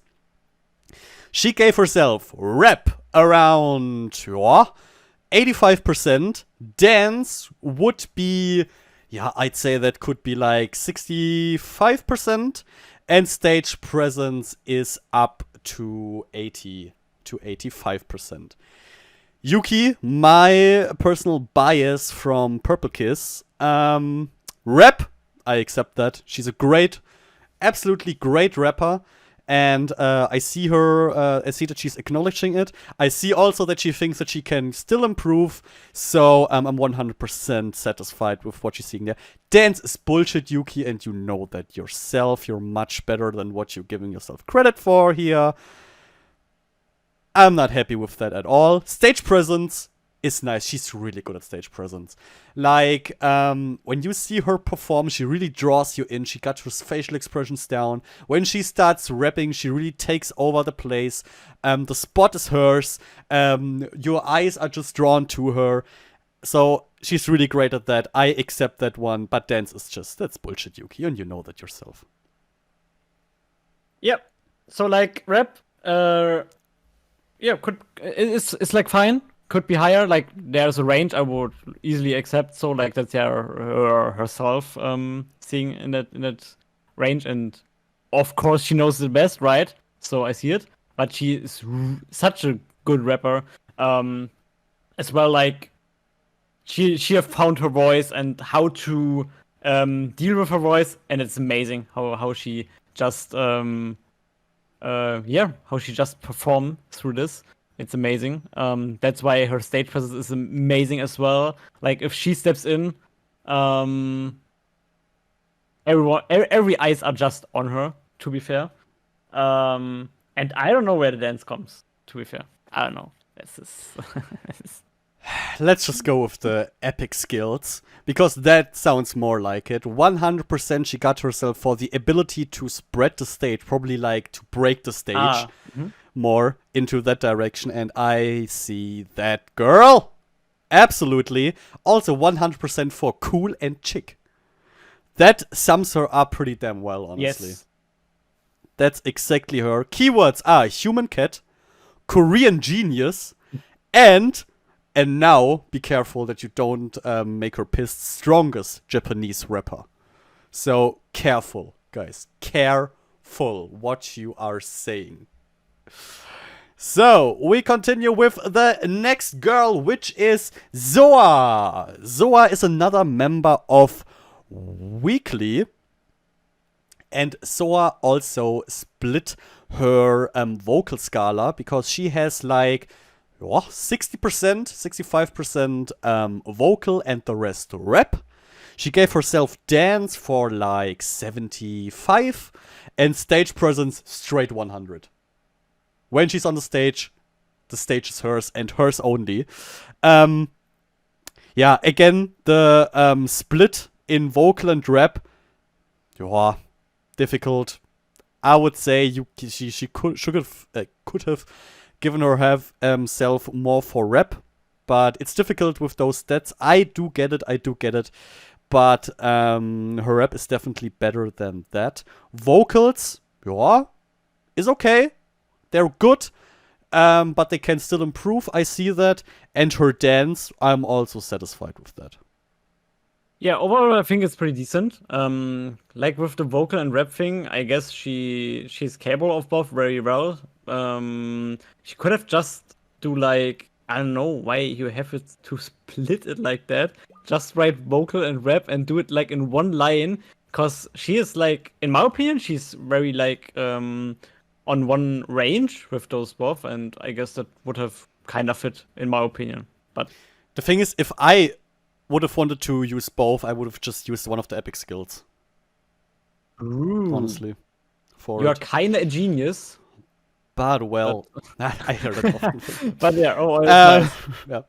She gave herself rap around 85%. Dance would be, I'd say that could be like 65%. And stage presence is up to 80 to 85%. Yuki, my personal bias from Purple Kiss. Rap, I accept that. She's a absolutely great rapper. And I see that she's acknowledging it. I see also that she thinks that she can still improve. So I'm 100% satisfied with what she's seeing there. Dance is bullshit, Yuki, and you know that yourself. You're much better than what you're giving yourself credit for here. I'm not happy with that at all. Stage presence is nice. She's really good at stage presence. Like, when you see her perform, she really draws you in. She got her facial expressions down. When she starts rapping, she really takes over the place. The spot is hers. Your eyes are just drawn to her. So she's really great at that. I accept that one. But dance is that's bullshit, Yuki. And you know that yourself. Yep. So, like, rap, it's like fine. Could be higher. Like, there's a range I would easily accept. So, like, that's herself seeing in that range, and of course she knows the best, right? So I see it. But she is such a good rapper. As well, like, she have found her voice and how to deal with her voice, and it's amazing how she just perform through this. It's amazing. That's why her stage presence is amazing as well. Like, if she steps in, every eyes are just on her, to be fair. And I don't know where the dance comes, to be fair. I don't know. Let's just go with the epic skills, because that sounds more like it. 100% she got herself for the ability to spread the stage, probably like to break the stage more into that direction, and I see that, girl. Absolutely. Also 100% for cool and chic. That sums her up pretty damn well, honestly. Yes. That's exactly her. Keywords are human cat, Korean genius, and now be careful that you don't make her pissed, strongest Japanese rapper. So careful, guys. Careful what you are saying. So, we continue with the next girl, which is Zoa. Zoa is another member of Weekly. And Zoa also split her vocal scala, because she has like 60%, 65% vocal and the rest rap. She gave herself dance for like 75 and stage presence straight 100. When she's on the stage is hers and hers only. Again, the split in vocal and rap, difficult. I would say she could have given herself more for rap, but it's difficult with those stats. I do get it, but her rap is definitely better than that. Vocals, is okay. They're good, but they can still improve. I see that. And her dance, I'm also satisfied with that. Yeah, overall I think it's pretty decent. Like with the vocal and rap thing, I guess she's capable of both very well. She could have just do like, I don't know why you have it to split it like that. Just write vocal and rap and do it like in one line, because she is like, in my opinion, she's very like on one range with those both, and I guess that would have kind of fit in my opinion. But the thing is, if I would have wanted to use both, I would have just used one of the epic skills. Ooh. Honestly. You're kind of a genius. But well, I hear that often. But yeah, nice.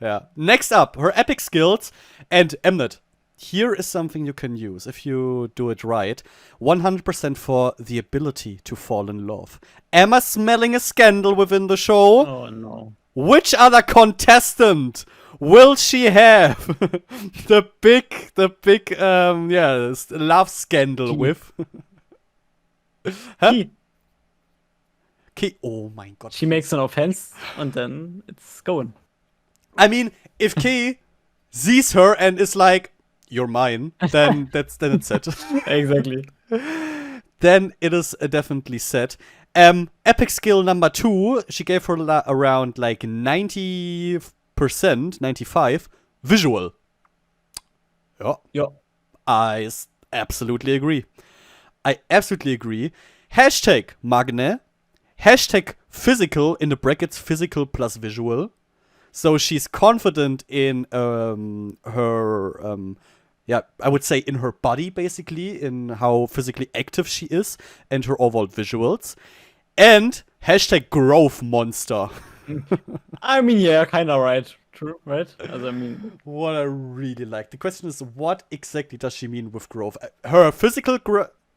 Yeah. Next up, her epic skills and Mnet. Here is something you can use if you do it right. 100% for the ability to fall in love. Am I smelling a scandal within the show? Oh no. Which other contestant will she have the big love scandal with? Huh? Key. Oh my god. She makes an offense and then it's going. I mean, if Key sees her and is like, "You're mine," then it's set. Exactly. Then it is definitely set. Epic skill number 2, she gave her around like 90%, 95 visual. Yeah. I absolutely agree. Hashtag Magne. Hashtag physical in the brackets, physical plus visual. So she's confident in her, I would say in her body, basically, in how physically active she is, and her overall visuals. And hashtag growth monster. I mean, yeah, kind of right. True, right? As I mean, what I really like. The question is, what exactly does she mean with growth? Her physical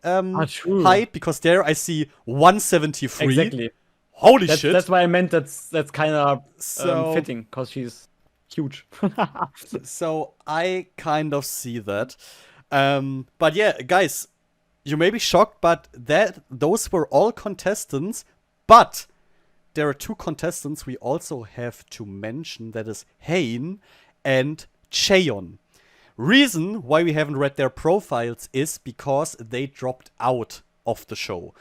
height, because there I see 173. Exactly. Holy shit. That's why I meant that's kind of fitting, because she's huge. So I kind of see that. But yeah, guys, you may be shocked, but those were all contestants. But there are 2 contestants we also have to mention. That is Hein and Cheon. Reason why we haven't read their profiles is because they dropped out of the show.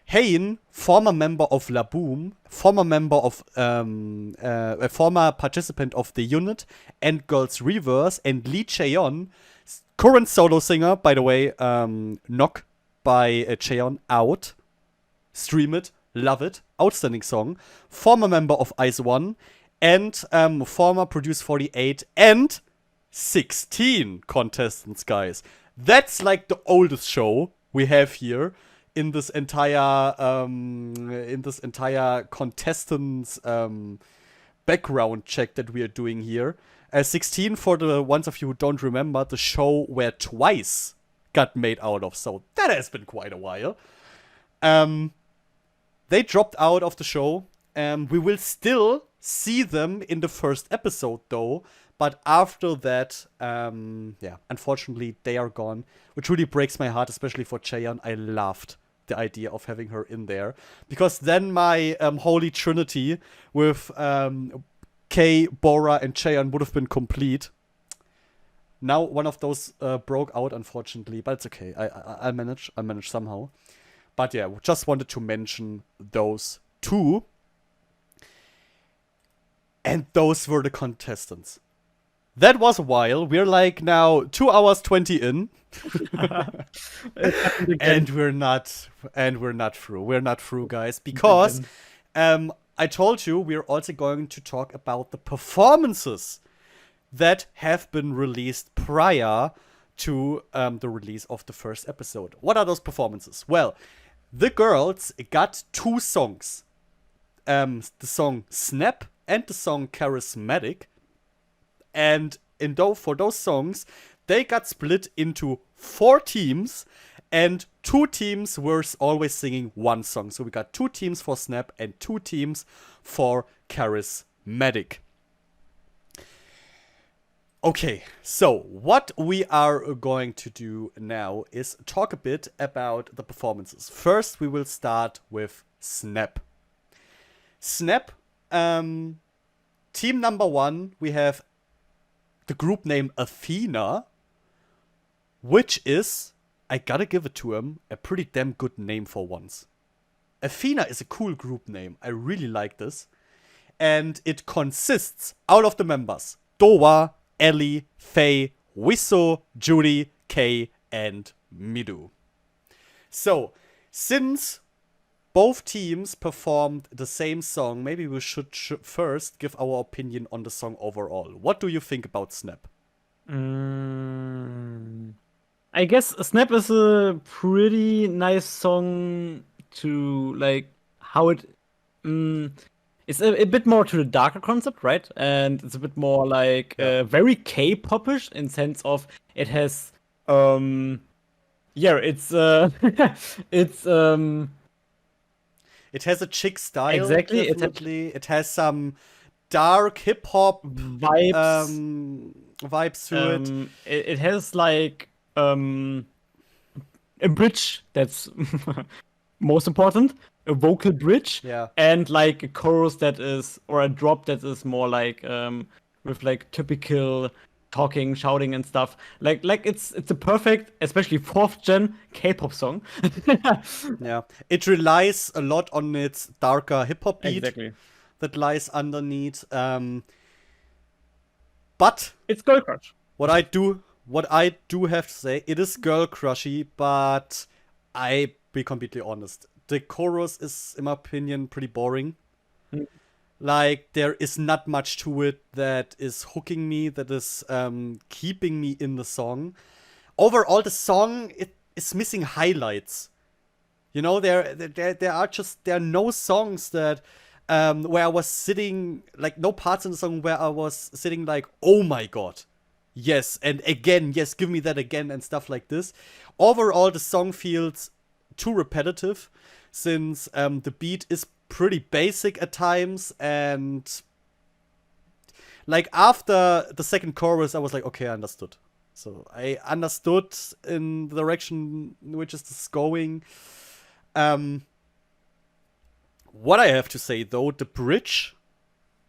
Hein, former member of Laboom, former member of a former participant of the unit and Girls Reverse, and Lee Cheon, current solo singer, by the way, Knock by Cheon, out. Stream it, love it, outstanding song. Former member of Ice One, and former Produce 48 and 16 contestants, guys. That's like the oldest show we have here in this entire contestants background check that we are doing here. 16, for the ones of you who don't remember, the show where Twice got made out of. So that has been quite a while. They dropped out of the show. We will still see them in the first episode, though. But after that, unfortunately, they are gone. Which really breaks my heart, especially for Cheon. I loved the idea of having her in there. Because then my holy trinity with Kay, Bora, and Cheon would have been complete. Now one of those broke out, unfortunately. But it's okay. I'll manage. I'll manage somehow. But yeah, just wanted to mention those 2. And those were the contestants. That was a while. We're like now 2 hours 20 in. and we're not through. We're not through, guys, because I told you we're also going to talk about the performances that have been released prior to the release of the first episode. What are those performances? Well, the girls got 2 songs. The song Snap and the song Charismatic. And for those songs, they got split into 4 teams, and 2 teams were always singing one song. So we got 2 teams for Snap and 2 teams for Charismatic. Okay, so what we are going to do now is talk a bit about the performances. First, we will start with Snap. Snap, team number 1, we have the group name Athena, which is, I gotta give it to him, a pretty damn good name for once. Athena is a cool group name. I really like this. And it consists, out of the members, Dowa, Ellie, Faye, Wiso, Judy, Kay, and Midu. So, since both teams performed the same song, maybe we should first give our opinion on the song overall. What do you think about Snap? I guess Snap is a pretty nice song to like how it. Mm, it's a bit more to the darker concept, right? And it's a bit more like Yeah. very K-popish in sense of it has yeah, it's it's It has a chick style, exactly it has definitely. It has some dark hip hop vibes. vibes to it. It has like a bridge that's most important, a vocal bridge, Yeah. and like a chorus that is, or a drop that is more like with like typical talking, shouting, and stuff. Like it's a perfect, especially fourth gen K-pop song. Yeah. It relies a lot on its darker hip hop beat Exactly. that lies underneath. But It's girl crush. what I do have to say, it is girl crushy, but I be completely honest. The chorus is, in my opinion, pretty boring. Mm. Like, there is not much to it that is hooking me, that is keeping me in the song. Overall, the song, it is missing highlights. You know, there are no songs that where I was sitting, like, no parts in the song where I was sitting like, oh my god, yes, and again, yes, give me that again, and stuff like this. Overall, the song feels too repetitive, since the beat is pretty basic at times, and like after the second chorus, I was like, okay, I understood. So I understood in the direction in which this is going. What I have to say though, the bridge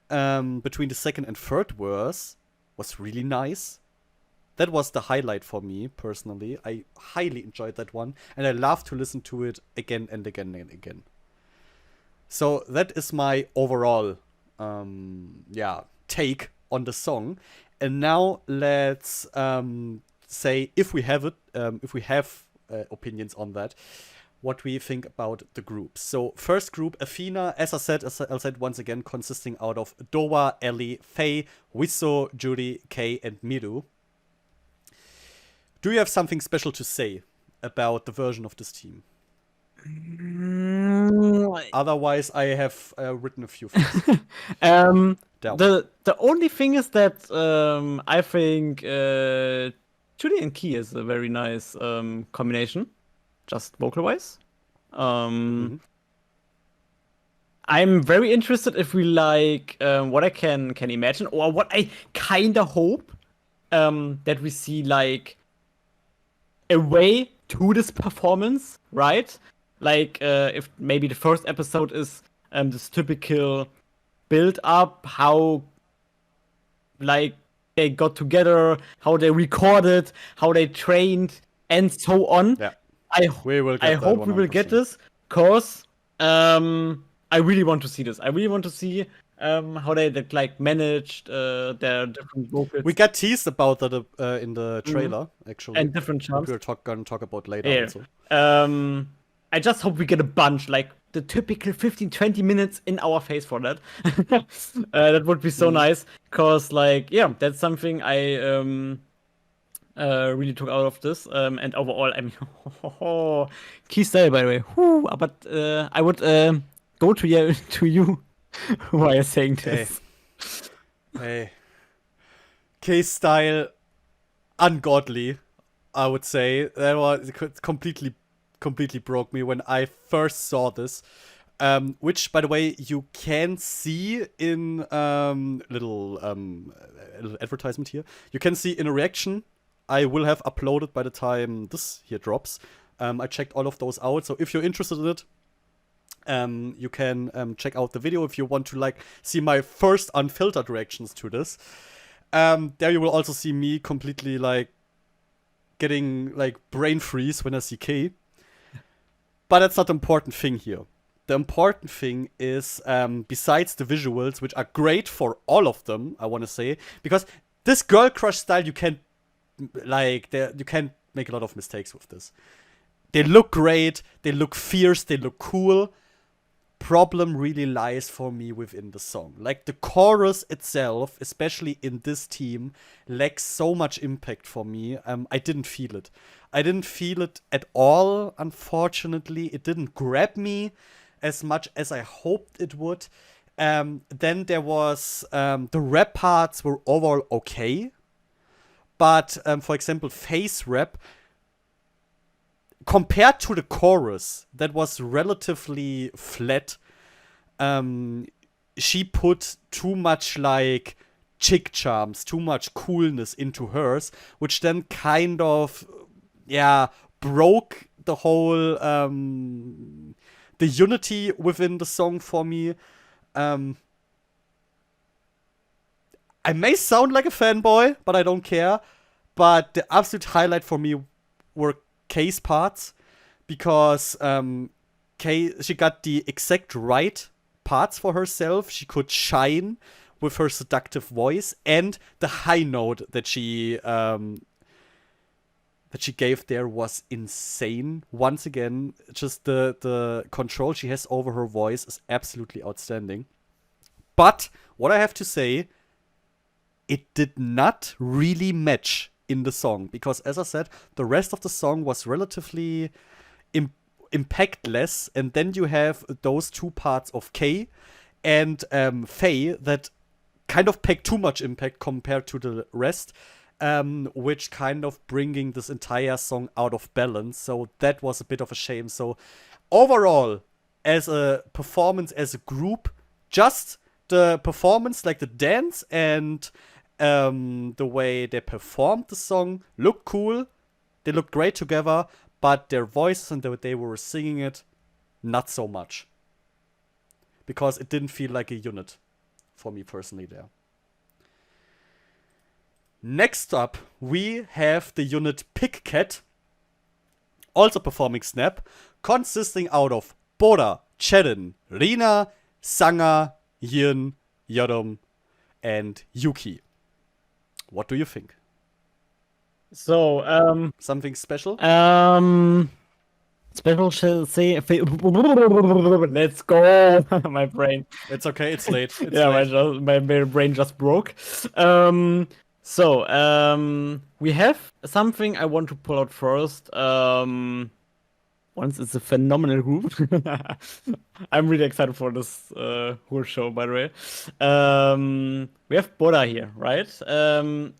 between the second and third verse was really nice. That was the highlight for me personally. I highly enjoyed that one, and I love to listen to it again and again and again. So that is my overall, take on the song. And now let's say if we have opinions on that, what we think about the groups. So first group, Athena, as I said once again, consisting out of Doa, Ellie, Faye, Wiso, Judy, Kay, and Miru. Do you have something special to say about the version of this team? Otherwise, I have written a few things. The only thing is that I think Judy and Key is a very nice combination, just vocal wise. I'm very interested if we like what I can imagine, or what I kinda hope that we see like a way to this performance, right? Like if maybe the first episode is this typical build up, how like they got together, how they recorded, how they trained, and so on. Yeah. I hope we will get this, cause I really want to see this. I really want to see how they like managed their different vocals. We got teased about that in the trailer, actually. And different charms. We're gonna talk about later also. I just hope we get a bunch, like the typical 15-20 minutes in our face for that. That would be so nice, cause like that's something I really took out of this. And overall, I mean, key style by the way. Whew, but I would go to you while you're saying this. Hey. Case style, ungodly, I would say. That was completely broke me when I first saw this. Which, by the way, you can see in little advertisement here. You can see in a reaction I will have uploaded by the time this here drops. I checked all of those out, so if you're interested in it, you can check out the video if you want to like see my first unfiltered reactions to this. There you will also see me completely like getting like brain freeze when I see K. But that's not the important thing here. The important thing is, besides the visuals, which are great for all of them, I want to say, because this girl crush style, you can't make a lot of mistakes with this. They look great, they look fierce, they look cool, problem really lies for me within the song. Like, the chorus itself, especially in this team, lacks so much impact for me. I didn't feel it. I didn't feel it at all, unfortunately. It didn't grab me as much as I hoped it would. Then there was the rap parts were overall okay. But, for example, face rap, compared to the chorus, that was relatively flat. She put too much, like, chick charms, too much coolness into hers, which then kind of, broke the whole, the unity within the song for me. I may sound like a fanboy, but I don't care. But the absolute highlight for me were Kay's parts, because Kay, she got the exact right parts for herself. She could shine with her seductive voice, and the high note that she gave there was insane. Once again, just the control she has over her voice is absolutely outstanding. But what I have to say, it did not really match in the song, because, as I said, the rest of the song was relatively impactless, and then you have those two parts of Kay and Faye that kind of pack too much impact compared to the rest, which kind of bringing this entire song out of balance. So that was a bit of a shame. So overall, as a performance, as a group, just the performance, like the dance and the way they performed the song, looked cool. They looked great together, but their voices and the way they were singing it, not so much. Because it didn't feel like a unit for me personally there. Next up, we have the unit Pick Cat, also performing Snap, consisting out of Boda, Cheddin, Rina, Sanga, Yin, Yodom, and Yuki. What do you think? So, something special? Special shall say. Let's go. My brain. It's okay. It's late. It's late. late. My brain just broke. We have something I want to pull out first. Once it's a phenomenal group. I'm really excited for this whole show, by the way. We have Boda here, right? And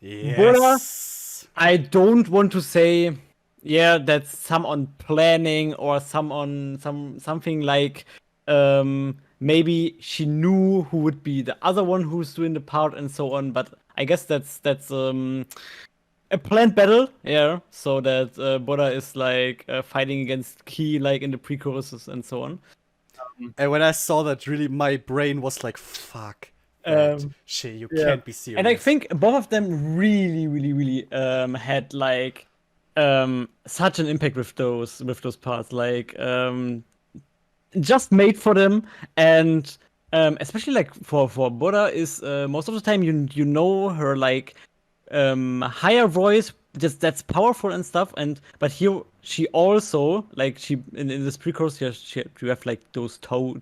yes. Boda, I don't want to say, that's some on planning or something like maybe she knew who would be the other one who's doing the part and so on, but I guess that's a planned battle, so that Boda is like fighting against Key like in the pre-choruses and so on. And when I saw that, really my brain was like, fuck. Shit, you can't be serious. And I think both of them really had like such an impact with those parts, like just made for them. And especially like for Boda is most of the time you know her like higher voice, just that's powerful and stuff, but here she also like she in this pre-chorus you have like those two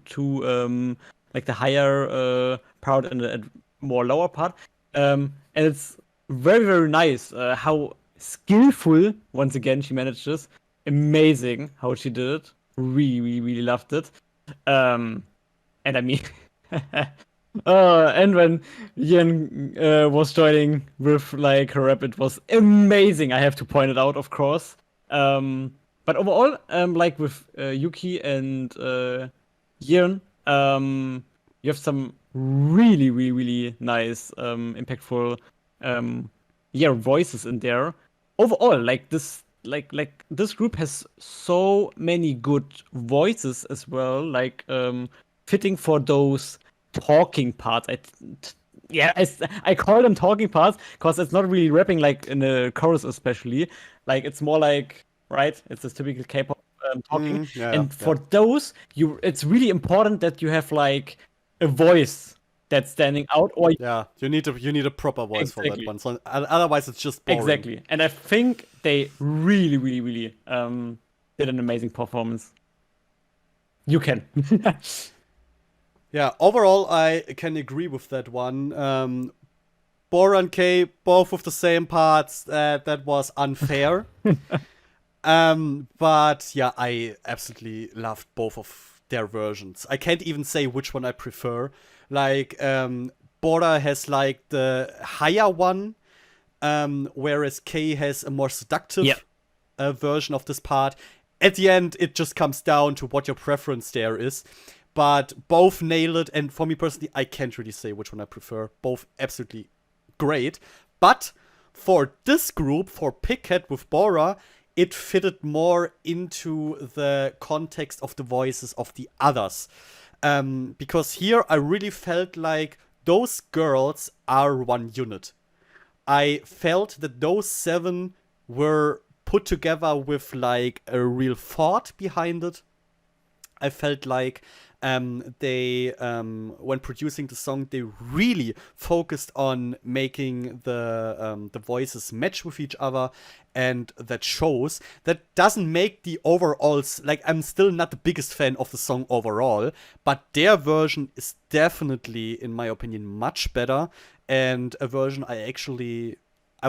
like the higher part and the more lower part, and it's very nice how skillful once again she managed this. Amazing how she did it. Really loved it. And I mean and when Yin was joining with like her rap, it was amazing. I have to point it out, of course. But overall, like with Yuki and Yin, you have some really nice, impactful, voices in there. Overall, like this, like this group has so many good voices as well, like fitting for those talking parts. I call them talking parts because it's not really rapping like in the chorus, especially. Like it's more like, right? It's this typical K-pop talking. For those, it's really important that you have like a voice that's standing out. Or you need a proper voice for that one. So otherwise, it's just boring. Exactly. And I think they really did an amazing performance. You can. Yeah, overall, I can agree with that one. Bora and K, both with the same parts. That was unfair. But yeah, I absolutely loved both of their versions. I can't even say which one I prefer. Like, Bora has like the higher one, whereas K has a more Yeah. seductive version of this part. At the end, it just comes down to what your preference there is. But both nail it, and for me personally, I can't really say which one I prefer. Both absolutely great. But for this group, for Pickhead with Bora, it fitted more into the context of the voices of the others. Because here I really felt like those girls are one unit. I felt that those 7 were put together with like a real thought behind it. I felt like they, when producing the song, they really focused on making the voices match with each other, and that shows. That doesn't make the overalls, like, I'm still not the biggest fan of the song overall, but their version is definitely, in my opinion, much better, and a version I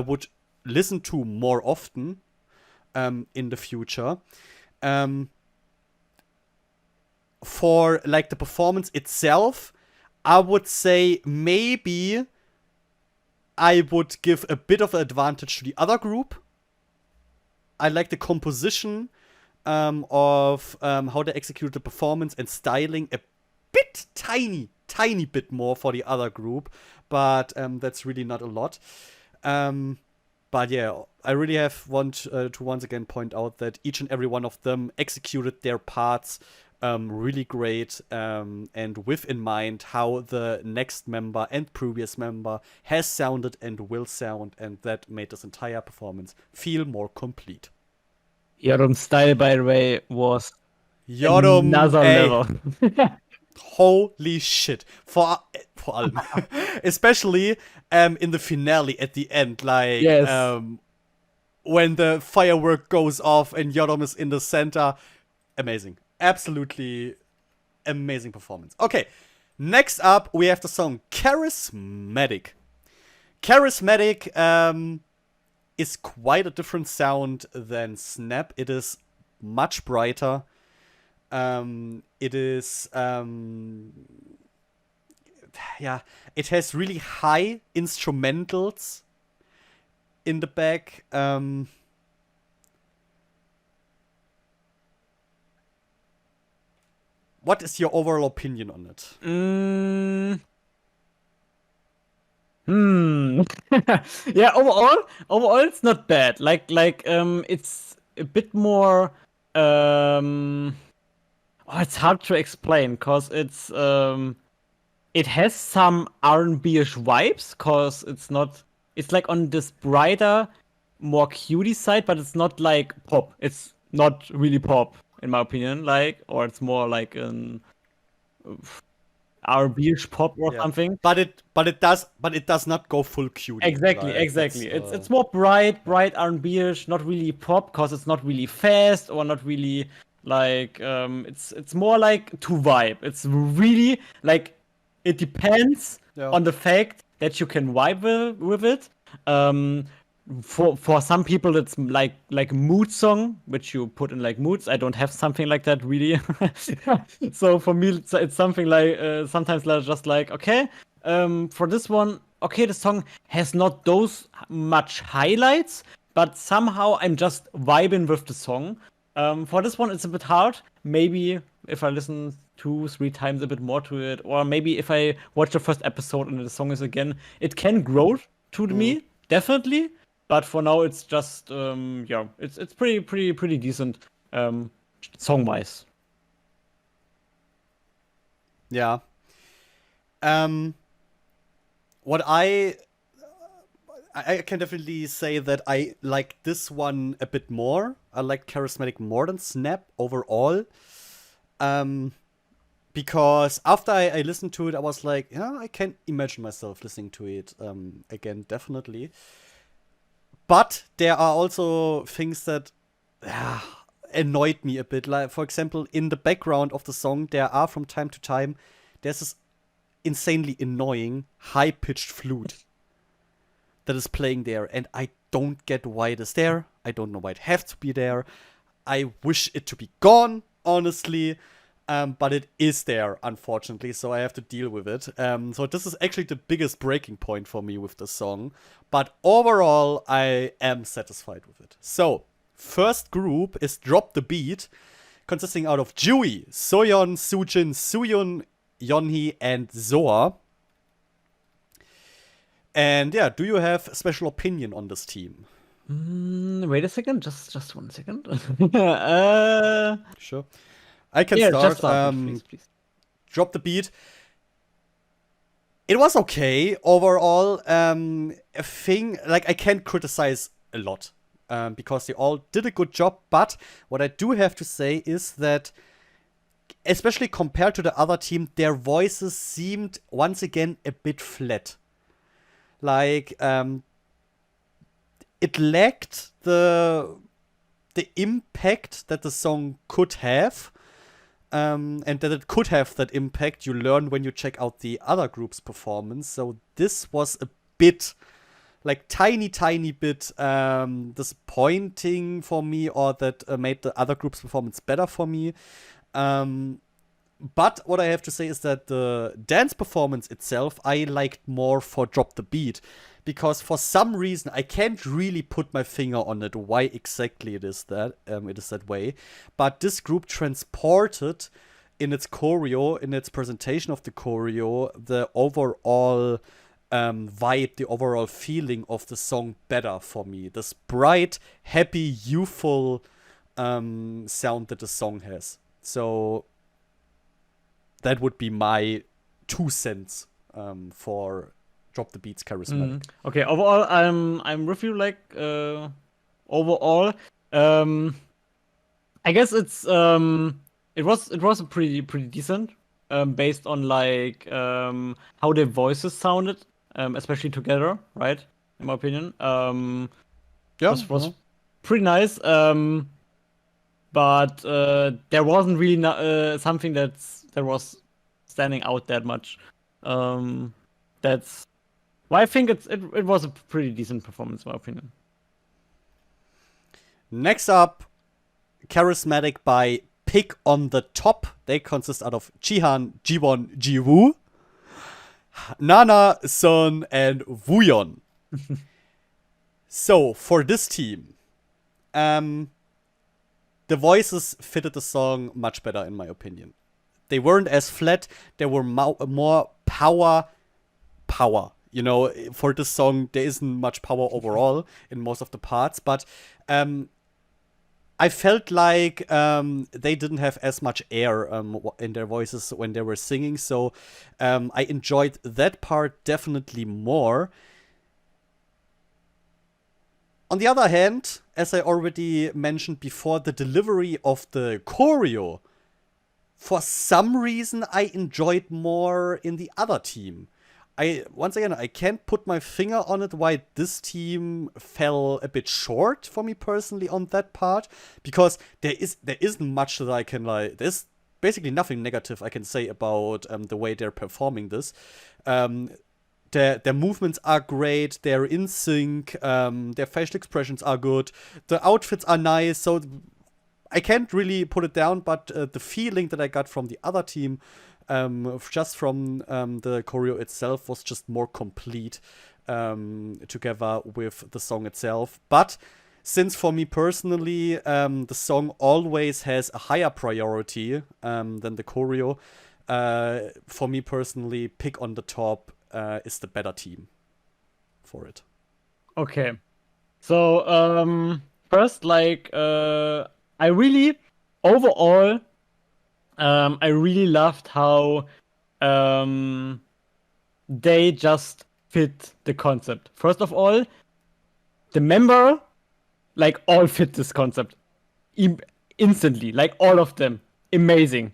would listen to more often in the future. For like the performance itself, I would say maybe I would give a bit of an advantage to the other group. I like the composition of how they execute the performance and styling a bit tiny bit more for the other group, but that's really not a lot. But yeah, I really have to once again point out that each and every one of them executed their parts really great, and with in mind how the next member and previous member has sounded and will sound, and that made this entire performance feel more complete. Yoram's style, by the way, was Yorum, another ey, level. holy shit. Vor allem. Especially in the finale at the end, like, Yes. when the firework goes off and Yoram is in the center. Amazing. Absolutely amazing performance. Okay, next up we have the song Charismatic. Charismatic is quite a different sound than Snap. It is much brighter. It is yeah, it has really high instrumentals in the back. What is your overall opinion on it? Mm, hmm. Yeah, overall it's not bad. It's a bit more oh, it's hard to explain because it has some R&B-ish vibes because it's like on this brighter, more cutie side, but it's not like pop. It's not really pop in my opinion, or it's more like an R&B-ish pop or Yeah, something. but it does not go full cutie. Exactly, Like, that's exactly. It's more bright, yeah. bright R&B-ish, not really pop because it's not really fast or not really it's more like to vibe. It's really like it depends Yeah. on the fact that you can vibe with it. Um, for some people it's like a mood song which you put in like moods. I don't have something like that really. So for me it's something like sometimes just like okay, for this one, okay, the song has not those much highlights, but somehow I'm just vibing with the song. For this one, it's a bit hard. Maybe if I listen 2, 3 times a bit more to it, or maybe if I watch the first episode and the song is again, it can grow to me definitely. But for now, it's just yeah, it's pretty decent song wise. Yeah. Um, what I can definitely say that I like this one a bit more. I like Charismatic more than Snap overall. Um, because after I listened to it, I was like, yeah, I can't imagine myself listening to it again, definitely. But there are also things that, yeah, annoyed me a bit. Like, for example, in the background of the song, there are from time to time, there's this insanely annoying high-pitched flute that is playing there, and I don't get why it is there. I don't know why it has to be there. I wish it to be gone, honestly. But it is there, unfortunately, so I have to deal with it. So this is actually the biggest breaking point for me with the song. But overall, I am satisfied with it. So, first group is Drop the Beat, consisting out of Jui, Soyeon, Sujin, Suyun, Yeonhee, and Zoa. And yeah, do you have a special opinion on this team? Wait a second, just 1 second. Sure. I can Yeah, start. just start, please. Drop the Beat. It was okay overall. A thing like I can't criticize a lot because they all did a good job. But what I do have to say is that, especially compared to the other team, their voices seemed once again a bit flat. Like it lacked the impact that the song could have. And that it could have that impact you learn when you check out the other group's performance. So this was a bit, like tiny bit disappointing for me, or that made the other group's performance better for me. But what I have to say is that the dance performance itself, I liked more for Drop the Beat. Because for some reason, I can't really put my finger on it, why exactly it is that way. But this group transported in its choreo, in its presentation of the choreo, the overall vibe, the overall feeling of the song better for me. This bright, happy, youthful sound that the song has. So that would be my 2 cents for Drop the Beat's Charismatic. Okay, overall, I'm with you. Like overall, I guess it was a pretty decent, based on like how their voices sounded, especially together, right? In my opinion, was pretty nice. But there wasn't really something that was standing out that much. That's why I think it was a pretty decent performance, in my opinion. Next up, Charismatic by Pick on the Top. They consist out of Jihan, Jiwon, Jiwoo, Nana, Sun, and Wooyeon. So, for this team, the voices fitted the song much better, in my opinion. They weren't as flat. They were more power. You know, for this song, there isn't much power overall in most of the parts. But I felt like they didn't have as much air in their voices when they were singing. So I enjoyed that part definitely more. On the other hand, as I already mentioned before, the delivery of the choreo, for some reason, I enjoyed more in the other team. Once again, I can't put my finger on it why this team fell a bit short for me personally on that part, because there isn't much that I can like. There's basically nothing negative I can say about the way they're performing this. Their movements are great. They're in sync. Their facial expressions are good. The outfits are nice. So I can't really put it down, but the feeling that I got from the other team, just from the choreo itself, was just more complete together with the song itself. But since for me personally, the song always has a higher priority than the choreo, for me personally, Pick on the Top is the better team for it. Okay. So, first, like, I really, overall, I really loved how they just fit the concept. First of all, the member, like, all fit this concept instantly, like all of them. Amazing.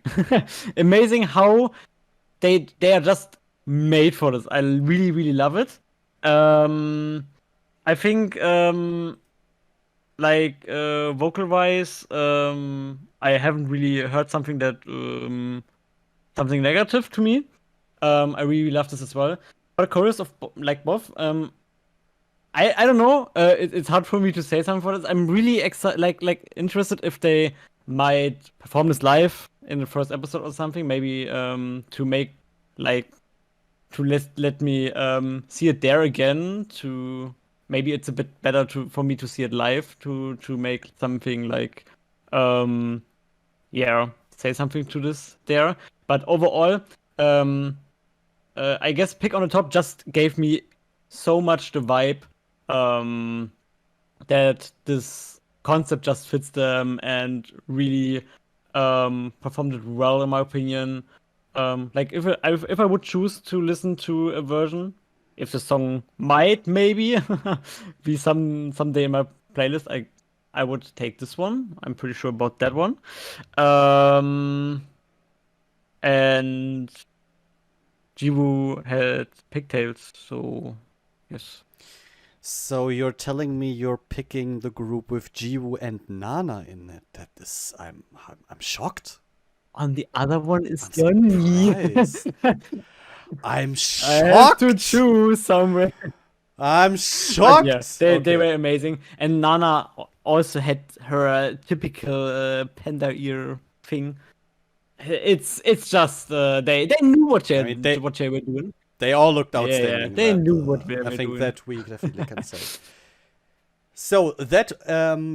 Amazing how they are just made for this. I really love it. I think like vocal wise, I haven't really heard something that something negative to me. I really love this as well. But chorus of like both. I don't know. It's hard for me to say something for this. I'm really excited, like interested if they might perform this live in the first episode or something. Maybe to make like to let me see it there again. To maybe it's a bit better to for me to see it live to make something like yeah, say something to this there. But overall, I guess Pick on the Top just gave me so much the vibe that this concept just fits them and really performed it well in my opinion. Like if I would choose to listen to a version, if the song might maybe be someday in my playlist, I would take this one. I'm pretty sure about that one. And Jiwoo had pigtails, so yes. So you're telling me you're picking the group with Jiwoo and Nana in it? That is, I'm shocked. On the other one is I'm Johnny. surprised. I'm I have to shocked. choose somewhere. I'm But shocked. yeah, they Okay. were amazing. And Nana also had her typical panda ear thing. It's just they knew what I mean, they were doing. they all looked Yeah, outstanding. they That, knew what they I were think doing. that we definitely can say. So that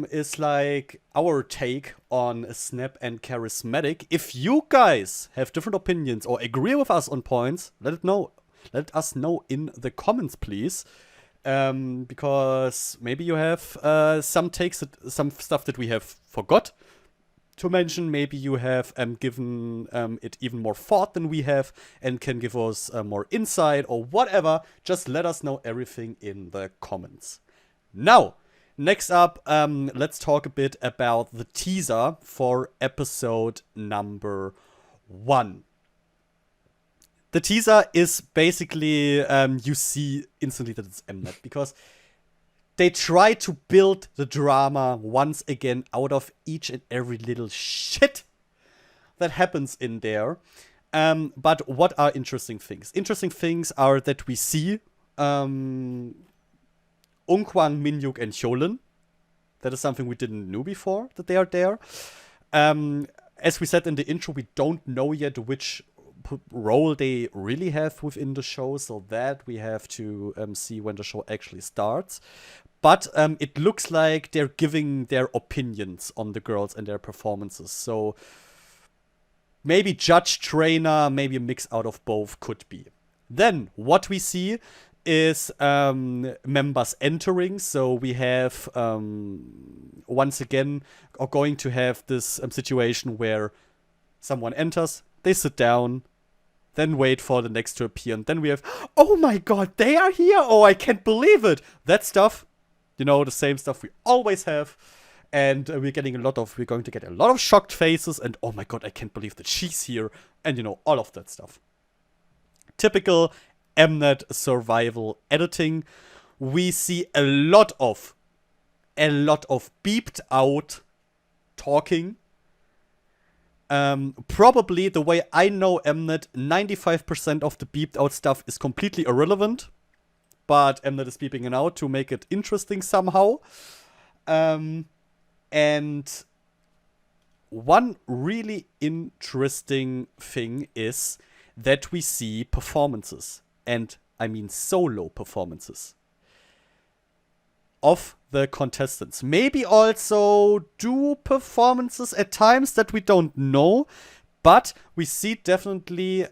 is like our take on Snap and Charismatic. If you guys have different opinions or agree with us on points, let it know. Let us know in the comments, please. Because maybe you have some takes, some stuff that we have forgot to mention. Maybe you have given it even more thought than we have and can give us more insight or whatever. Just let us know everything in the comments. Now, next up, let's talk a bit about the teaser for episode number 1. The teaser is basically, you see instantly that it's Mnet because they try to build the drama once again out of each and every little shit that happens in there. But what are interesting things? Interesting things are that we see Ungkwang, Minhyuk, and Hyolyn. That is something we didn't know before, that they are there. As we said in the intro, we don't know yet which role they really have within the show, so that we have to see when the show actually starts. But it looks like they're giving their opinions on the girls and their performances. So maybe judge, trainer, maybe a mix out of both could be. Then what we see is members entering. So we have once again are going to have this situation where someone enters, they sit down, then wait for the next to appear, and then we have, oh my god, they are here! Oh, I can't believe it! That stuff, you know, the same stuff we always have. And we're going to get a lot of shocked faces, and oh my god, I can't believe that she's here, and you know, all of that stuff. Typical Mnet survival editing. We see a lot of beeped out talking. Probably the way I know Mnet, 95% of the beeped out stuff is completely irrelevant, but Mnet is beeping it out to make it interesting somehow. And one really interesting thing is that we see performances, and I mean solo performances, of the contestants. Maybe also do performances at times that we don't know, but we see definitely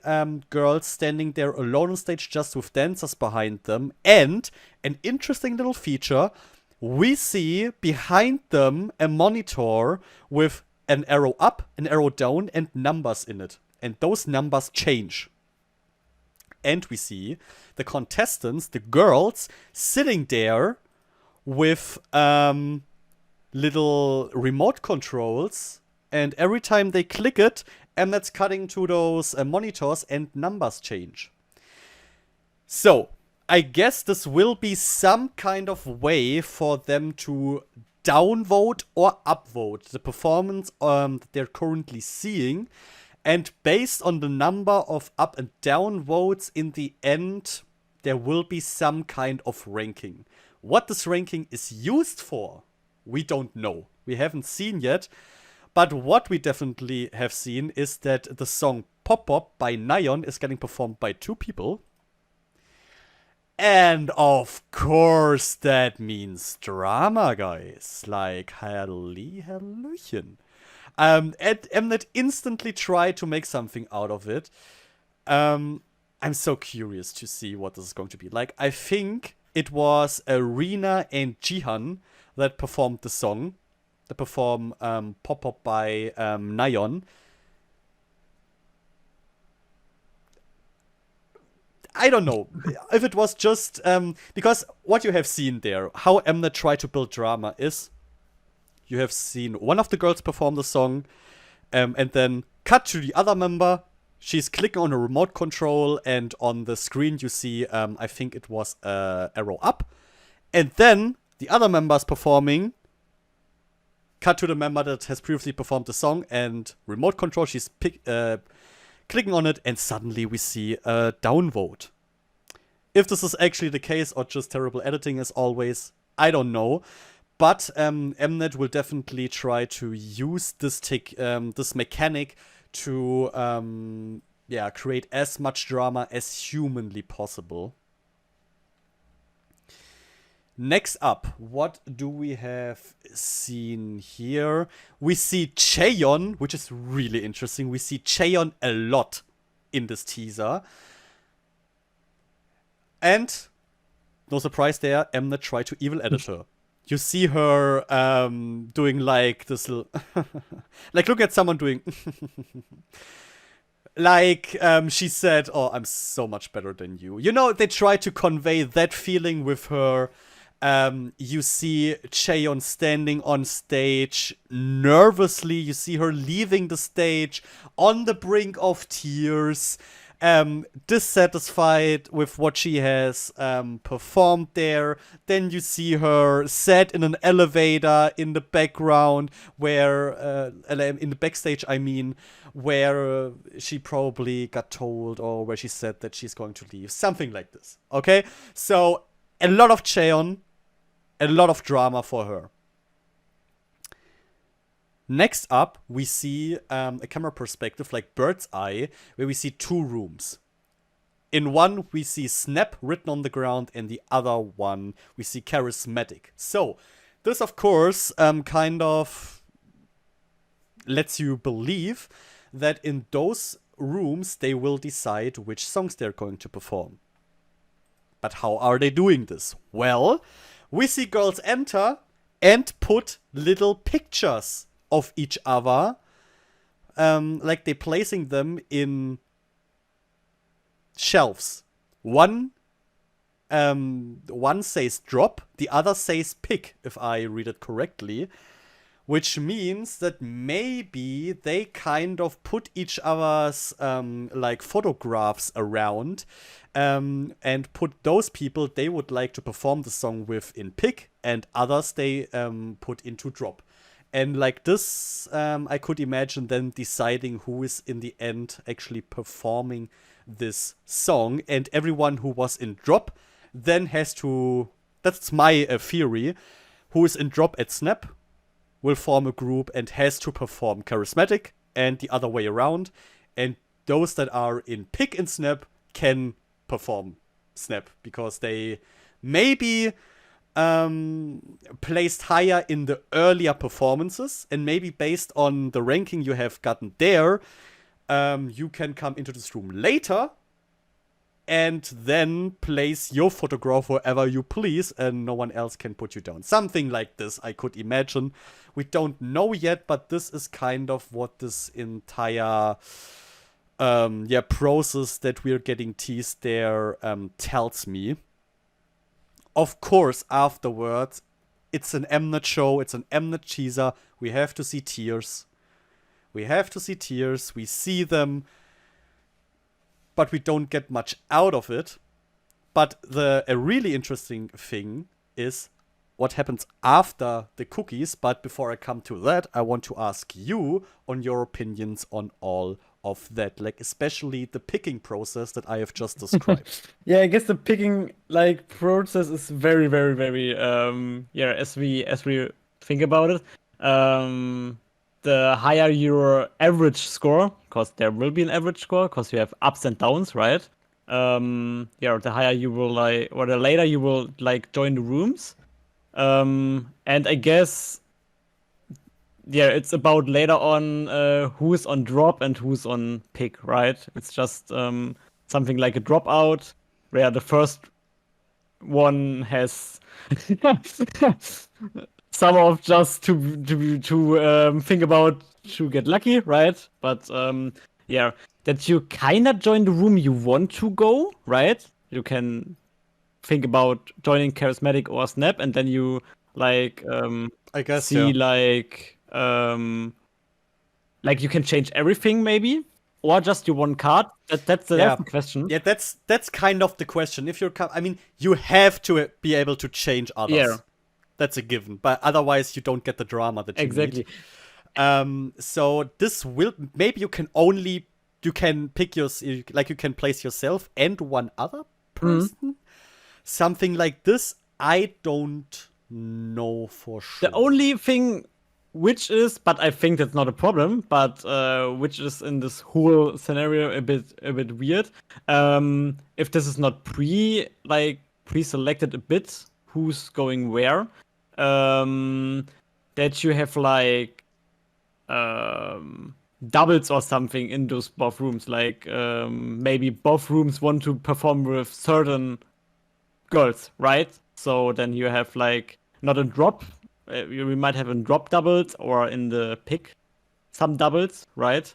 girls standing there alone on stage just with dancers behind them. And an interesting little feature, we see behind them a monitor with an arrow up, an arrow down, and numbers in it. And those numbers change. And we see the contestants, the girls, sitting there with little remote controls, and every time they click it, and that's cutting to those monitors and numbers change. So I guess this will be some kind of way for them to downvote or upvote the performance that they're currently seeing. And based on the number of up and down votes in the end, there will be some kind of ranking. What this ranking is used for, we don't know. We haven't seen yet. But what we definitely have seen is that the song Pop Pop by Neon is getting performed by 2 people. And of course that means drama, guys. Like, Hallöchen. And Mnet instantly tried to make something out of it. I'm so curious to see what this is going to be. Like, I think it was Arena and Jihan that performed the song. That perform Pop Pop by Neon. I don't know if it was just because what you have seen there, how Mnet tried to build drama is you have seen one of the girls perform the song, and then cut to the other member. She's clicking on a remote control, and on the screen you see, I think it was arrow up, and then the other member's performing. Cut to the member that has previously performed the song, and remote control. She's clicking on it, and suddenly we see a downvote. If this is actually the case or just terrible editing as always, I don't know. But Mnet will definitely try to use this mechanic to create as much drama as humanly possible. Next up, what do we have seen here? We see Chaeyeon, which is really interesting. We see Chaeyeon a lot in this teaser. And, no surprise there, Mnet tried to evil edit her. You see her doing like this little... like, look at someone doing... like, she said, oh, I'm so much better than you. You know, they try to convey that feeling with her. You see Chaeyeon standing on stage nervously. You see her leaving the stage on the brink of tears, dissatisfied with what she has performed there. Then you see her sat in an elevator in the background where, in the backstage, I mean, where she probably got told or where she said that she's going to leave. Something like this. Okay? So, a lot of Chaeyeon. A lot of drama for her. Next up, we see a camera perspective like bird's eye, where we see 2 rooms. In one, we see Snap written on the ground, and the other one, we see Charismatic. So, this, of course, kind of lets you believe that in those rooms, they will decide which songs they're going to perform. But how are they doing this? Well, we see girls enter and put little pictures of each other. Like they're placing them in shelves. One says drop, the other says pick, if I read it correctly. Which means that maybe they kind of put each other's like photographs around and put those people they would like to perform the song with in pick, and others they put into drop. And like this, I could imagine them deciding who is in the end actually performing this song, and everyone who was in drop then has to, that's my theory, who is in drop at Snap will form a group and has to perform Charismatic, and the other way around. And those that are in Pick and Snap can perform Snap because they maybe placed higher in the earlier performances, and maybe based on the ranking you have gotten there, you can come into this room later and then place your photograph wherever you please, and no one else can put you down. Something like this, I could imagine. We don't know yet, but this is kind of what this entire process that we're getting teased there tells me. Of course, afterwards, it's an Mnet show, it's an Mnet teaser. We have to see tears. We see them, but we don't get much out of it. But a really interesting thing is what happens after the cookies. But before I come to that, I want to ask you on your opinions on all of that, like especially the picking process that I have just described. Yeah, I guess the picking like process is very, very, very yeah, as we think about it. The higher your average score, because there will be an average score, because you have ups and downs, right? Yeah, the higher you will like, or the later you will like join the rooms. And I guess yeah, it's about later on who's on drop and who's on pick, right? It's just something like a dropout where the first one has some of just to think about to get lucky, right? But yeah, that you kind of join the room you want to go, right? You can think about joining Charismatic or Snap, and then you like I guess, see yeah. like you can change everything maybe, or just your one card. That's Yeah. the question. Yeah, that's kind of the question. If you're, I mean, you have to be able to change others. Yeah, That's a given. But otherwise, you don't get the drama that you exactly. need. So this will maybe you can pick your, like you can place yourself and one other person. Something like this, I don't know for sure. The only thing which is, but I think that's not a problem, but which is in this whole scenario a bit weird. If this is not pre-selected a bit who's going where, that you have like doubles or something in those both rooms. Like maybe both rooms want to perform with certain girls, right? So then you have like not a drop. We might have in drop doubles or in the pick some doubles, right?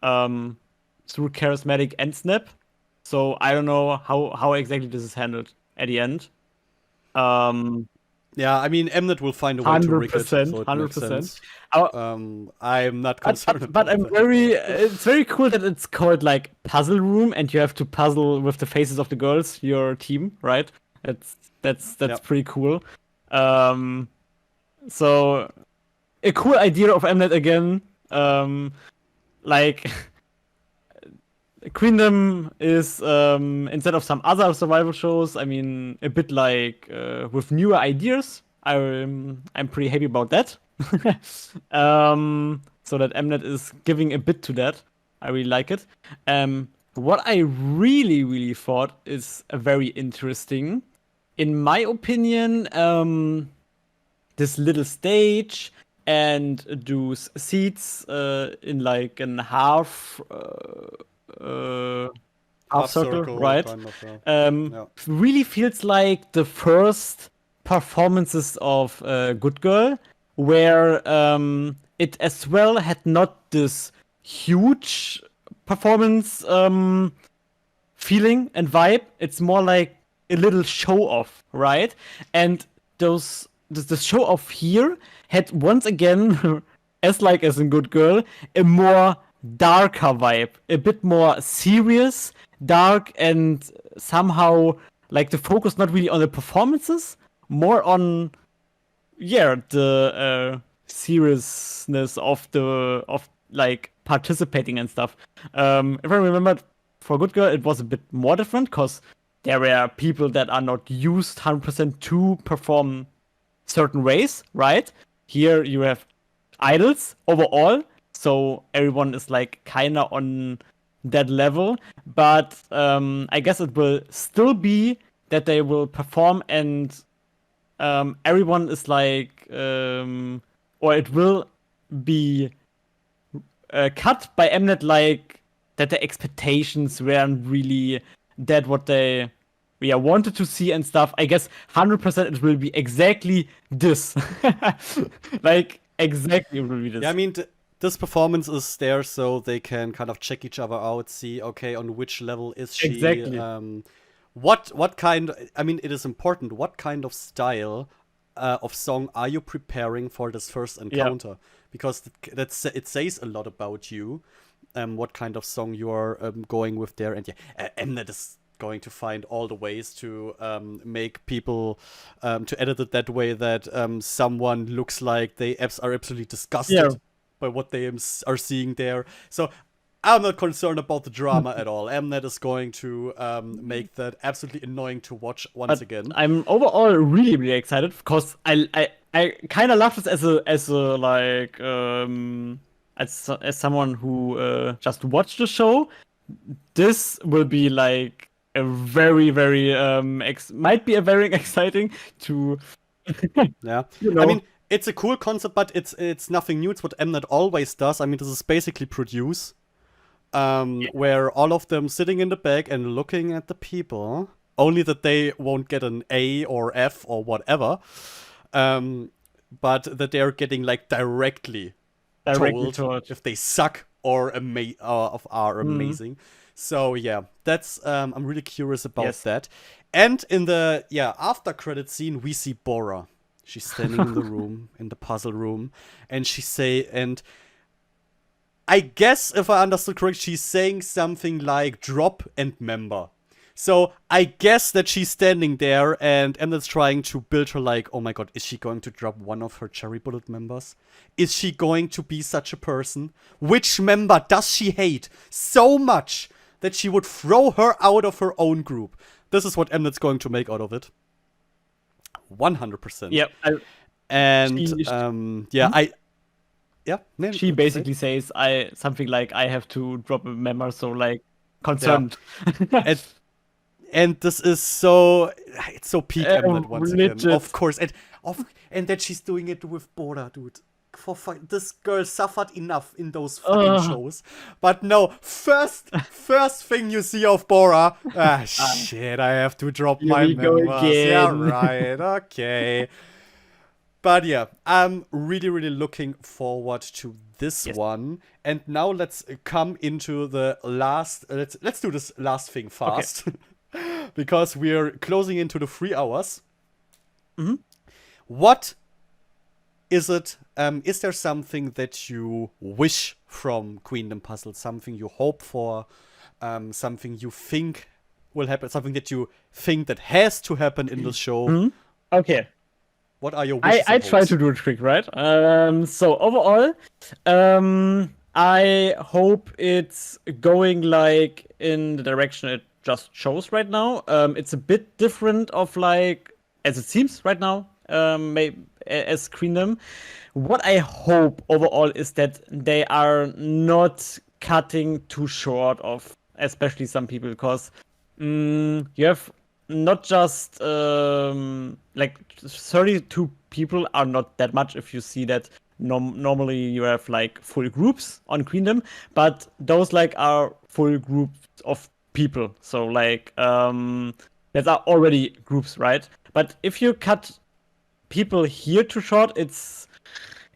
Through Charismatic and Snap. So I don't know how exactly this is handled at the end. Yeah, I mean, Mnet will find a way to rig it, so 100%, it makes 100%. sense. Uh, I'm not concerned but about I'm that. very. It's very cool that it's called like puzzle room, and you have to puzzle with the faces of the girls, your team, right? That's Yep. pretty cool. So a cool idea of Mnet again. Like Queendom is instead of some other survival shows, I mean a bit like with newer ideas. I'm pretty happy about that. So that Mnet is giving a bit to that. I really like it. What I really thought is very interesting, in my opinion, this little stage and those seats in like an half circle, right? kind of, yeah. Really feels like the first performances of Good Girl, where it as well had not this huge performance feeling and vibe. It's more like a little show off, right? And the show off here had once again, as in Good Girl, a more darker vibe, a bit more serious, dark, and somehow like the focus not really on the performances, more on the seriousness of like participating and stuff. If I remember, for Good Girl, it was a bit more different because there were people that are not used 100% to perform certain ways, right? Here you have idols overall, so everyone is like kinda on that level. But I guess it will still be that they will perform and everyone is like, or it will be cut by Mnet like that the expectations weren't really that what they wanted to see and stuff. I guess 100% it will be exactly this. Like exactly it will be this. Yeah, I mean, this performance is there so they can kind of check each other out, see, okay, on which level is she? Exactly. What kind? I mean, it is important. What kind of style of song are you preparing for this first encounter? Because it says a lot about you. What kind of song you are going with there, and yeah, Mnet is going to find all the ways to make people to edit it that way that someone looks like they are absolutely disgusted by what they are seeing there. So I'm not concerned about the drama at all. Mnet is going to make that absolutely annoying to watch once again. I'm overall really, really excited because I kind of love this as someone who just watched the show. This will be like a very, very might be a very exciting to. Yeah, you know. I mean, it's a cool concept, but it's nothing new. It's what Mnet always does. I mean, this is basically produce. Where all of them sitting in the back and looking at the people, only that they won't get an A or F or whatever, but that they're getting like directly told if they suck or are amazing. So yeah, that's I'm really curious about that. And in the after credit scene, we see Bora. She's standing in the room, in the puzzle room, and I guess, if I understood correct, she's saying something like drop and member. So I guess that she's standing there and Mnet's trying to build her like, oh my god, is she going to drop one of her Cherry Bullet members? Is she going to be such a person? Which member does she hate so much that she would throw her out of her own group? This is what Mnet's going to make out of it. 100%. Yep. She basically says something like I have to drop a member, so like concerned. Yeah. and this is so peak Mnet once again, of course, and that she's doing it with Bora, dude. This girl suffered enough in those fucking shows, but no. First thing you see of Bora, shit, I have to drop my members. Yeah, right, okay. But yeah, I'm really, really looking forward to this one. And now let's come into the last. Let's do this last thing fast, because we're closing into the 3 hours. Mm-hmm. What is it? Is there something that you wish from Queendom Puzzle? Something you hope for? Something you think will happen? Something that you think that has to happen in the show? Mm-hmm. Okay. What are your wishes? I try to do it quick, right? So overall, I hope it's going like in the direction it just shows right now. It's a bit different of like as it seems right now. As Queendom, what I hope overall is that they are not cutting too short of, especially some people, because you have. Not just like 32 people are not that much if you see that normally you have like full groups on Queendom, but those like are full groups of people. So like that are already groups, right? But if you cut people here too short,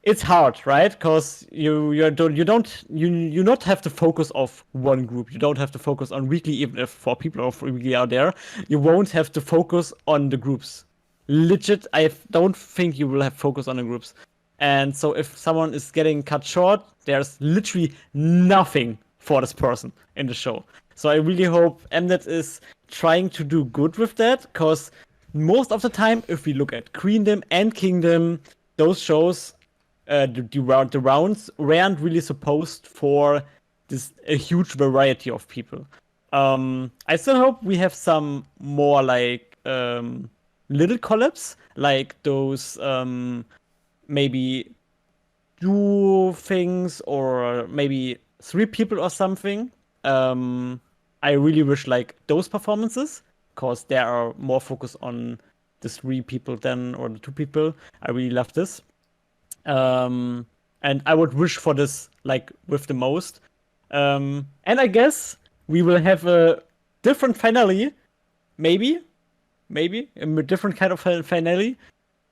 it's hard, right? Because you not have to focus of one group. You don't have to focus on weekly, even if 4 people or 3 weekly are there. You won't have to focus on the groups. Legit, I don't think you will have focus on the groups. And so if someone is getting cut short, there's literally nothing for this person in the show. So I really hope Mnet is trying to do good with that, because most of the time, if we look at Queendom and Kingdom, those shows. The rounds weren't really supposed for a huge variety of people. I still hope we have some more like little collabs, like those maybe duo things or maybe 3 people or something. I really wish like those performances, because they are more focused on the 3 people or the 2 people. I really love this. And I would wish for this like with the most. And I guess we will have a different finale, maybe a different kind of finale.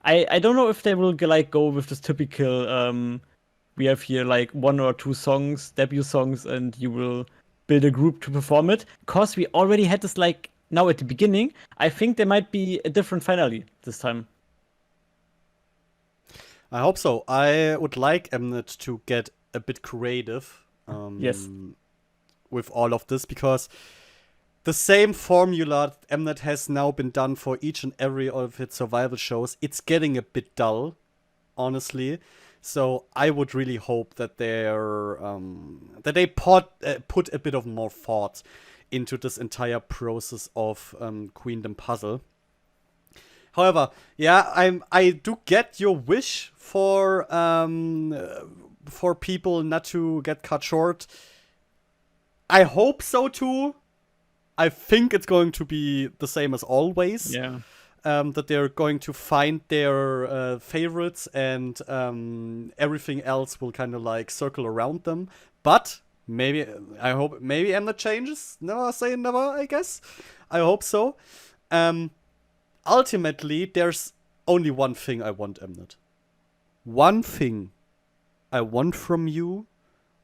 I don't know if they will like go with this typical we have here like 1 or 2 songs, debut songs, and you will build a group to perform it. Cause we already had this like now at the beginning. I think there might be a different finale this time. I hope so. I would like Mnet to get a bit creative yes. with all of this, because the same formula Mnet has now been done for each and every of its survival shows. It's getting a bit dull, honestly. So I would really hope that they put a bit of more thought into this entire process of Queendom Puzzle. However, yeah, I do get your wish for people not to get cut short. I hope so too. I think it's going to be the same as always. Yeah. That they're going to find their favorites and everything else will kind of like circle around them. But maybe Mnet changes. Never say never, I guess. I hope so. Ultimately, there's only one thing I want, Mnet. One thing I want from you.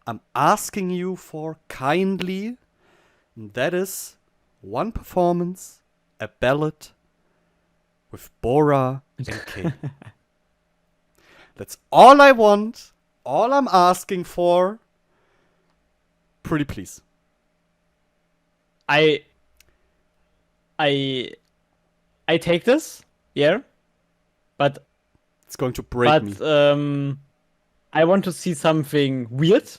I'm asking you for kindly. And that is one performance, a ballad with Bora and Kay. That's all I want. All I'm asking for. Pretty please. I take this, yeah, but It's going to break me. I want to see something weird.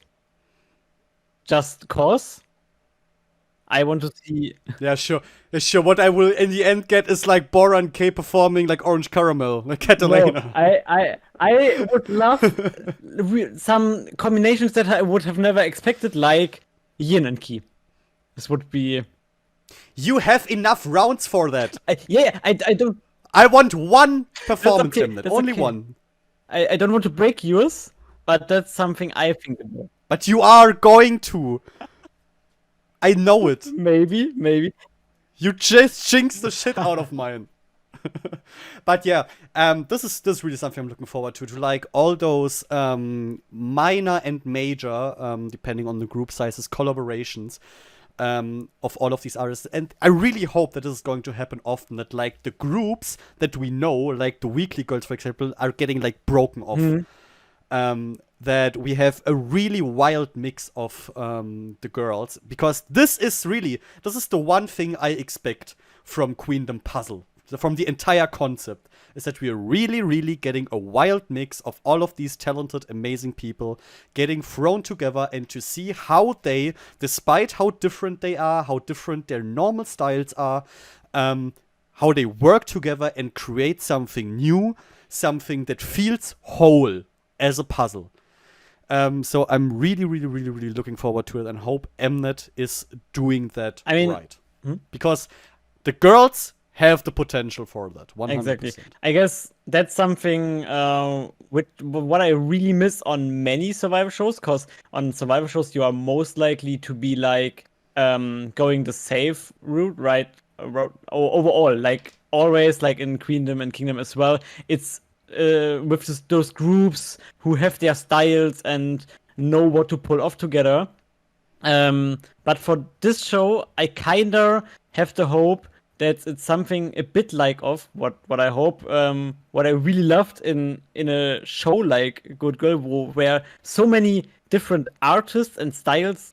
Just cause. I want to see. Yeah, sure. What I will in the end get is like Bora and Kay performing like Orange Caramel, like Catalina. No, I would love some combinations that I would have never expected, like Yin and Ki. This would be. You have enough rounds for that. I don't. I want one performance okay, in that. that's Only okay. one. I don't want to break yours, but that's something I think about. But you are going to. I know it. Maybe. You just jinxed the shit out of mine. But yeah, this is really something I'm looking forward to like all those minor and major, depending on the group sizes, collaborations of all of these artists. And I really hope that this is going to happen often, that like the groups that we know, like the Weekly Girls, for example, are getting like broken off. That we have a really wild mix of the girls, because this is the one thing I expect from Queendom Puzzle, from the entire concept, is that we are really, really getting a wild mix of all of these talented, amazing people getting thrown together, and to see how they, despite how different they are, how different their normal styles are, how they work together and create something new, something that feels whole as a puzzle. So I'm really, really, really, really looking forward to it, and hope Mnet is doing that right. Because the girls have the potential for that, 100%. Exactly. I guess that's something what I really miss on many survival shows, because on survival shows you are most likely to be like going the safe route, right? Overall, like always, like in Queendom and Kingdom as well, it's with those groups who have their styles and know what to pull off together. But for this show, I kinda have the hope that it's something a bit like of what I hope, what I really loved in a show like Good Girl, where so many different artists and styles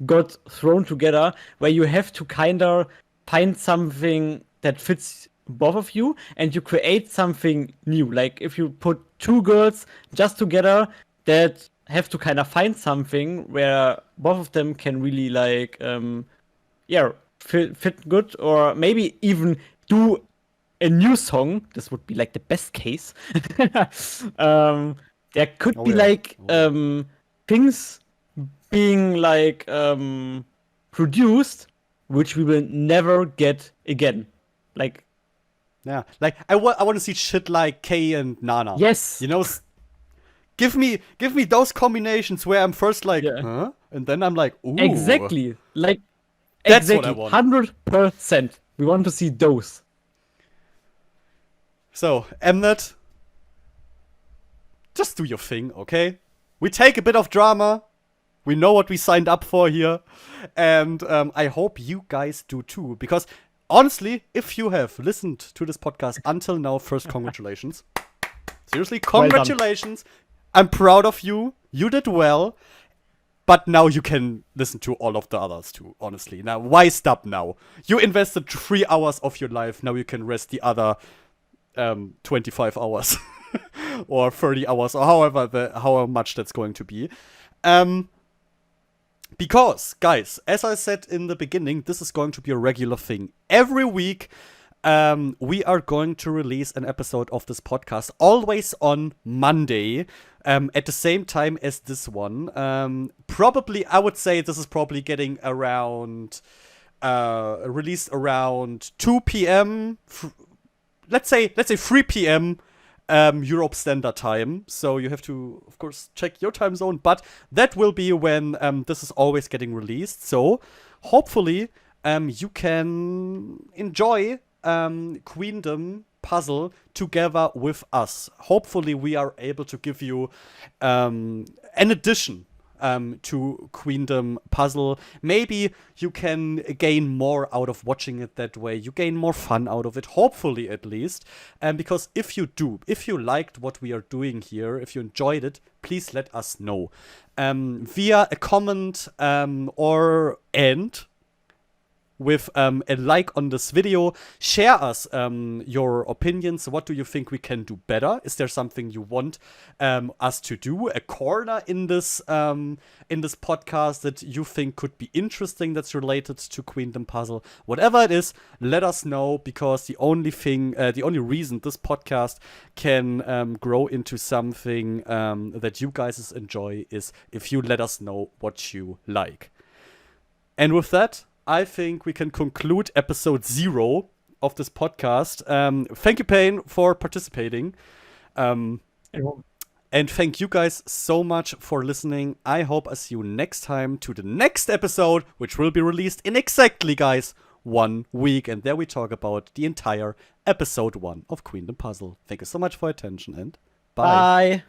got thrown together, where you have to kinda find something that fits both of you, and you create something new. Like if you put two girls just together that have to kind of find something where both of them can really like fit good, or maybe even do a new song. This would be like the best case. There could be like things being like produced which we will never get again. Like, yeah, like I want to see shit like Kay and Nana. yes, You know, give me those combinations where I'm first like, Yeah. huh? And then I'm like, ooh. exactly. Like, That's what I exactly, want. 100%. We want to see those. So, Mnet, just do your thing, okay? We take a bit of drama. We know what we signed up for here. And I hope you guys do too. Because, honestly, if you have listened to this podcast until now, first, congratulations. Seriously, congratulations. I'm proud of you. You did well. But now you can listen to all of the others too, honestly. Now, why stop now? You invested 3 hours of your life. Now you can rest the other 25 hours or 30 hours or however much that's going to be. Because, guys, as I said in the beginning, this is going to be a regular thing. Every week, we are going to release an episode of this podcast, always on Monday, at the same time as this one. Probably, I would say this is probably getting around, released around 2 p.m. Let's say 3 p.m. Europe Standard Time. So you have to, of course, check your time zone. But that will be when this is always getting released. So hopefully you can enjoy Queendom Puzzle together with us. Hopefully we are able to give you an addition to Queendom Puzzle. Maybe you can gain more out of watching it that way. You gain more fun out of it, hopefully at least. Because if you liked what we are doing here, if you enjoyed it, please let us know. Via a comment with a like on this video. Share us your opinions. What do you think we can do better? Is there something you want us to do? A corner in this podcast that you think could be interesting that's related to Queendom Puzzle? Whatever it is, let us know, because the only reason this podcast can grow into something that you guys enjoy is if you let us know what you like. And with that, I think we can conclude episode 0 of this podcast. Thank you, Payne, for participating. And thank you guys so much for listening. I hope I see you next time to the next episode, which will be released in exactly, guys, 1 week. And there we talk about the entire episode 1 of Queendom Puzzle. Thank you so much for your attention, and bye. Bye.